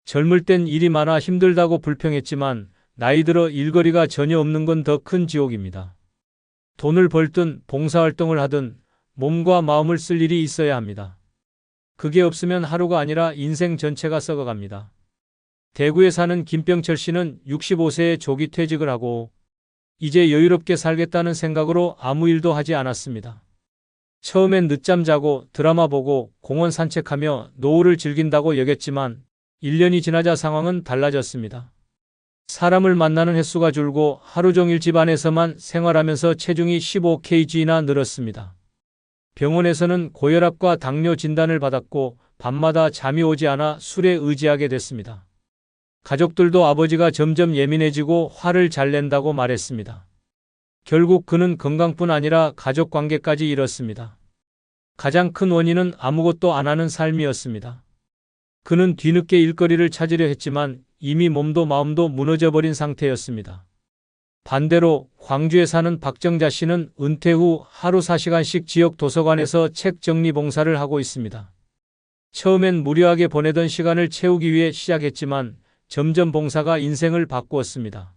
젊을 땐 일이 많아 힘들다고 불평했지만 나이 들어 일거리가 전혀 없는 건 더 큰 지옥입니다. 돈을 벌든 봉사활동을 하든 몸과 마음을 쓸 일이 있어야 합니다. 그게 없으면 하루가 아니라 인생 전체가 썩어갑니다. 대구에 사는 김병철 씨는 65세에 조기 퇴직을 하고 이제 여유롭게 살겠다는 생각으로 아무 일도 하지 않았습니다. 처음엔 늦잠 자고 드라마 보고 공원 산책하며 노후를 즐긴다고 여겼지만 1년이 지나자 상황은 달라졌습니다. 사람을 만나는 횟수가 줄고 하루 종일 집 안에서만 생활하면서 체중이 15kg나 늘었습니다. 병원에서는 고혈압과 당뇨 진단을 받았고 밤마다 잠이 오지 않아 술에 의지하게 됐습니다. 가족들도 아버지가 점점 예민해지고 화를 잘 낸다고 말했습니다. 결국 그는 건강뿐 아니라 가족 관계까지 잃었습니다. 가장 큰 원인은 아무것도 안 하는 삶이었습니다. 그는 뒤늦게 일거리를 찾으려 했지만 이미 몸도 마음도 무너져버린 상태였습니다. 반대로 광주에 사는 박정자 씨는 은퇴 후 하루 4시간씩 지역 도서관에서 책 정리 봉사를 하고 있습니다. 처음엔 무료하게 보내던 시간을 채우기 위해 시작했지만 점점 봉사가 인생을 바꾸었습니다.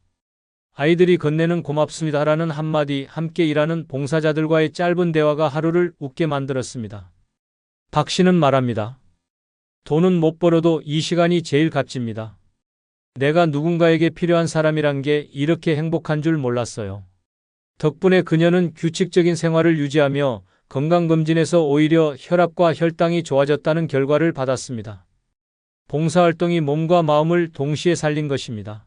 아이들이 건네는 고맙습니다라는 한마디, 함께 일하는 봉사자들과의 짧은 대화가 하루를 웃게 만들었습니다. 박 씨는 말합니다. 돈은 못 벌어도 이 시간이 제일 값집니다. 내가 누군가에게 필요한 사람이란 게 이렇게 행복한 줄 몰랐어요. 덕분에 그녀는 규칙적인 생활을 유지하며 건강검진에서 오히려 혈압과 혈당이 좋아졌다는 결과를 받았습니다. 봉사활동이 몸과 마음을 동시에 살린 것입니다.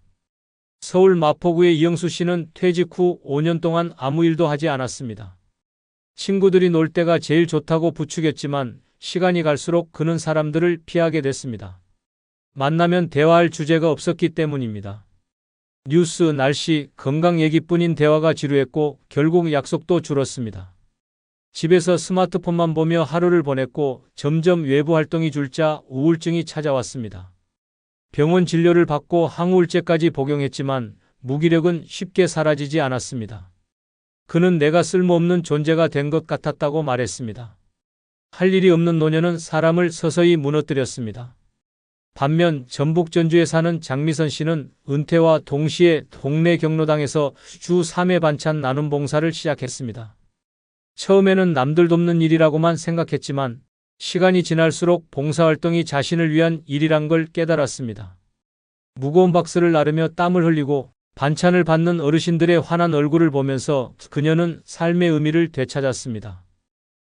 서울 마포구의 이영수 씨는 퇴직 후 5년 동안 아무 일도 하지 않았습니다. 친구들이 놀 때가 제일 좋다고 부추겼지만 시간이 갈수록 그는 사람들을 피하게 됐습니다. 만나면 대화할 주제가 없었기 때문입니다. 뉴스, 날씨, 건강 얘기뿐인 대화가 지루했고 결국 약속도 줄었습니다. 집에서 스마트폰만 보며 하루를 보냈고 점점 외부 활동이 줄자 우울증이 찾아왔습니다. 병원 진료를 받고 항우울제까지 복용했지만 무기력은 쉽게 사라지지 않았습니다. 그는 내가 쓸모없는 존재가 된 것 같았다고 말했습니다. 할 일이 없는 노년은 사람을 서서히 무너뜨렸습니다. 반면 전북 전주에 사는 장미선 씨는 은퇴와 동시에 동네 경로당에서 주 3회 반찬 나눔 봉사를 시작했습니다. 처음에는 남들 돕는 일이라고만 생각했지만 시간이 지날수록 봉사활동이 자신을 위한 일이란 걸 깨달았습니다. 무거운 박스를 나르며 땀을 흘리고 반찬을 받는 어르신들의 환한 얼굴을 보면서 그녀는 삶의 의미를 되찾았습니다.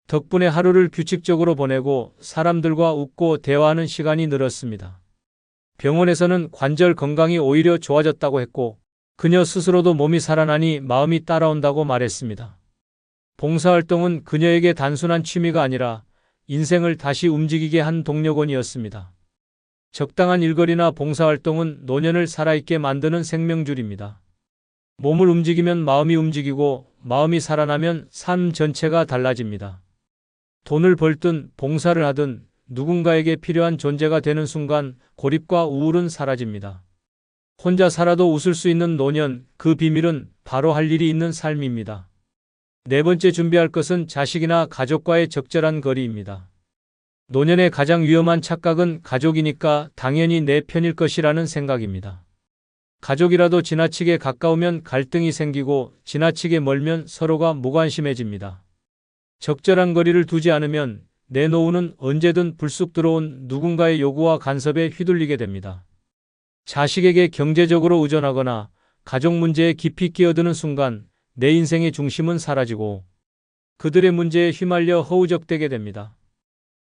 덕분에 하루를 규칙적으로 보내고 사람들과 웃고 대화하는 시간이 늘었습니다. 병원에서는 관절 건강이 오히려 좋아졌다고 했고 그녀 스스로도 몸이 살아나니 마음이 따라온다고 말했습니다. 봉사활동은 그녀에게 단순한 취미가 아니라 인생을 다시 움직이게 한 동력원이었습니다. 적당한 일거리나 봉사활동은 노년을 살아있게 만드는 생명줄입니다. 몸을 움직이면 마음이 움직이고 마음이 살아나면 삶 전체가 달라집니다. 돈을 벌든 봉사를 하든 누군가에게 필요한 존재가 되는 순간 고립과 우울은 사라집니다. 혼자 살아도 웃을 수 있는 노년, 그 비밀은 바로 할 일이 있는 삶입니다. 네 번째 준비할 것은 자식이나 가족과의 적절한 거리입니다. 노년의 가장 위험한 착각은 가족이니까 당연히 내 편일 것이라는 생각입니다. 가족이라도 지나치게 가까우면 갈등이 생기고 지나치게 멀면 서로가 무관심해집니다. 적절한 거리를 두지 않으면 내 노후는 언제든 불쑥 들어온 누군가의 요구와 간섭에 휘둘리게 됩니다. 자식에게 경제적으로 의존하거나 가족 문제에 깊이 끼어드는 순간 내 인생의 중심은 사라지고 그들의 문제에 휘말려 허우적대게 됩니다.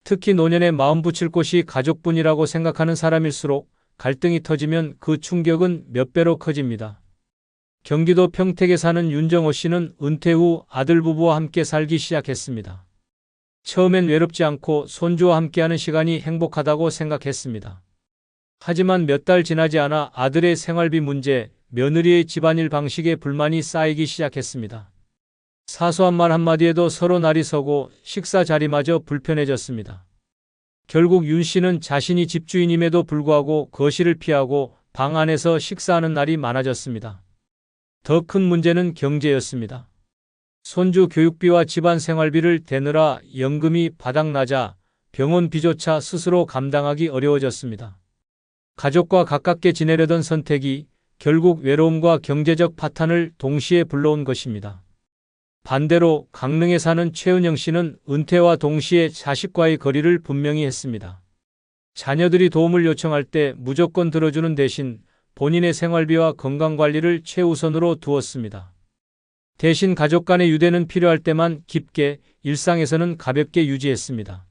특히 노년에 마음 붙일 곳이 가족뿐이라고 생각하는 사람일수록 갈등이 터지면 그 충격은 몇 배로 커집니다. 경기도 평택에 사는 윤정호 씨는 은퇴 후 아들 부부와 함께 살기 시작했습니다. 처음엔 외롭지 않고 손주와 함께하는 시간이 행복하다고 생각했습니다. 하지만 몇 달 지나지 않아 아들의 생활비 문제, 며느리의 집안일 방식에 불만이 쌓이기 시작했습니다. 사소한 말 한마디에도 서로 날이 서고 식사 자리마저 불편해졌습니다. 결국 윤 씨는 자신이 집주인임에도 불구하고 거실을 피하고 방 안에서 식사하는 날이 많아졌습니다. 더 큰 문제는 경제였습니다. 손주 교육비와 집안 생활비를 대느라 연금이 바닥나자 병원 비조차 스스로 감당하기 어려워졌습니다. 가족과 가깝게 지내려던 선택이 결국 외로움과 경제적 파탄을 동시에 불러온 것입니다. 반대로 강릉에 사는 최은영 씨는 은퇴와 동시에 자식과의 거리를 분명히 했습니다. 자녀들이 도움을 요청할 때 무조건 들어주는 대신 본인의 생활비와 건강관리를 최우선으로 두었습니다. 대신 가족 간의 유대는 필요할 때만 깊게, 일상에서는 가볍게 유지했습니다.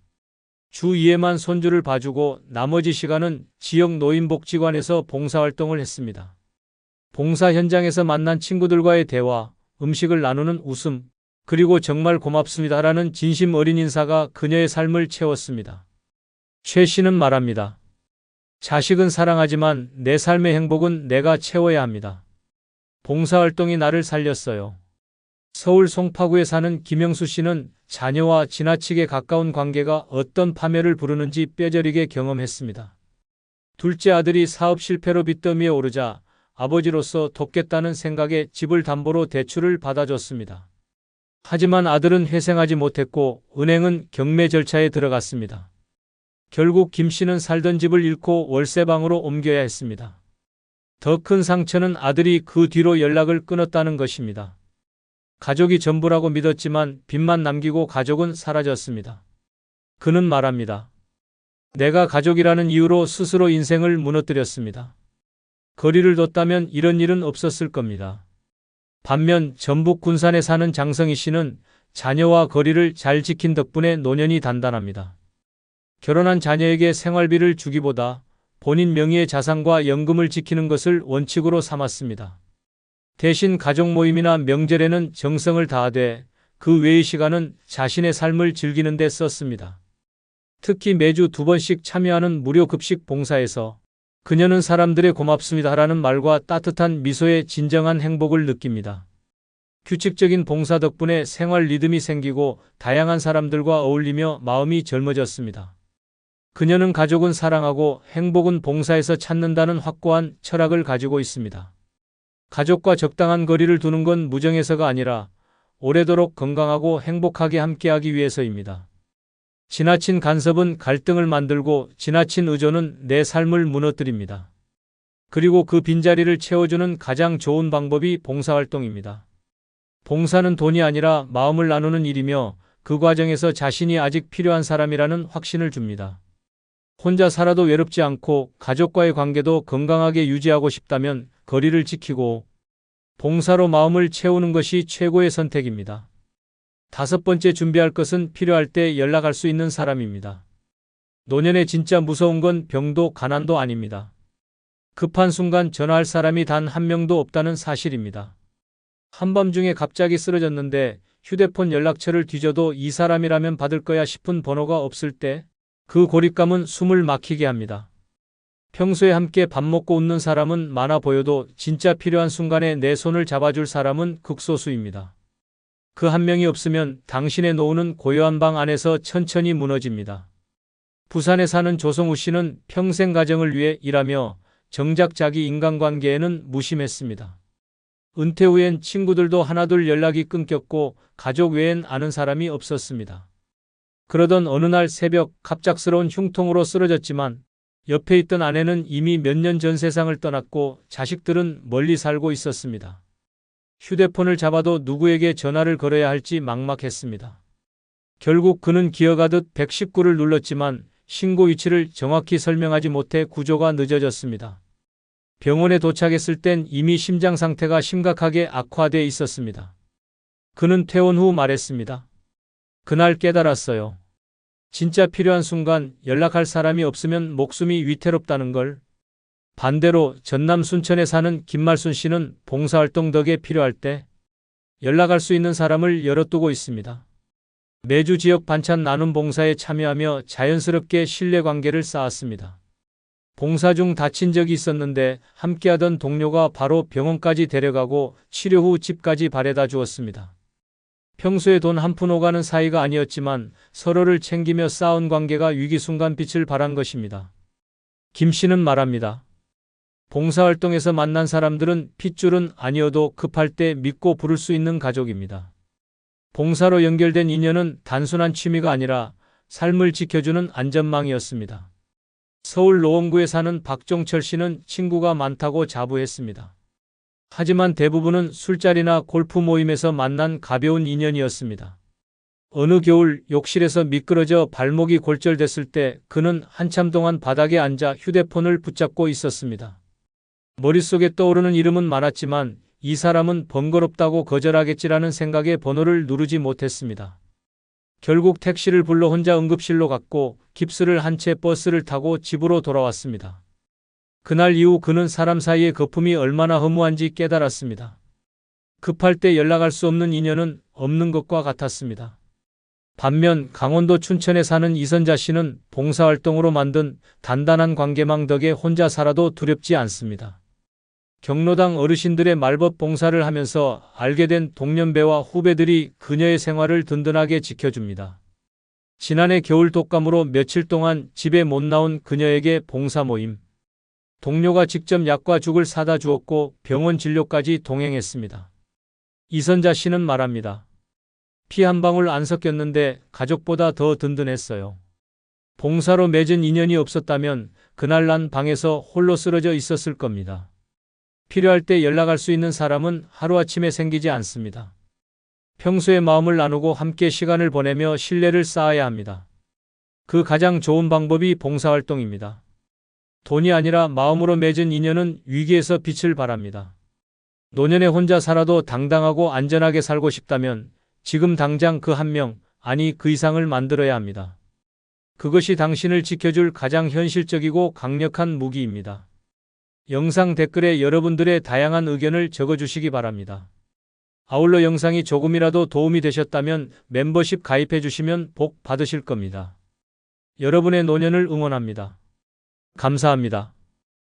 주 2회만 손주를 봐주고 나머지 시간은 지역 노인복지관에서 봉사활동을 했습니다. 봉사 현장에서 만난 친구들과의 대화, 음식을 나누는 웃음, 그리고 정말 고맙습니다라는 진심 어린 인사가 그녀의 삶을 채웠습니다. 최 씨는 말합니다. 자식은 사랑하지만 내 삶의 행복은 내가 채워야 합니다. 봉사활동이 나를 살렸어요. 서울 송파구에 사는 김영수 씨는 자녀와 지나치게 가까운 관계가 어떤 파멸을 부르는지 뼈저리게 경험했습니다. 둘째 아들이 사업 실패로 빚더미에 오르자 아버지로서 돕겠다는 생각에 집을 담보로 대출을 받아줬습니다. 하지만 아들은 회생하지 못했고 은행은 경매 절차에 들어갔습니다. 결국 김 씨는 살던 집을 잃고 월세방으로 옮겨야 했습니다. 더 큰 상처는 아들이 그 뒤로 연락을 끊었다는 것입니다. 가족이 전부라고 믿었지만 빚만 남기고 가족은 사라졌습니다. 그는 말합니다. 내가 가족이라는 이유로 스스로 인생을 무너뜨렸습니다. 거리를 뒀다면 이런 일은 없었을 겁니다. 반면 전북 군산에 사는 장성희 씨는 자녀와 거리를 잘 지킨 덕분에 노년이 단단합니다. 결혼한 자녀에게 생활비를 주기보다 본인 명의의 자산과 연금을 지키는 것을 원칙으로 삼았습니다. 대신 가족 모임이나 명절에는 정성을 다하되 그 외의 시간은 자신의 삶을 즐기는 데 썼습니다. 특히 매주 2번씩 참여하는 무료 급식 봉사에서 그녀는 사람들의 고맙습니다라는 말과 따뜻한 미소에 진정한 행복을 느낍니다. 규칙적인 봉사 덕분에 생활 리듬이 생기고 다양한 사람들과 어울리며 마음이 젊어졌습니다. 그녀는 가족은 사랑하고 행복은 봉사에서 찾는다는 확고한 철학을 가지고 있습니다. 가족과 적당한 거리를 두는 건 무정해서가 아니라 오래도록 건강하고 행복하게 함께하기 위해서입니다. 지나친 간섭은 갈등을 만들고 지나친 의존은 내 삶을 무너뜨립니다. 그리고 그 빈자리를 채워주는 가장 좋은 방법이 봉사활동입니다. 봉사는 돈이 아니라 마음을 나누는 일이며 그 과정에서 자신이 아직 필요한 사람이라는 확신을 줍니다. 혼자 살아도 외롭지 않고 가족과의 관계도 건강하게 유지하고 싶다면 거리를 지키고 봉사로 마음을 채우는 것이 최고의 선택입니다. 5번째 준비할 것은 필요할 때 연락할 수 있는 사람입니다. 노년에 진짜 무서운 건 병도 가난도 아닙니다. 급한 순간 전화할 사람이 단 한 명도 없다는 사실입니다. 한밤중에 갑자기 쓰러졌는데 휴대폰 연락처를 뒤져도 이 사람이라면 받을 거야 싶은 번호가 없을 때 그 고립감은 숨을 막히게 합니다. 평소에 함께 밥 먹고 웃는 사람은 많아 보여도 진짜 필요한 순간에 내 손을 잡아줄 사람은 극소수입니다. 그 한 명이 없으면 당신의 노후는 고요한 방 안에서 천천히 무너집니다. 부산에 사는 조성우 씨는 평생 가정을 위해 일하며 정작 자기 인간관계에는 무심했습니다. 은퇴 후엔 친구들도 하나둘 연락이 끊겼고 가족 외엔 아는 사람이 없었습니다. 그러던 어느 날 새벽 갑작스러운 흉통으로 쓰러졌지만 옆에 있던 아내는 이미 몇 년 전 세상을 떠났고 자식들은 멀리 살고 있었습니다. 휴대폰을 잡아도 누구에게 전화를 걸어야 할지 막막했습니다. 결국 그는 기어가듯 119를 눌렀지만 신고 위치를 정확히 설명하지 못해 구조가 늦어졌습니다. 병원에 도착했을 땐 이미 심장 상태가 심각하게 악화돼 있었습니다. 그는 퇴원 후 말했습니다. 그날 깨달았어요. 진짜 필요한 순간 연락할 사람이 없으면 목숨이 위태롭다는 걸. 반대로 전남 순천에 사는 김말순 씨는 봉사활동 덕에 필요할 때 연락할 수 있는 사람을 열어두고 있습니다. 매주 지역 반찬 나눔 봉사에 참여하며 자연스럽게 신뢰관계를 쌓았습니다. 봉사 중 다친 적이 있었는데 함께하던 동료가 바로 병원까지 데려가고 치료 후 집까지 바래다 주었습니다. 평소에 돈 한 푼 오가는 사이가 아니었지만 서로를 챙기며 쌓은 관계가 위기 순간 빛을 발한 것입니다. 김 씨는 말합니다. 봉사활동에서 만난 사람들은 핏줄은 아니어도 급할 때 믿고 부를 수 있는 가족입니다. 봉사로 연결된 인연은 단순한 취미가 아니라 삶을 지켜주는 안전망이었습니다. 서울 노원구에 사는 박종철 씨는 친구가 많다고 자부했습니다. 하지만 대부분은 술자리나 골프 모임에서 만난 가벼운 인연이었습니다. 어느 겨울 욕실에서 미끄러져 발목이 골절됐을 때 그는 한참 동안 바닥에 앉아 휴대폰을 붙잡고 있었습니다. 머릿속에 떠오르는 이름은 많았지만 이 사람은 번거롭다고 거절하겠지라는 생각에 번호를 누르지 못했습니다. 결국 택시를 불러 혼자 응급실로 갔고 깁스를 한 채 버스를 타고 집으로 돌아왔습니다. 그날 이후 그는 사람 사이의 거품이 얼마나 허무한지 깨달았습니다. 급할 때 연락할 수 없는 인연은 없는 것과 같았습니다. 반면 강원도 춘천에 사는 이선자 씨는 봉사활동으로 만든 단단한 관계망 덕에 혼자 살아도 두렵지 않습니다. 경로당 어르신들의 말벗 봉사를 하면서 알게 된 동년배와 후배들이 그녀의 생활을 든든하게 지켜줍니다. 지난해 겨울 독감으로 며칠 동안 집에 못 나온 그녀에게 봉사 모임. 동료가 직접 약과 죽을 사다 주었고 병원 진료까지 동행했습니다. 이선자 씨는 말합니다. 피 한 방울 안 섞였는데 가족보다 더 든든했어요. 봉사로 맺은 인연이 없었다면 그날 난 방에서 홀로 쓰러져 있었을 겁니다. 필요할 때 연락할 수 있는 사람은 하루아침에 생기지 않습니다. 평소에 마음을 나누고 함께 시간을 보내며 신뢰를 쌓아야 합니다. 그 가장 좋은 방법이 봉사활동입니다. 돈이 아니라 마음으로 맺은 인연은 위기에서 빛을 발합니다. 노년에 혼자 살아도 당당하고 안전하게 살고 싶다면 지금 당장 그 한 명, 아니 그 이상을 만들어야 합니다. 그것이 당신을 지켜줄 가장 현실적이고 강력한 무기입니다. 영상 댓글에 여러분들의 다양한 의견을 적어주시기 바랍니다. 아울러 영상이 조금이라도 도움이 되셨다면 멤버십 가입해 주시면 복 받으실 겁니다. 여러분의 노년을 응원합니다. 감사합니다.